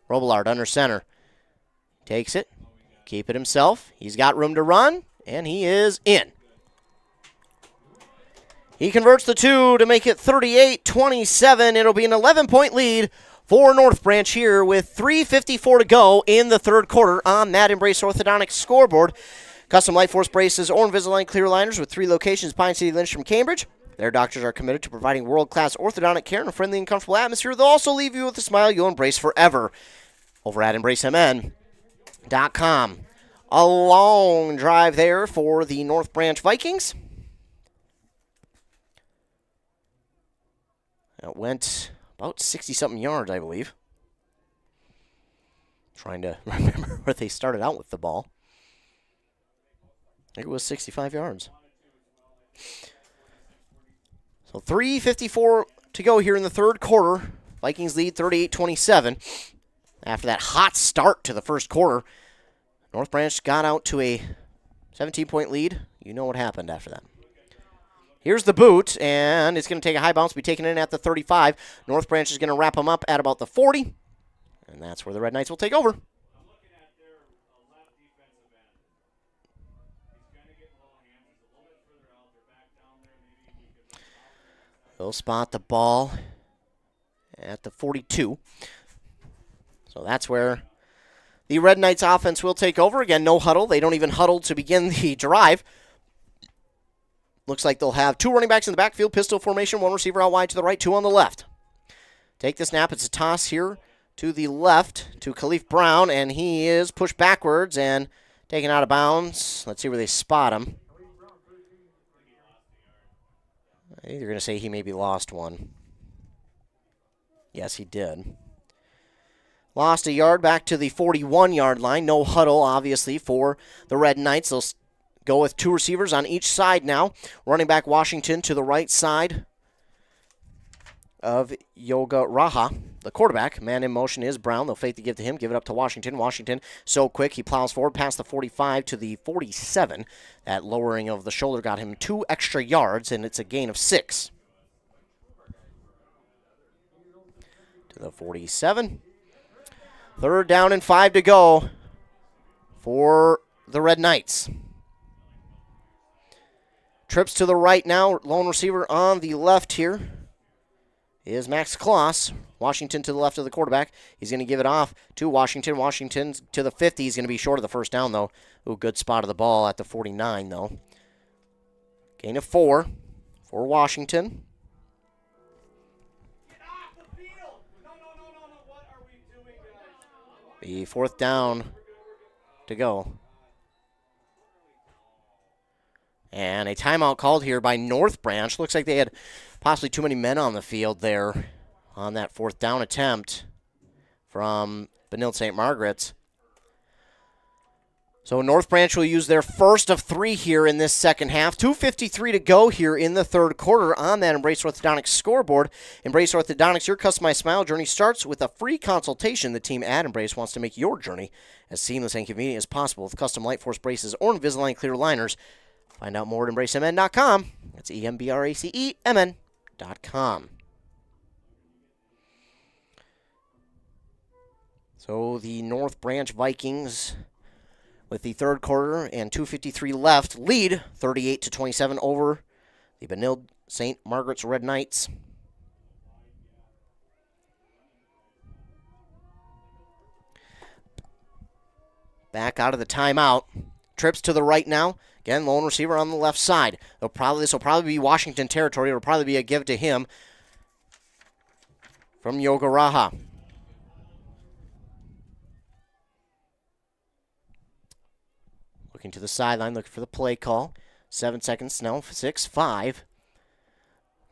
Robillard under center. Takes it. Keep it himself. He's got room to run, and he is in. He converts the 2 to make it 38-27. It'll be an 11-point lead for North Branch here with 3:54 to go in the third quarter on that Embrace Orthodontics scoreboard. Custom Light Force braces or Invisalign clear liners with 3 locations, Pine City, Lindstrom, Cambridge. Their doctors are committed to providing world-class orthodontic care in a friendly and comfortable atmosphere. They'll also leave you with a smile you'll embrace forever. Over at EmbraceMN.com. A long drive there for the North Branch Vikings. It went about 60-something yards, I believe. Trying to remember where they started out with the ball. I think it was 65 yards. So 3:54 to go here in the third quarter. Vikings lead 38-27. After that hot start to the first quarter, North Branch got out to a 17-point lead. You know what happened after that. Here's the boot, and it's going to take a high bounce, be taken in at the 35. North Branch is going to wrap them up at about the 40, and that's where the Red Knights will take over. They'll spot the ball at the 42. So that's where the Red Knights offense will take over. Again, no huddle. They don't even huddle to begin the drive. Looks like they'll have 2 running backs in the backfield, pistol formation, 1 receiver out wide to the right, 2 on the left. Take the snap. It's a toss here to the left to Khalif Brown, and he is pushed backwards and taken out of bounds. Let's see where they spot him. I think they're going to say he maybe lost one. Yes, he did. Lost a yard back to the 41-yard line. No huddle, obviously, for the Red Knights. They'll go with 2 receivers on each side now. Running back Washington to the right side of Yoga Raha, the quarterback. Man in motion is Brown. They'll fake the give to him. Give it up to Washington. Washington so quick. He plows forward past the 45 to the 47. That lowering of the shoulder got him 2 extra yards, and it's a gain of 6. To the 47. 3rd down and 5 to go for the Red Knights. Trips to the right now. Lone receiver on the left here is Max Kloss. Washington to the left of the quarterback. He's going to give it off to Washington. Washington to the 50. He's going to be short of the first down, though. Ooh, good spot of the ball at the 49, though. Gain of 4 for Washington. The 4th down to go. And a timeout called here by North Branch. Looks like they had possibly too many men on the field there on that 4th down attempt from Benilde St. Margaret's. So North Branch will use their first of 3 here in this second half. 2:53 to go here in the third quarter on that Embrace Orthodontics scoreboard. Embrace Orthodontics, your customized smile journey starts with a free consultation. The team at Embrace wants to make your journey as seamless and convenient as possible with custom Light Force braces or Invisalign clear liners. Find out more at EmbraceMN.com. That's EMBRACEMN.com. So the North Branch Vikings, with the third quarter and 2:53 left, lead 38-27 over the Benilde St. Margaret's Red Knights. Back out of the timeout. Trips to the right now. Again, lone receiver on the left side. This will probably be Washington territory. It'll probably be a give to him from Yoga Raha. Looking to the sideline, looking for the play call. 7 seconds now. 6, 5.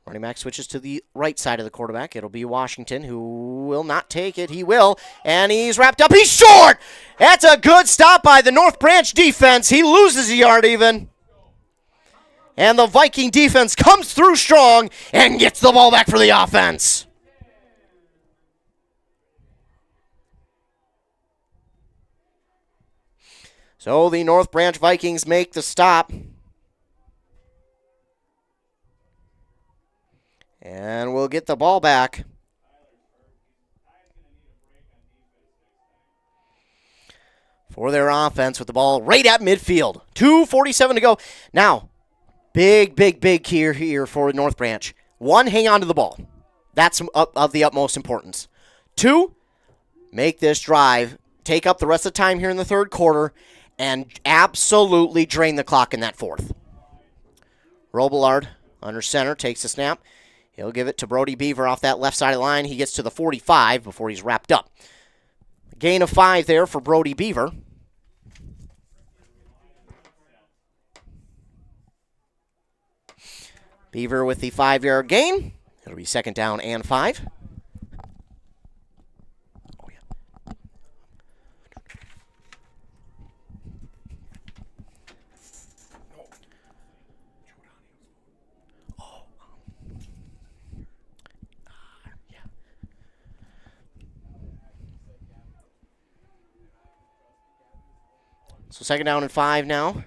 Running back switches to the right side of the quarterback. It'll be Washington, who will not take it. He will, and he's wrapped up. He's short! That's a good stop by the North Branch defense. He loses a yard even. And the Viking defense comes through strong and gets the ball back for the offense. So the North Branch Vikings make the stop. And we'll get the ball back. For their offense with the ball right at midfield. 2:47 to go. Now, big key here for North Branch. 1, hang on to the ball. That's of the utmost importance. 2, make this drive. Take up the rest of the time here in the third quarter and absolutely drain the clock in that fourth. Robillard under center takes the snap. He'll give it to Brody Beaver off that left side of the line. He gets to the 45 before he's wrapped up. Gain of 5 there for Brody Beaver. Beaver with the 5-yard gain. It'll be 2nd down and 5. So 2nd down and 5 now.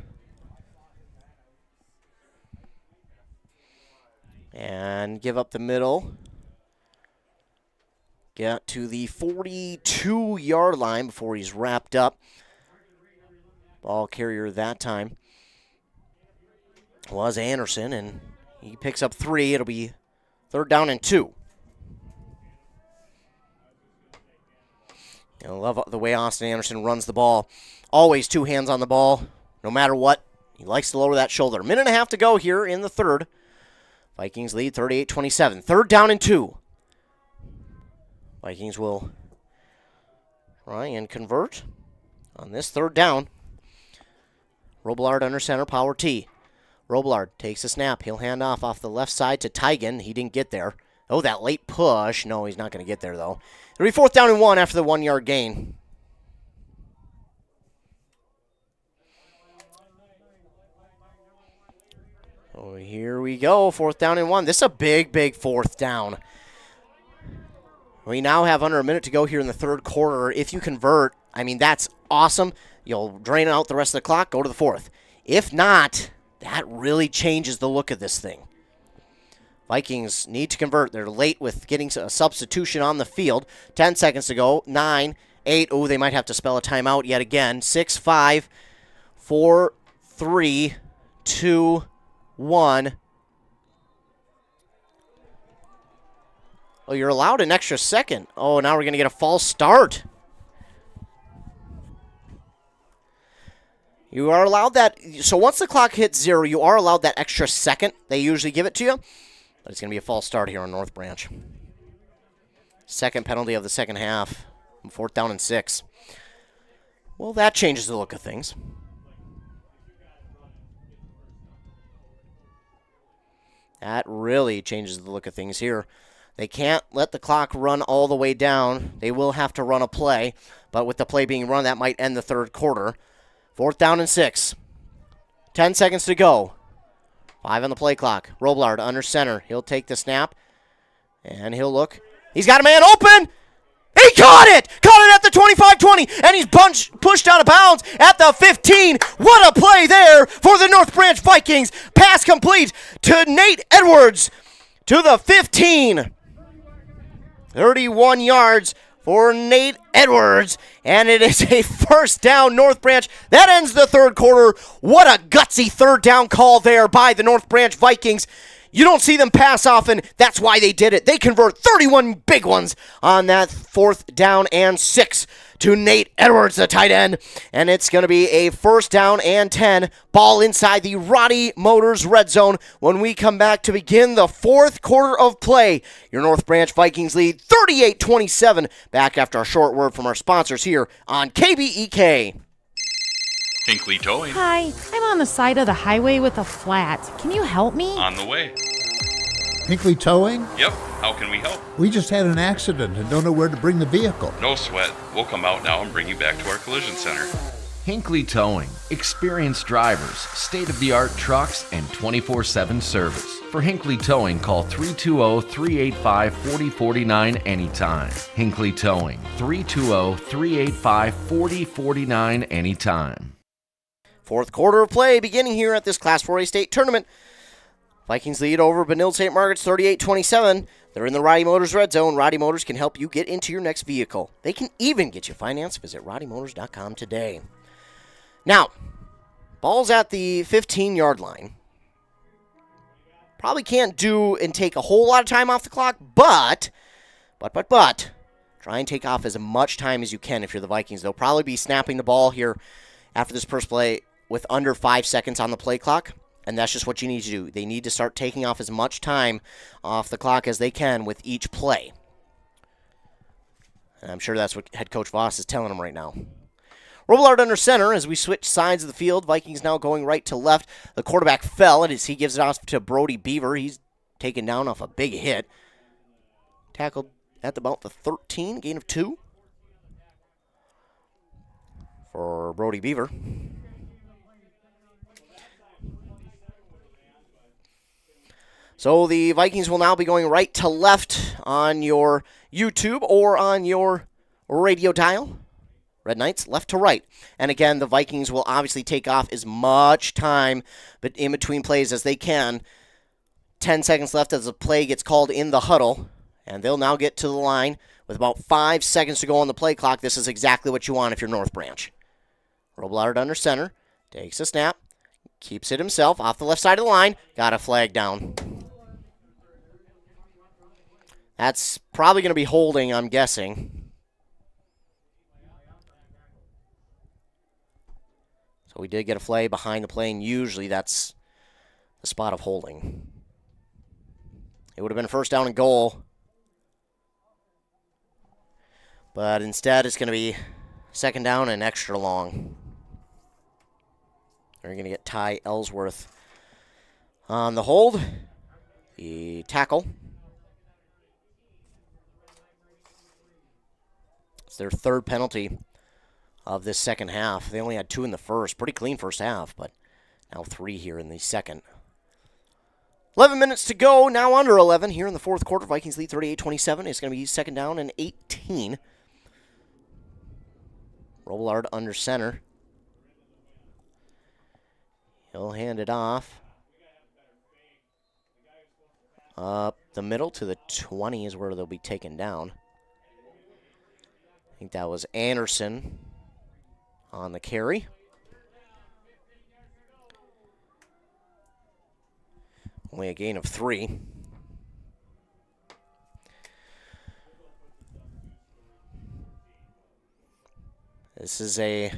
And give up the middle. Get to the 42-yard line before he's wrapped up. Ball carrier that time was Anderson, and he picks up 3. It'll be 3rd down and 2. I love the way Austin Anderson runs the ball. Always 2 hands on the ball, no matter what. He likes to lower that shoulder. 1.5 to go here in the third. Vikings lead 38-27. 3rd down and 2. Vikings will try and convert on this 3rd down. Robillard under center, power T. Robillard takes a snap. He'll hand off the left side to Tigan. He didn't get there. Oh, that late push. No, he's not going to get there, though. It'll be 4th down and 1 after the 1-yard gain. Oh, here we go, 4th down and 1. This is a big 4th down. We now have under a minute to go here in the third quarter. If you convert, I mean, that's awesome. You'll drain out the rest of the clock, go to the 4th. If not, that really changes the look of this thing. Vikings need to convert. They're late with getting a substitution on the field. 10 seconds to go. 9, 8. Oh, they might have to spell a timeout yet again. 6, 5, 4, 3, 2, 1. Oh, you're allowed an extra second. Oh, now we're going to get a false start. You are allowed that. So once the clock hits 0, you are allowed that extra second. They usually give it to you. But it's going to be a false start here on North Branch. Second penalty of the second half. 4th down and 6. Well, that changes the look of things. That really changes the look of things here. They can't let the clock run all the way down. They will have to run a play. But with the play being run, that might end the third quarter. 4th down and 6. 10 seconds to go. 5 on the play clock. Robillard under center. He'll take the snap. And he'll look. He's got a man open. He caught it! Caught it at the 25-20. And he's pushed out of bounds at the 15. What a play there for the North Branch Vikings. Pass complete to Nate Edwards to the 15. 31 yards for Nate Edwards, and it is a 1st down North Branch. That ends the third quarter. What a gutsy 3rd down call there by the North Branch Vikings. You don't see them pass often. That's why they did it. They convert 31 big ones on that 4th down and 6 to Nate Edwards, the tight end. And it's going to be a 1st down and 10. Ball inside the Roddy Motors red zone when we come back to begin the 4th quarter of play. Your North Branch Vikings lead 38-27. Back after a short word from our sponsors here on KBEK. Hinkley Towing. Hi, I'm on the side of the highway with a flat. Can you help me? On the way. Hinkley Towing? Yep. How can we help? We just had an accident and don't know where to bring the vehicle. No sweat. We'll come out now and bring you back to our collision center. Hinkley Towing. Experienced drivers, state-of-the-art trucks, and 24/7 service. For Hinkley Towing, call 320-385-4049 anytime. Hinkley Towing. 320-385-4049 anytime. Fourth quarter of play beginning here at this Class 4A state tournament. Vikings lead over Benilde St. Margaret's 38-27. They're in the Roddy Motors red zone. Roddy Motors can help you get into your next vehicle. They can even get you financed. Visit roddymotors.com today. Now, ball's at the 15-yard line. Probably can't do and take a whole lot of time off the clock, but, try and take off as much time as you can if you're the Vikings. They'll probably be snapping the ball here after this first play with under 5 seconds on the play clock, and that's just what you need to do. They need to start taking off as much time off the clock as they can with each play. And I'm sure that's what head coach Voss is telling them right now. Robillard under center as we switch sides of the field. Vikings now going right to left. The quarterback fell, and as he gives it off to Brody Beaver, he's taken down off a big hit. Tackled at about the 13, gain of 2 for Brody Beaver. So the Vikings will now be going right to left on your YouTube or on your radio dial. Red Knights left to right. And again, the Vikings will obviously take off as much time but in between plays as they can. 10 seconds left as the play gets called in the huddle. And they'll now get to the line with about 5 seconds to go on the play clock. This is exactly what you want if you're North Branch. Robillard under center. Takes a snap. Keeps it himself off the left side of the line. Got a flag down. That's probably going to be holding, I'm guessing. So we did get a flag behind the play, and usually that's the spot of holding. It would have been a first down and goal. But instead, it's going to be second down and extra long. They're going to get Ty Ellsworth on the hold. The tackle. It's their third penalty of this second half. They only had 2 in the first. Pretty clean first half, but now 3 here in the second. 11 minutes to go, now under 11 here in the fourth quarter. Vikings lead 38-27. It's going to be second down and 18. Robillard under center. He'll hand it off. Up the middle to the 20 is where they'll be taken down. I think that was Anderson on the carry. Only a gain of 3. This is a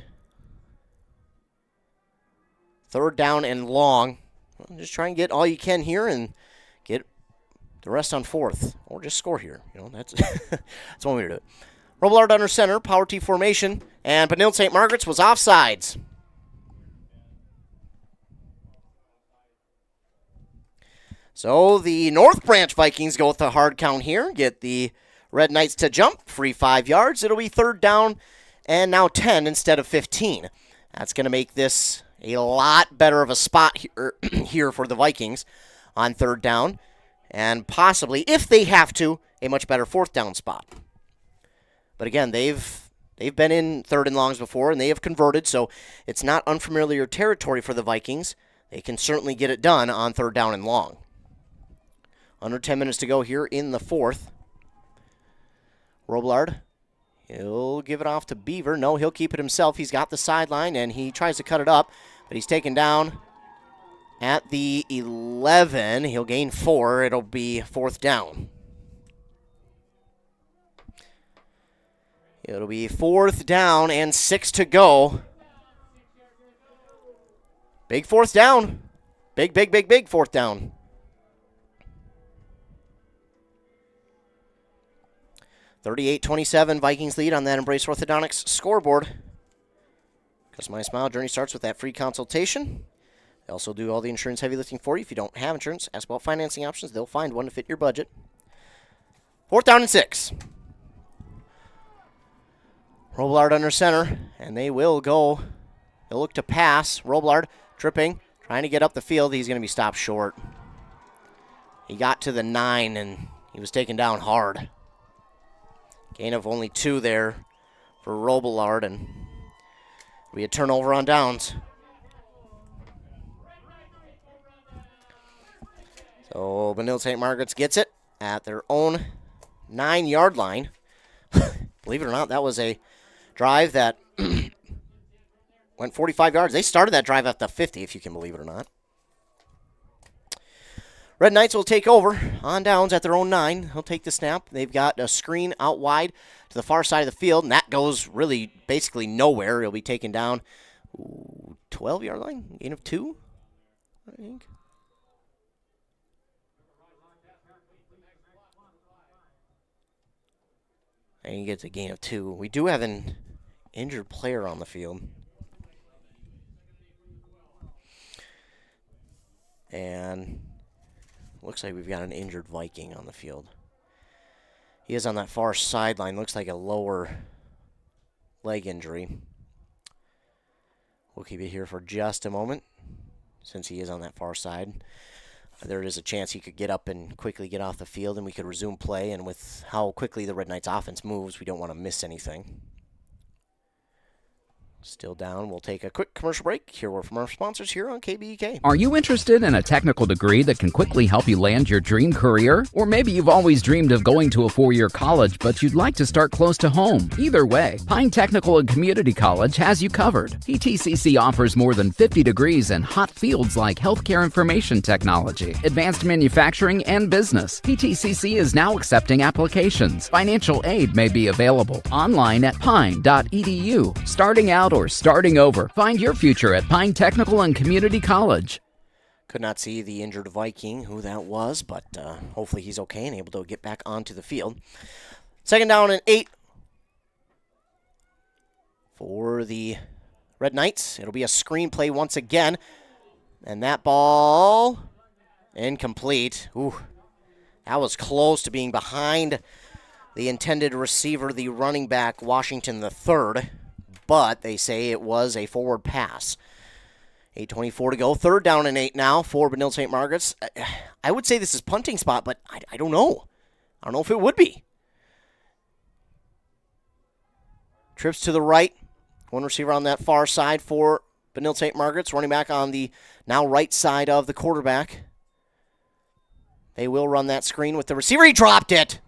third down and long. Just try and get all you can here and get the rest on fourth. Or just score here. You know, that's that's one way to do it. Robillard under center, power T formation, and Benilde St. Margaret's was offsides. So the North Branch Vikings go with a hard count here, get the Red Knights to jump, free 5 yards. It'll be third down and now 10 instead of 15. That's going to make this a lot better of a spot here for the Vikings on third down, and possibly, if they have to, a much better fourth down spot. But again, they've been in third and longs before, and they have converted, so it's not unfamiliar territory for the Vikings. They can certainly get it done on third down and long. Under 10 minutes to go here in the fourth. Robillard, he'll give it off to Beaver. No, he'll keep it himself. He's got the sideline, and he tries to cut it up, but he's taken down at the 11. He'll gain 4. It'll be fourth down. It'll be fourth down and 6 to go. Big fourth down. Big fourth down. $38-27, Vikings lead on that Embrace Orthodontics scoreboard. Just My Smile journey starts with that free consultation. They also do all the insurance heavy lifting for you. If you don't have insurance, ask about financing options. They'll find one to fit your budget. 4th down and 6. Robillard under center, and they will go. They'll look to pass. Robillard tripping, trying to get up the field. He's going to be stopped short. He got to the 9, and he was taken down hard. Gain of only 2 there for Robillard, and we had turnover on downs. So Benilde St. Margaret's gets it at their own 9-yard line. Believe it or not, that was a drive that went 45 yards. They started that drive at the 50, if you can believe it or not. Red Knights will take over on downs at their own 9. He'll take the snap. They've got a screen out wide to the far side of the field, and that goes really basically nowhere. He'll be taken down 12-yard line, gain of 2, I think. And he gets a gain of 2. We do have an injured player on the field. And looks like we've got an injured Viking on the field. He is on that far sideline. Looks like a lower leg injury. We'll keep it here for just a moment since he is on that far side. There is a chance he could get up and quickly get off the field, and we could resume play. And with how quickly the Red Knights offense moves, we don't want to miss anything. Still down. We'll take a quick commercial break. Hear word from our sponsors here on KBEK. Are you interested in a technical degree that can quickly help you land your dream career? Or maybe you've always dreamed of going to a 4-year college, but you'd like to start close to home. Either way, Pine Technical and Community College has you covered. PTCC offers more than 50 degrees in hot fields like healthcare information technology, advanced manufacturing, and business. PTCC is now accepting applications. Financial aid may be available online at pine.edu. Starting out or starting over, find your future at Pine Technical and Community College. Could not see the injured Viking, who that was, but hopefully he's okay and able to get back onto the field. 2nd down and 8 for the Red Knights. It'll be a screen play once again. And that ball incomplete. Ooh, that was close to being behind the intended receiver, the running back, Washington III. But they say it was a forward pass. 8:24 to go. 3rd down and 8 now for Benilde St. Margaret's. I would say this is punting spot, but I don't know. I don't know if it would be. Trips to the right. One receiver on that far side for Benilde St. Margaret's. Running back on the now right side of the quarterback. They will run that screen with the receiver. He dropped it.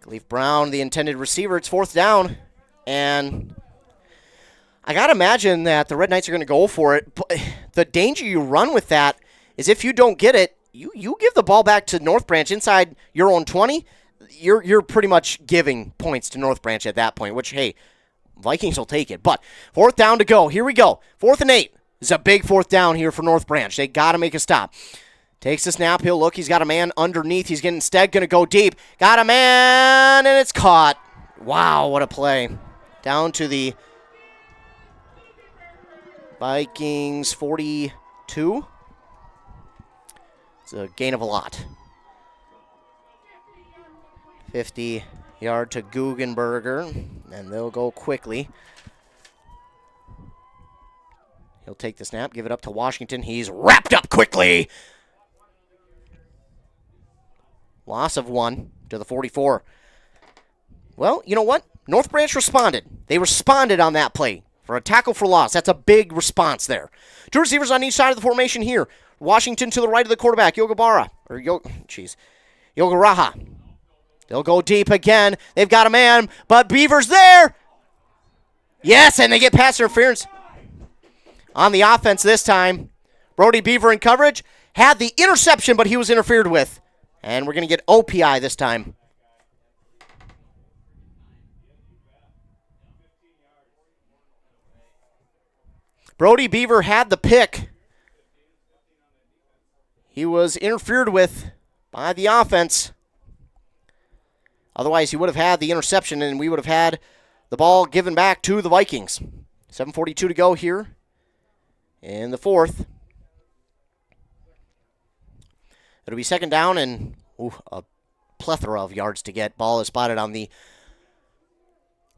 Leaf Brown, the intended receiver. It's 4th down. And I got to imagine that the Red Knights are going to go for it. But the danger you run with that is if you don't get it, you give the ball back to North Branch inside your own 20, you're pretty much giving points to North Branch at that point, which, hey, Vikings will take it. But 4th down to go. Here we go. 4th and 8. This is a big 4th down here for North Branch. They got to make a stop. Takes the snap. He'll look. He's got a man underneath. He's instead going to go deep. Got a man, and it's caught. Wow, what a play. Down to the Vikings 42. It's a gain of a lot. 50-yard to Guggenberger, and they'll go quickly. He'll take the snap, give it up to Washington. He's wrapped up quickly. Loss of 1 to the 44. Well, you know what? North Branch responded. They responded on that play for a tackle for loss. That's a big response there. 2 receivers on each side of the formation here. Washington to the right of the quarterback, Yogaraha. They'll go deep again. They've got a man, but Beaver's there. Yes, and they get pass interference on the offense this time. Brody Beaver in coverage. Had the interception, but he was interfered with. And we're going to get OPI this time. Brody Beaver had the pick. He was interfered with by the offense. Otherwise, he would have had the interception, and we would have had the ball given back to the Vikings. 7:42 to go here in the fourth. It'll be second down and a plethora of yards to get. Ball is spotted on the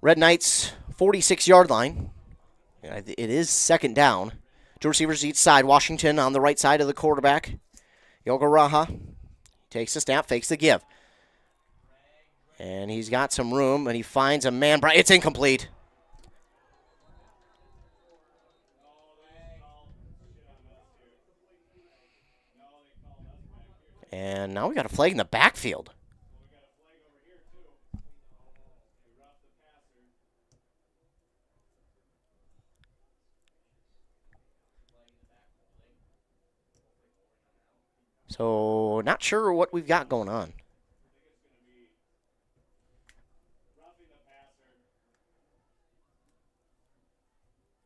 Red Knights' 46-yard line. It is second down. Two receivers each side. Washington on the right side of the quarterback. Yogaraha takes the snap, fakes the give. And he's got some room, and he finds a man. It's incomplete. And now we got a flag in the backfield. So, not sure what we've got going on.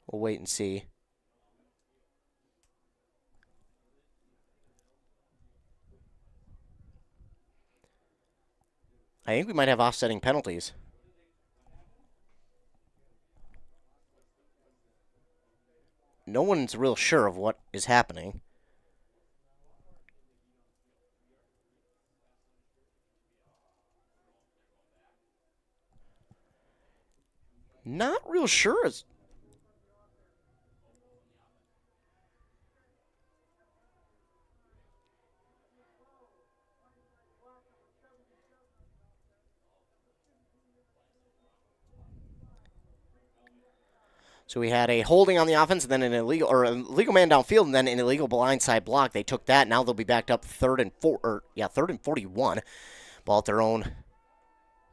We'll wait and see. I think we might have offsetting penalties. No one's real sure of what is happening. Not real sure. So we had a holding on the offense, and then an illegal man downfield, and then an illegal blindside block. They took that. Now they'll be backed up third and 41. Ball at their own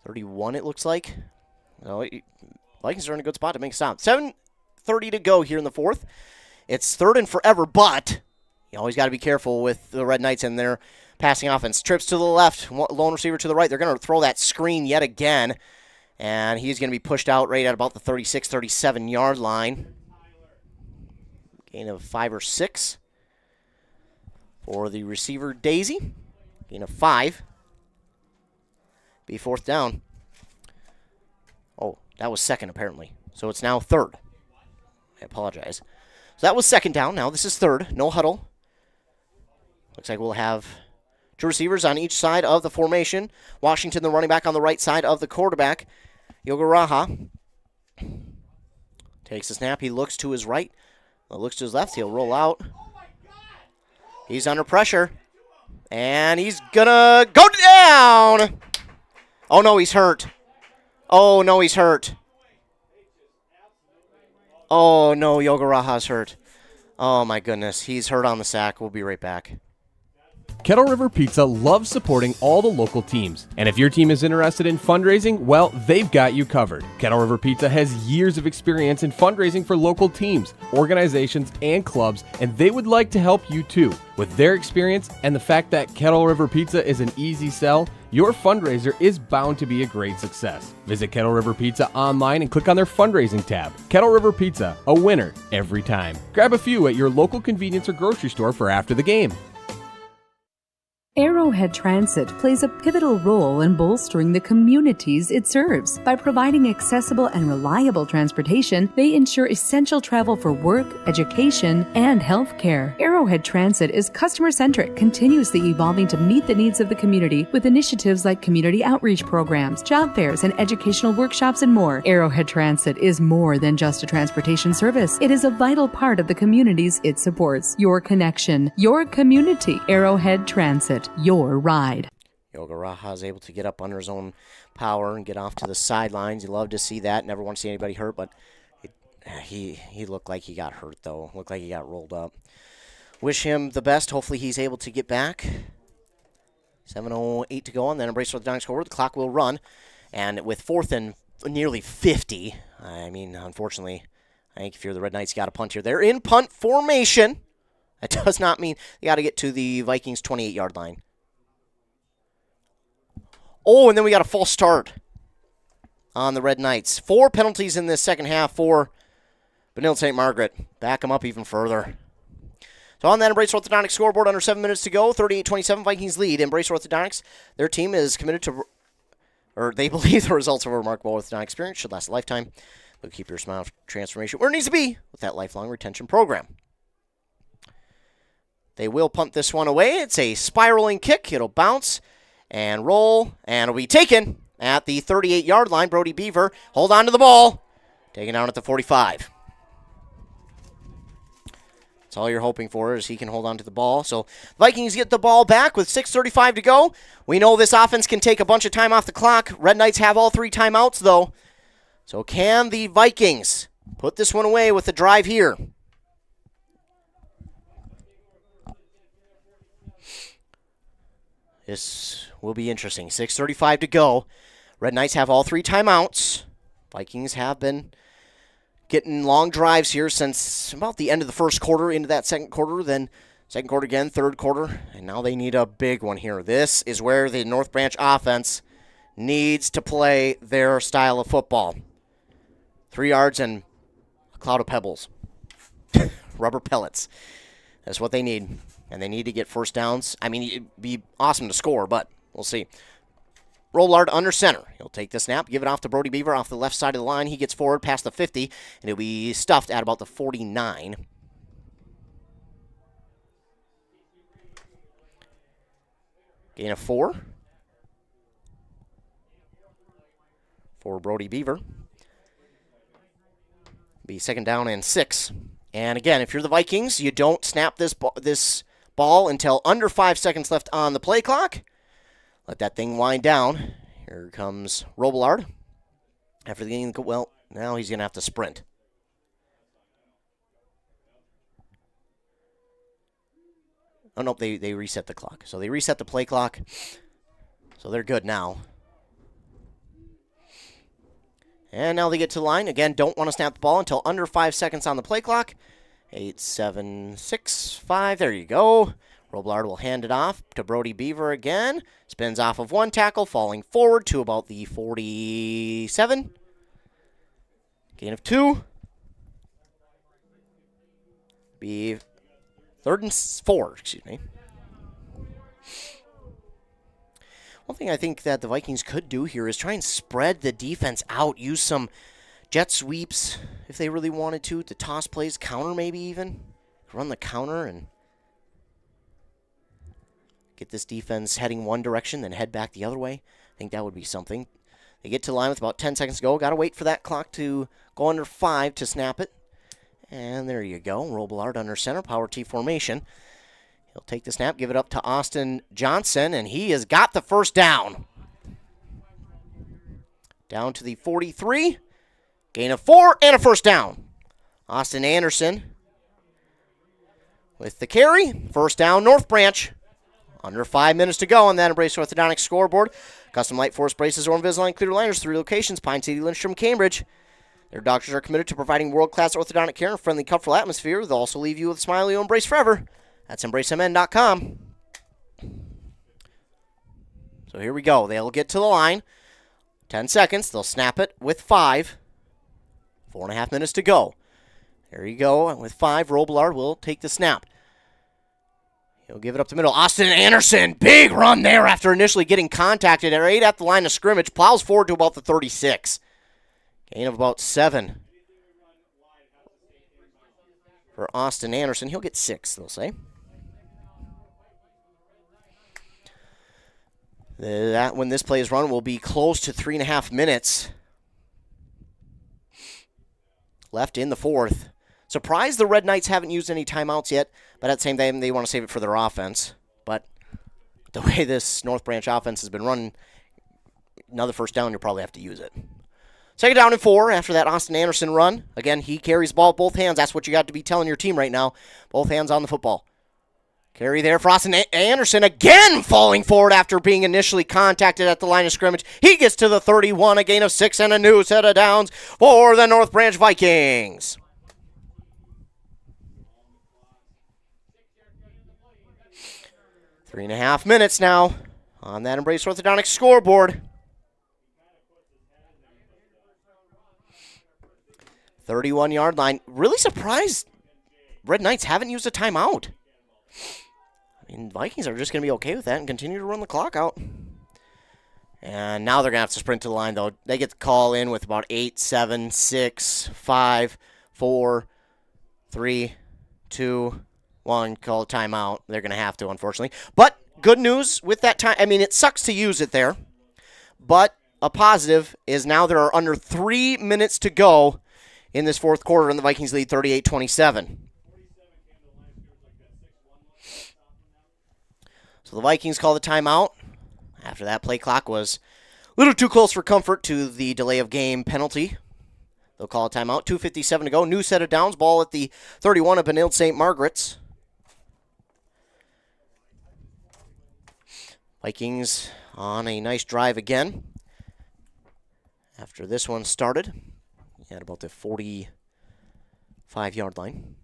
31. It looks like. No, Vikings are in a good spot to make a stop. 7:30 to go here in the fourth. It's third and forever, but you always got to be careful with the Red Knights and their passing offense. Trips to the left, lone receiver to the right. They're going to throw that screen yet again. And he's going to be pushed out right at about the 36, 37-yard line. Gain of 5 or 6 for the receiver, Daisy. Gain of 5. Be fourth down. Oh, that was second, apparently. So it's now third. I apologize. So that was second down. Now this is third. No huddle. Looks like we'll have two receivers on each side of the formation. Washington, the running back, on the right side of the quarterback. Yogaraha takes the snap. He looks to his right. Looks to his left. He'll roll out. He's under pressure. And he's going to go down. Oh, no, he's hurt. Oh, no, he's hurt. Oh, no, Yogaraha's hurt. Oh, my goodness. He's hurt on the sack. We'll be right back. Kettle River Pizza loves supporting all the local teams. And if your team is interested in fundraising, well, they've got you covered. Kettle River Pizza has years of experience in fundraising for local teams, organizations, and clubs, and they would like to help you too. With their experience and the fact that Kettle River Pizza is an easy sell, your fundraiser is bound to be a great success. Visit Kettle River Pizza online and click on their fundraising tab. Kettle River Pizza, a winner every time. Grab a few at your local convenience or grocery store for after the game. Arrowhead Transit plays a pivotal role in bolstering the communities it serves. By providing accessible and reliable transportation, they ensure essential travel for work, education, and healthcare. Arrowhead Transit is customer-centric, continuously evolving to meet the needs of the community with initiatives like community outreach programs, job fairs, and educational workshops, and more. Arrowhead Transit is more than just a transportation service. It is a vital part of the communities it supports. Your connection, your community. Arrowhead Transit. Your ride. Yogaraha is able to get up under his own power and get off to the sidelines. You love to see that. Never want to see anybody hurt, but he looked like he got hurt, though. Looked like he got rolled up. Wish him the best. Hopefully he's able to get back. 7:08 to go, and then embrace orthodontics forward. The clock will run. And with fourth and nearly 50, I mean, unfortunately, I think if you're the Red Knights, you got to punt here. They're in punt formation. That does not mean you got to get to the Vikings' 28-yard line. Oh, and then we got a false start on the Red Knights. 4 penalties in this second half for Benilde St. Margaret. Back them up even further. So on that Embrace Orthodontics scoreboard, under 7 minutes to go, 38-27, Vikings lead. Embrace Orthodontics, their team is committed to, or they believe the results of a remarkable orthodontic experience should last a lifetime. They'll keep your smile transformation where it needs to be with that lifelong retention program. They will punt this one away. It's a spiraling kick. It'll bounce and roll, and it'll be taken at the 38-yard line. Brody Beaver, hold on to the ball. Taken down at the 45. That's all you're hoping for is he can hold on to the ball. So Vikings get the ball back with 6:35 to go. We know this offense can take a bunch of time off the clock. Red Knights have all 3 timeouts, though. So can the Vikings put this one away with the drive here? This will be interesting. 6:35 to go. Red Knights have all 3 timeouts. Vikings have been getting long drives here since about the end of the first quarter into that second quarter, then second quarter again, third quarter, and now they need a big one here. This is where the North Branch offense needs to play their style of football. 3 yards and a cloud of pebbles. Rubber pellets. That's what they need. And they need to get first downs. I mean, it'd be awesome to score, but we'll see. Rollard under center. He'll take the snap, give it off to Brody Beaver off the left side of the line. He gets forward past the 50, and he'll be stuffed at about the 49. Gain of 4 for Brody Beaver. Be second down and 6. And again, if you're the Vikings, you don't snap this ball until under 5 seconds left on the play clock. Let that thing wind down. Here comes Robillard. After the game, well, now he's going to have to sprint. Oh, nope, they reset the clock. So they reset the play clock. So they're good now. And now they get to the line. Again, don't want to snap the ball until under 5 seconds on the play clock. 8, 7, 6, 5. There you go. Robillard will hand it off to Brody Beaver again. Spins off of 1 tackle, falling forward to about the 47. Gain of 2. Be 3rd and 4, excuse me. One thing I think that the Vikings could do here is try and spread the defense out. Use some jet sweeps if they really wanted to toss plays, counter maybe even. Run the counter and get this defense heading one direction, then head back the other way. I think that would be something. They get to the line with about 10 seconds to go. Got to wait for that clock to go under 5 to snap it. And there you go. Robillard under center, power T formation. He'll take the snap, give it up to Austin Johnson, and he has got the first down. Down to the 43. Gain of 4 and a first down. Austin Anderson with the carry. First down, North Branch. Under 5 minutes to go on that Embrace Orthodontics scoreboard. Custom Light Force braces or Invisalign clear aligners, 3 locations, Pine City, Lindstrom, Cambridge. Their doctors are committed to providing world-class orthodontic care in a friendly, comfortable atmosphere. They'll also leave you with a smile you'll embrace forever. That's EmbraceMN.com. So here we go. They'll get to the line. 10 seconds. They'll snap it with 5. 4.5 minutes to go. There you go. With 5, Robillard will take the snap. He'll give it up the middle. Austin Anderson, big run there after initially getting contacted right at the line of scrimmage. Plows forward to about the 36. Gain of about 7 for Austin Anderson. He'll get 6, they'll say. That, when this play is run, will be close to 3.5 minutes left in the 4th. Surprised the Red Knights haven't used any timeouts yet, but at the same time, they want to save it for their offense. But the way this North Branch offense has been running, another first down, you'll probably have to use it. Second down and 4 after that Austin Anderson run. Again, he carries the ball with both hands. That's what you got to be telling your team right now. Both hands on the football. Carry there for Austin Anderson, again falling forward after being initially contacted at the line of scrimmage. He gets to the 31, a gain of 6 and a new set of downs for the North Branch Vikings. Three and a half minutes now on that Embrace Orthodontics scoreboard. 31-yard line. Really surprised Red Knights haven't used a timeout. I mean, Vikings are just going to be okay with that and continue to run the clock out. And now they're going to have to sprint to the line, though. They get the call in with about 8, 7, 6, 5, 4, 3, 2, 1. Call a timeout. They're going to have to, unfortunately. But good news with that time. I mean, it sucks to use it there. But a positive is now there are under 3 minutes to go in this fourth quarter, and the Vikings lead 38-27. So the Vikings call the timeout. After that, play clock was a little too close for comfort to the delay of game penalty. They'll call a timeout. 2:57 to go. New set of downs. Ball at the 31 of Benilde St. Margaret's. Vikings on a nice drive again. After this one started, at about the 45-yard line.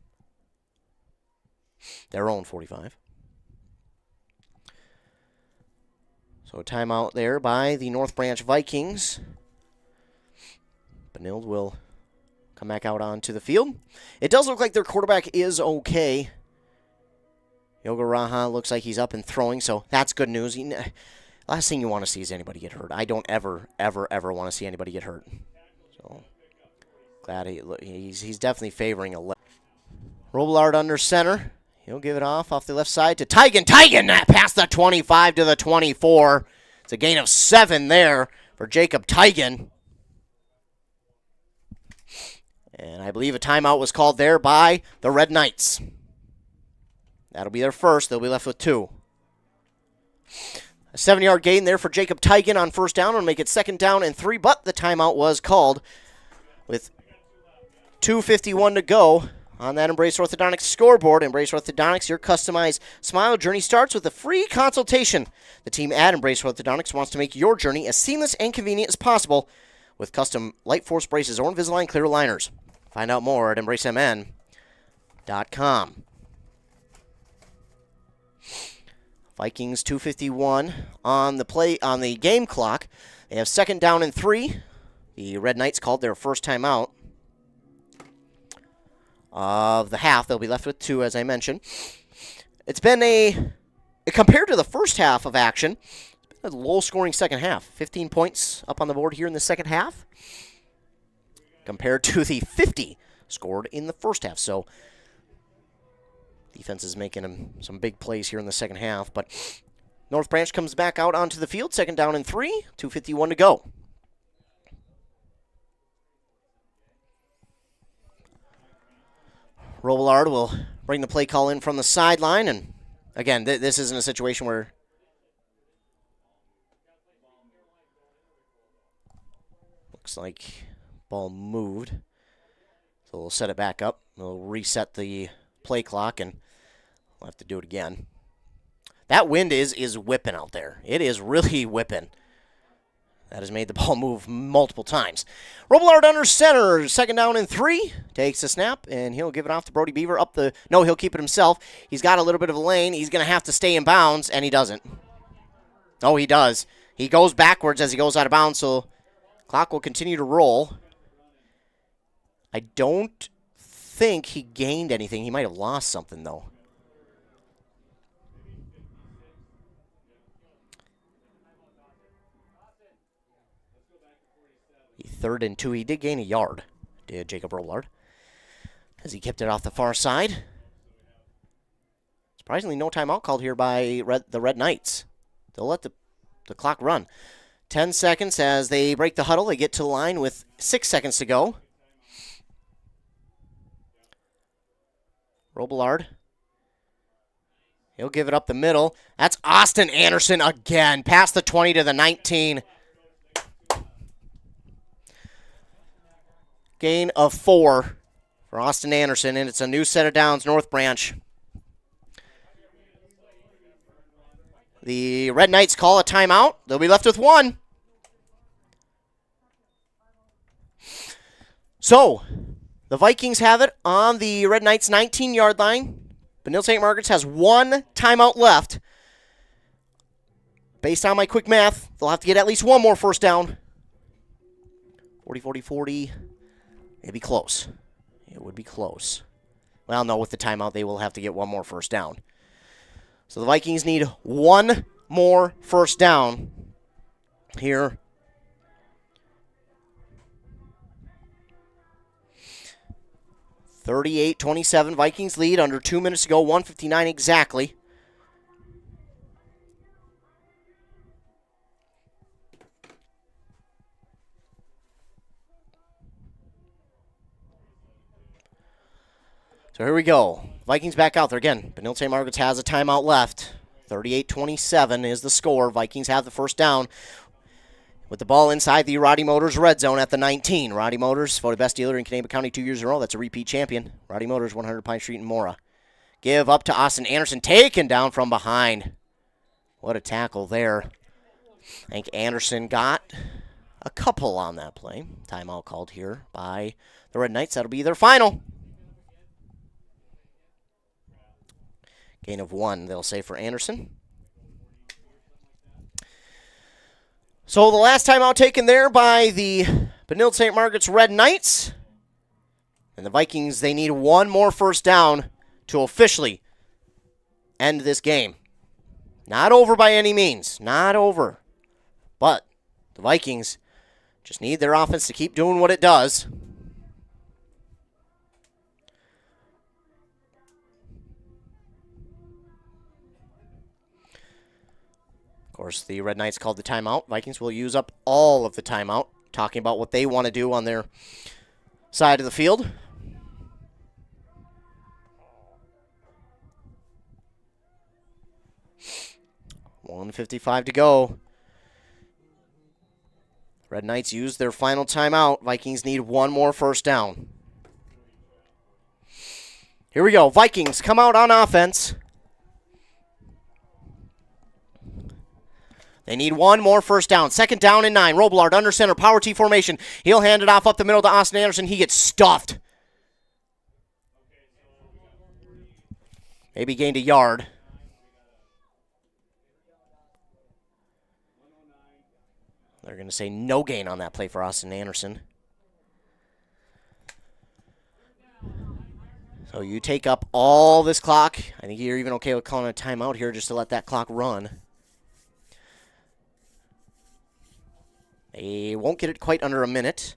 Their own 45. So a timeout there by the North Branch Vikings. Benilde will come back out onto the field. It does look like their quarterback is okay. Yoga Raha looks like he's up and throwing, so that's good news. Last thing you want to see is anybody get hurt. I don't ever want to see anybody get hurt. So glad he's definitely favoring a left. Robillard under center. He'll give it off the left side to Tigan. Tigan past the 25 to the 24. It's a gain of 7 there for Jacob Tigan. And I believe a timeout was called there by the Red Knights. That'll be their first. They'll be left with 2. A 7-yard gain there for Jacob Tigan on first down. Will make it 2nd down and 3, but the timeout was called with 2:51 to go. On that Embrace Orthodontics scoreboard, Embrace Orthodontics, your customized smile journey starts with a free consultation. The team at Embrace Orthodontics wants to make your journey as seamless and convenient as possible with custom Light Force braces or Invisalign clear aligners. Find out more at embracemn.com. Vikings 2:51 on the game clock. They have 2nd down and 3. The Red Knights called their first timeout of the half. They'll be left with 2, as I mentioned. It's been compared to the first half of action, it's been a low-scoring second half. 15 points up on the board here in the second half compared to the 50 scored in the first half. So defense is making some big plays here in the second half. But North Branch comes back out onto the field. 2nd down and 3. 2:51 to go. Robillard will bring the play call in from the sideline. And again, this isn't a situation where looks like ball moved. So we'll set it back up. We'll reset the play clock, and we'll have to do it again. That wind is whipping out there. It is really whipping. That has made the ball move multiple times. Robillard under center, 2nd down and 3. Takes the snap, and he'll give it off to Brody Beaver No, he'll keep it himself. He's got a little bit of a lane. He's going to have to stay in bounds, and he doesn't. Oh, he does. He goes backwards as he goes out of bounds, so clock will continue to roll. I don't think he gained anything. He might have lost something, though. The 3rd and 2. He did gain a yard, did Jacob Robillard, as he kept it off the far side. Surprisingly, no timeout called here by the Red Knights. They'll let the clock run. 10 seconds as they break the huddle. They get to the line with 6 seconds to go. Robillard. He'll give it up the middle. That's Austin Anderson again. Past the 20 to the 19. Gain of 4 for Austin Anderson, and it's a new set of downs, North Branch. The Red Knights call a timeout. They'll be left with 1. So, the Vikings have it on the Red Knights' 19-yard line. Benilde St. Margaret's has 1 timeout left. Based on my quick math, they'll have to get at least 1 more first down. 40-40-40. It'd be close. It would be close. Well, no, with the timeout, they will have to get 1 more first down. So the Vikings need 1 more first down here. (38-27) Vikings lead, under 2 minutes to go, 1:59 exactly. So here we go. Vikings back out there again. Benilde St. Margaret's has a timeout left. 38-27 is the score. Vikings have the first down with the ball inside the Roddy Motors red zone at the 19. Roddy Motors, voted best dealer in Canadian County 2 years in a row. That's a repeat champion. Roddy Motors, 100 Pine Street in Mora. Give up to Austin Anderson, taken down from behind. What a tackle there. I think Anderson got a couple on that play. Timeout called here by the Red Knights. That'll be their final. Gain of 1, they'll say, for Anderson. So the last timeout taken there by the Benilde St. Margaret's Red Knights. And the Vikings, they need one more first down to officially end this game. Not over by any means. Not over. But the Vikings just need their offense to keep doing what it does. Of course, the Red Knights called the timeout. Vikings will use up all of the timeout, talking about what they want to do on their side of the field. $1:55 to go. Red Knights use their final timeout. Vikings need one more first down. Here we go. Vikings come out on offense. They need one more first down. 2nd down and 9. Robillard under center, power T formation. He'll hand it off up the middle to Austin Anderson. He gets stuffed. Maybe gained a yard. They're going to say no gain on that play for Austin Anderson. So you take up all this clock. I think you're even okay with calling a timeout here just to let that clock run. They won't get it quite under a minute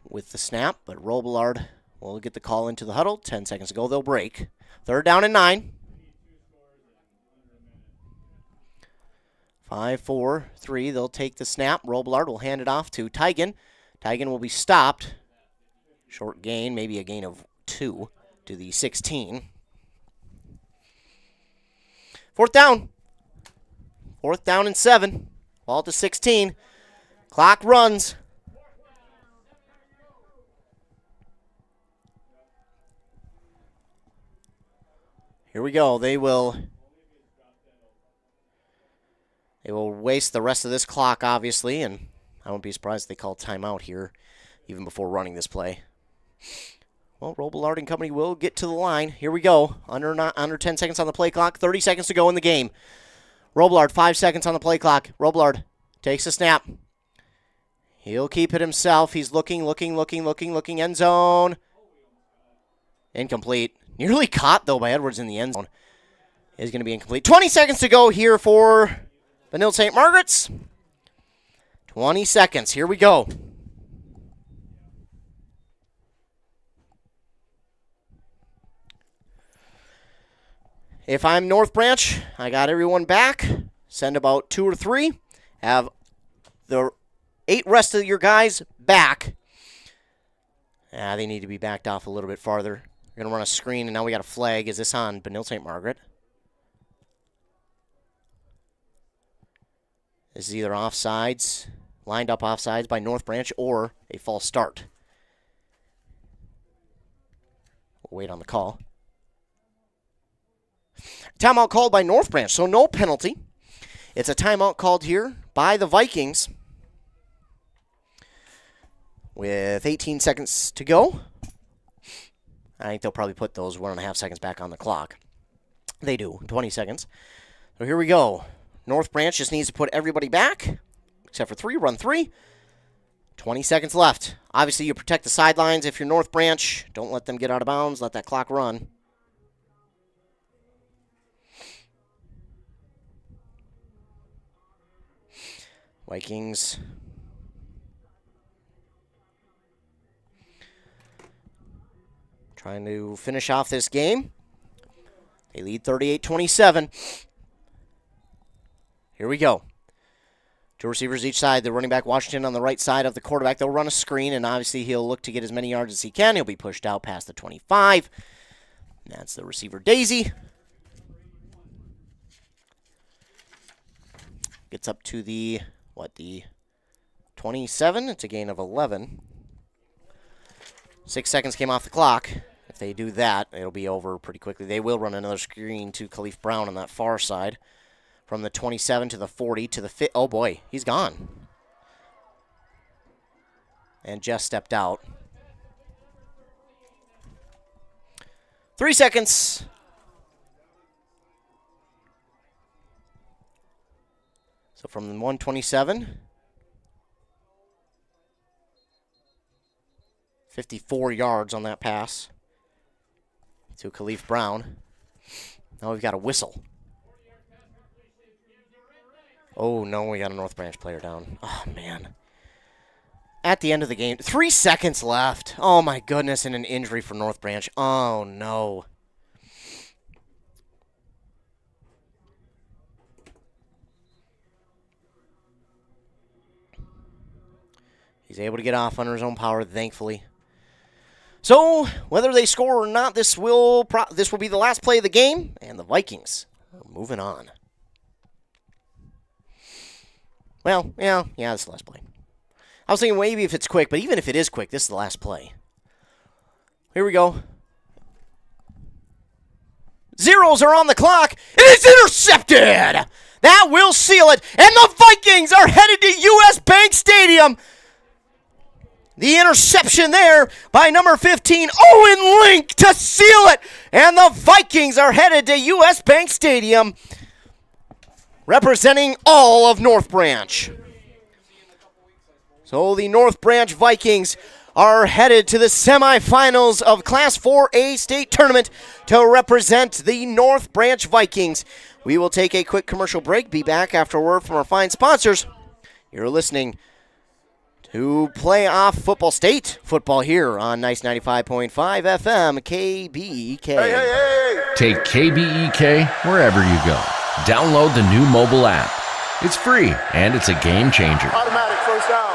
with the snap, but Robillard will get the call into the huddle. 10 seconds to go, they'll break. 3rd down and 9. 5-4-3, they'll take the snap. Robillard will hand it off to Tigan. Tigan will be stopped. Short gain, maybe a gain of 2 to the 16. 4th down. 4th down and 7. Ball to 16. Clock runs. Here we go. They will waste the rest of this clock, obviously, and I won't be surprised if they call timeout here even before running this play. Well, Robillard and company will get to the line. Here we go. Under 10 seconds on the play clock. 30 seconds to go in the game. Robillard, 5 seconds on the play clock. Robillard takes a snap. He'll keep it himself. He's looking. End zone. Incomplete. Nearly caught, though, by Edwards in the end zone. Is going to be incomplete. 20 seconds to go here for Benilde St. Margaret's. 20 seconds. Here we go. If I'm North Branch, I got everyone back. Send about 2 or 3. Have the 8 rest of your guys back. They need to be backed off a little bit farther. We're going to run a screen, and now we got a flag. Is this on Benilde St. Margaret? This is either offsides, lined up offsides by North Branch, or a false start. We'll wait on the call. Timeout called by North Branch, so no penalty. It's a timeout called here by the Vikings with 18 seconds to go. I think they'll probably put those 1.5 seconds back on the clock. They do, 20 seconds. So here we go. North Branch just needs to put everybody back, except for 3, run 3. 20 seconds left. Obviously, you protect the sidelines if you're North Branch. Don't let them get out of bounds. Let that clock run. Vikings trying to finish off this game. They lead 38-27. Here we go. Two receivers each side. The running back Washington on the right side of the quarterback. They'll run a screen, and obviously he'll look to get as many yards as he can. He'll be pushed out past the 25. And that's the receiver Daisy. Gets up to the 27. It's a gain of 11. 6 seconds came off the clock. If they do that, it'll be over pretty quickly. They will run another screen to Khalif Brown on that far side. From the 27 to the 40 to the 50. Oh, boy, he's gone. And just stepped out. 3 seconds. So from the 127, 54 yards on that pass to Khalif Brown. Now we've got a whistle. Oh, no, we got a North Branch player down. Oh, man. At the end of the game, 3 seconds left. Oh, my goodness, and an injury for North Branch. Oh, no. He's able to get off under his own power, thankfully. So, whether they score or not, this will be the last play of the game, and the Vikings are moving on. Well, yeah, this is the last play. I was thinking maybe if it's quick, but even if it is quick, this is the last play. Here we go. Zeros are on the clock. It is intercepted! That will seal it, and the Vikings are headed to U.S. Bank Stadium. The interception there by number 15, Owen Link, to seal it. And the Vikings are headed to U.S. Bank Stadium, representing all of North Branch. So the North Branch Vikings are headed to the semifinals of Class 4A state tournament to represent the North Branch Vikings. We will take a quick commercial break. Be back after a word from our fine sponsors. You're listening to Playoff Football State football here on Nice 95.5 FM KBEK. Hey. Take KBEK wherever you go. Download the new mobile app. It's free, and it's a game changer. Automatic first down.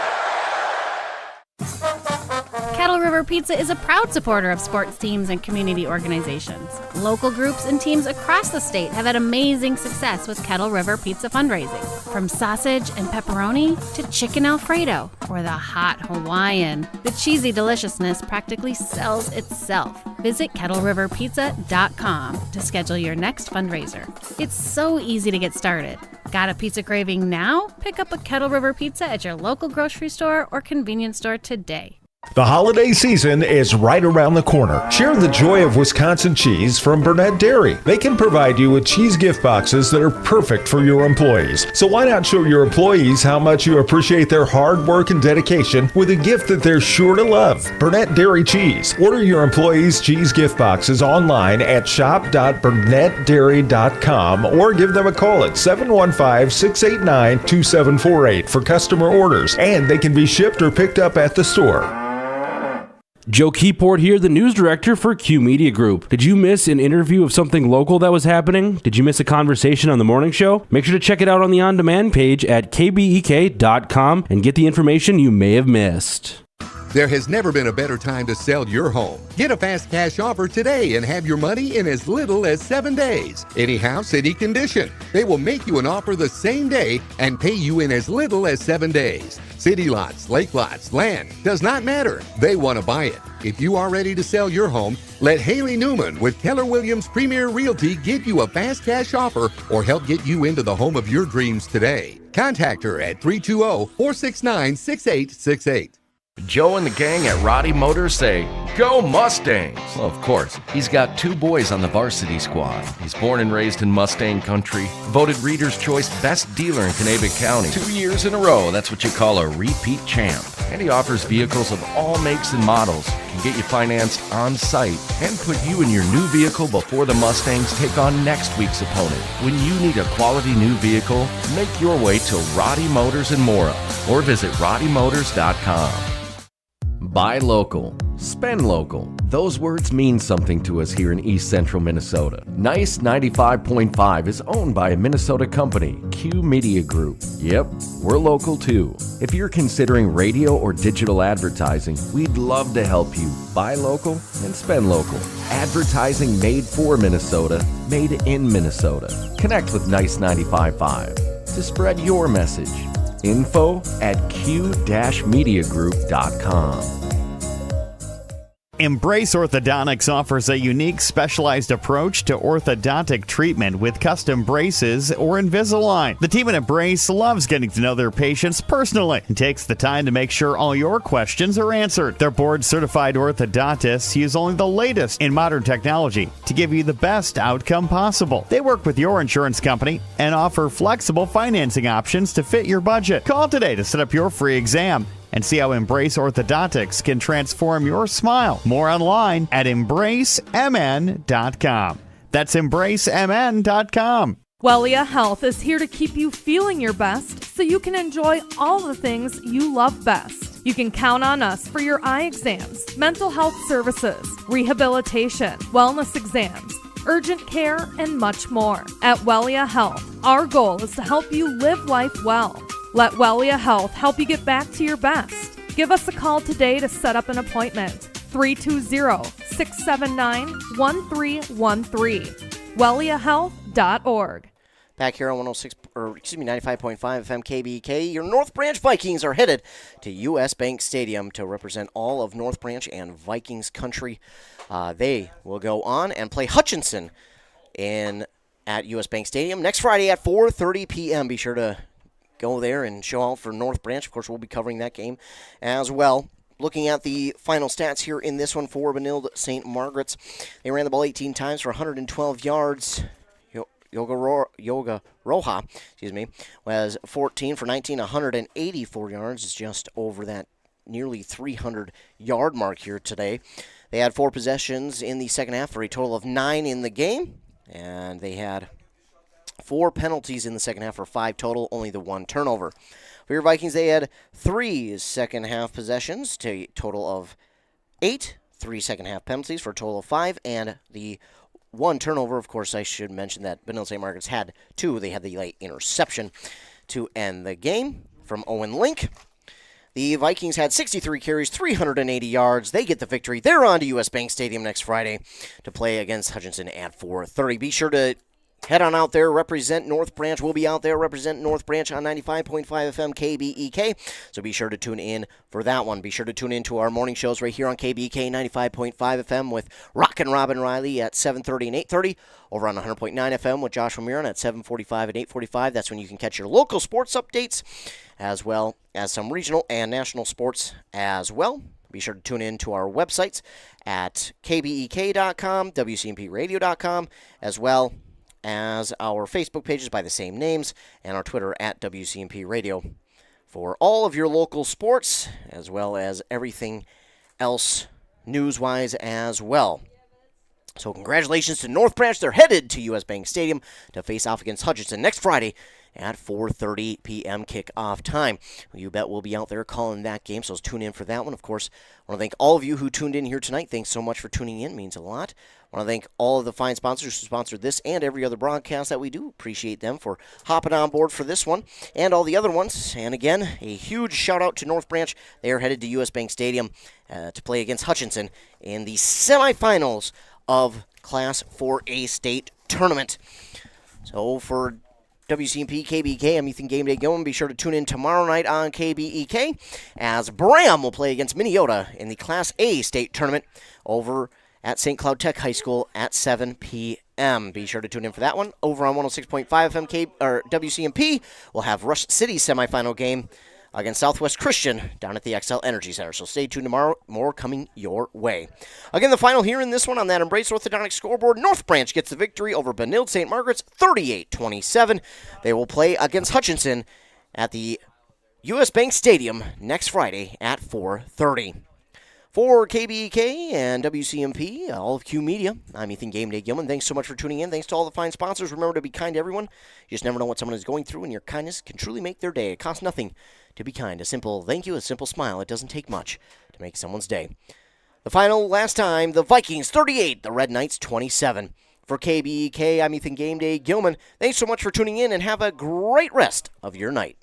Kettle River Pizza is a proud supporter of sports teams and community organizations. Local groups and teams across the state have had amazing success with Kettle River Pizza fundraising. From sausage and pepperoni to chicken Alfredo or the hot Hawaiian, the cheesy deliciousness practically sells itself. Visit kettleriverpizza.com to schedule your next fundraiser. It's so easy to get started. Got a pizza craving now? Pick up a Kettle River Pizza at your local grocery store or convenience store today. The holiday season is right around the corner. Share the joy of Wisconsin cheese from Burnett Dairy. They can provide you with cheese gift boxes that are perfect for your employees. So why not show your employees how much you appreciate their hard work and dedication with a gift that they're sure to love? Burnett Dairy Cheese. Order your employees' cheese gift boxes online at shop.burnettdairy.com or give them a call at 715-689-2748 for customer orders. And they can be shipped or picked up at the store. Joe Keyport here, the news director for Q Media Group. Did you miss an interview of something local that was happening? Did you miss a conversation on the morning show? Make sure to check it out on the on-demand page at kbek.com and get the information you may have missed. There has never been a better time to sell your home. Get a fast cash offer today and have your money in as little as 7 days. Any house, any condition. They will make you an offer the same day and pay you in as little as 7 days. City lots, lake lots, land, does not matter. They want to buy it. If you are ready to sell your home, let Haley Newman with Keller Williams Premier Realty get you a fast cash offer or help get you into the home of your dreams today. Contact her at 320-469-6868. Joe and the gang at Roddy Motors say, "Go Mustangs!" Well, of course, he's got 2 boys on the varsity squad. He's born and raised in Mustang country, voted Reader's Choice Best Dealer in Kanabec County 2 years in a row. That's what you call a repeat champ. And he offers vehicles of all makes and models, can get you financed on site, and put you and your new vehicle before the Mustangs take on next week's opponent. When you need a quality new vehicle, make your way to Roddy Motors in Mora or visit roddymotors.com. Buy local. Spend local. Those words mean something to us here in East Central Minnesota. Nice 95.5 is owned by a Minnesota company, Q Media Group. Yep, we're local too. If you're considering radio or digital advertising, we'd love to help you buy local and spend local. Advertising made for Minnesota, made in Minnesota. Connect with Nice 95.5 to spread your message. Info at q-mediagroup.com. Embrace Orthodontics offers a unique specialized approach to orthodontic treatment with custom braces or Invisalign. The team at Embrace loves getting to know their patients personally and takes the time to make sure all your questions are answered. Their board-certified orthodontists use only the latest in modern technology to give you the best outcome possible. They work with your insurance company and offer flexible financing options to fit your budget. Call today to set up your free exam and see how Embrace Orthodontics can transform your smile. More online at embracemn.com. That's embracemn.com. Wellia Health is here to keep you feeling your best so you can enjoy all the things you love best. You can count on us for your eye exams, mental health services, rehabilitation, wellness exams, urgent care, and much more. At Wellia Health, our goal is to help you live life well. Let Wellia Health help you get back to your best. Give us a call today to set up an appointment. 320-679-1313. WelliaHealth.org. Back here on 95.5 FM KBK, your North Branch Vikings are headed to U.S. Bank Stadium to represent all of North Branch and Vikings country. They will go on and play Hutchinson at U.S. Bank Stadium next Friday at 4:30 p.m. Be sure to go there and show out for North Branch. Of course, we'll be covering that game as well. Looking at the final stats here in this one for Benilde St. Margaret's, they ran the ball 18 times for 112 yards. Yoga Roja, was 14 for 19, 184 yards. It's just over that nearly 300-yard mark here today. They had 4 possessions in the second half for a total of 9 in the game, and they had 4 penalties in the second half for 5 total, only the 1 turnover. For your Vikings, they had 3 second-half possessions to a total of 8, 3 second-half penalties for a total of 5, and the 1 turnover. Of course, I should mention that Benilde St. Margaret's had 2. They had the late interception to end the game from Owen Link. The Vikings had 63 carries, 380 yards. They get the victory. They're on to U.S. Bank Stadium next Friday to play against Hutchinson at 4:30. Be sure to head on out there, represent North Branch. We'll be out there, represent North Branch on 95.5 FM KBEK. So be sure to tune in for that one. Be sure to tune in to our morning shows right here on KBEK 95.5 FM with Rockin' Robin Riley at 7:30 and 8:30. Over on 100.9 FM with Joshua Miron at 7:45 and 8:45. That's when you can catch your local sports updates, as well as some regional and national sports as well. Be sure to tune in to our websites at kbek.com, wcmpradio.com, as well as our Facebook pages by the same names, and our Twitter at WCMP Radio for all of your local sports, as well as everything else news-wise as well. So congratulations to North Branch. They're headed to U.S. Bank Stadium to face off against Hutchinson next Friday at 4:30 p.m. kickoff time. You bet we'll be out there calling that game, so tune in for that one. Of course, I want to thank all of you who tuned in here tonight. Thanks so much for tuning in. It means a lot. I want to thank all of the fine sponsors who sponsored this and every other broadcast that we do. Appreciate them for hopping on board for this one and all the other ones. And again, a huge shout-out to North Branch. They are headed to U.S. Bank Stadium to play against Hutchinson in the semifinals of Class 4A state tournament. So for WCMP, KBK, I'm Ethan Game Day Gilman. Be sure to tune in tomorrow night on KBEK as Bram will play against Minnesota in the Class A state tournament over at St. Cloud Tech High School at 7 p.m. Be sure to tune in for that one. Over on 106.5 FM WCMP, we'll have Rush City's semifinal game against Southwest Christian down at the XL Energy Center. So stay tuned tomorrow. More coming your way. Again, the final here in this one on that Embrace Orthodontic scoreboard. North Branch gets the victory over Benilde St. Margaret's 38-27. They will play against Hutchinson at the U.S. Bank Stadium next Friday at 4:30. For KBEK and WCMP, all of Q Media, I'm Ethan Game Day Gilman. Thanks so much for tuning in. Thanks to all the fine sponsors. Remember to be kind to everyone. You just never know what someone is going through, and your kindness can truly make their day. It costs nothing to be kind. A simple thank you, a simple smile. It doesn't take much to make someone's day. The final last time, the Vikings 38, the Red Knights 27. For KBEK, I'm Ethan Game Day Gilman. Thanks so much for tuning in, and have a great rest of your night.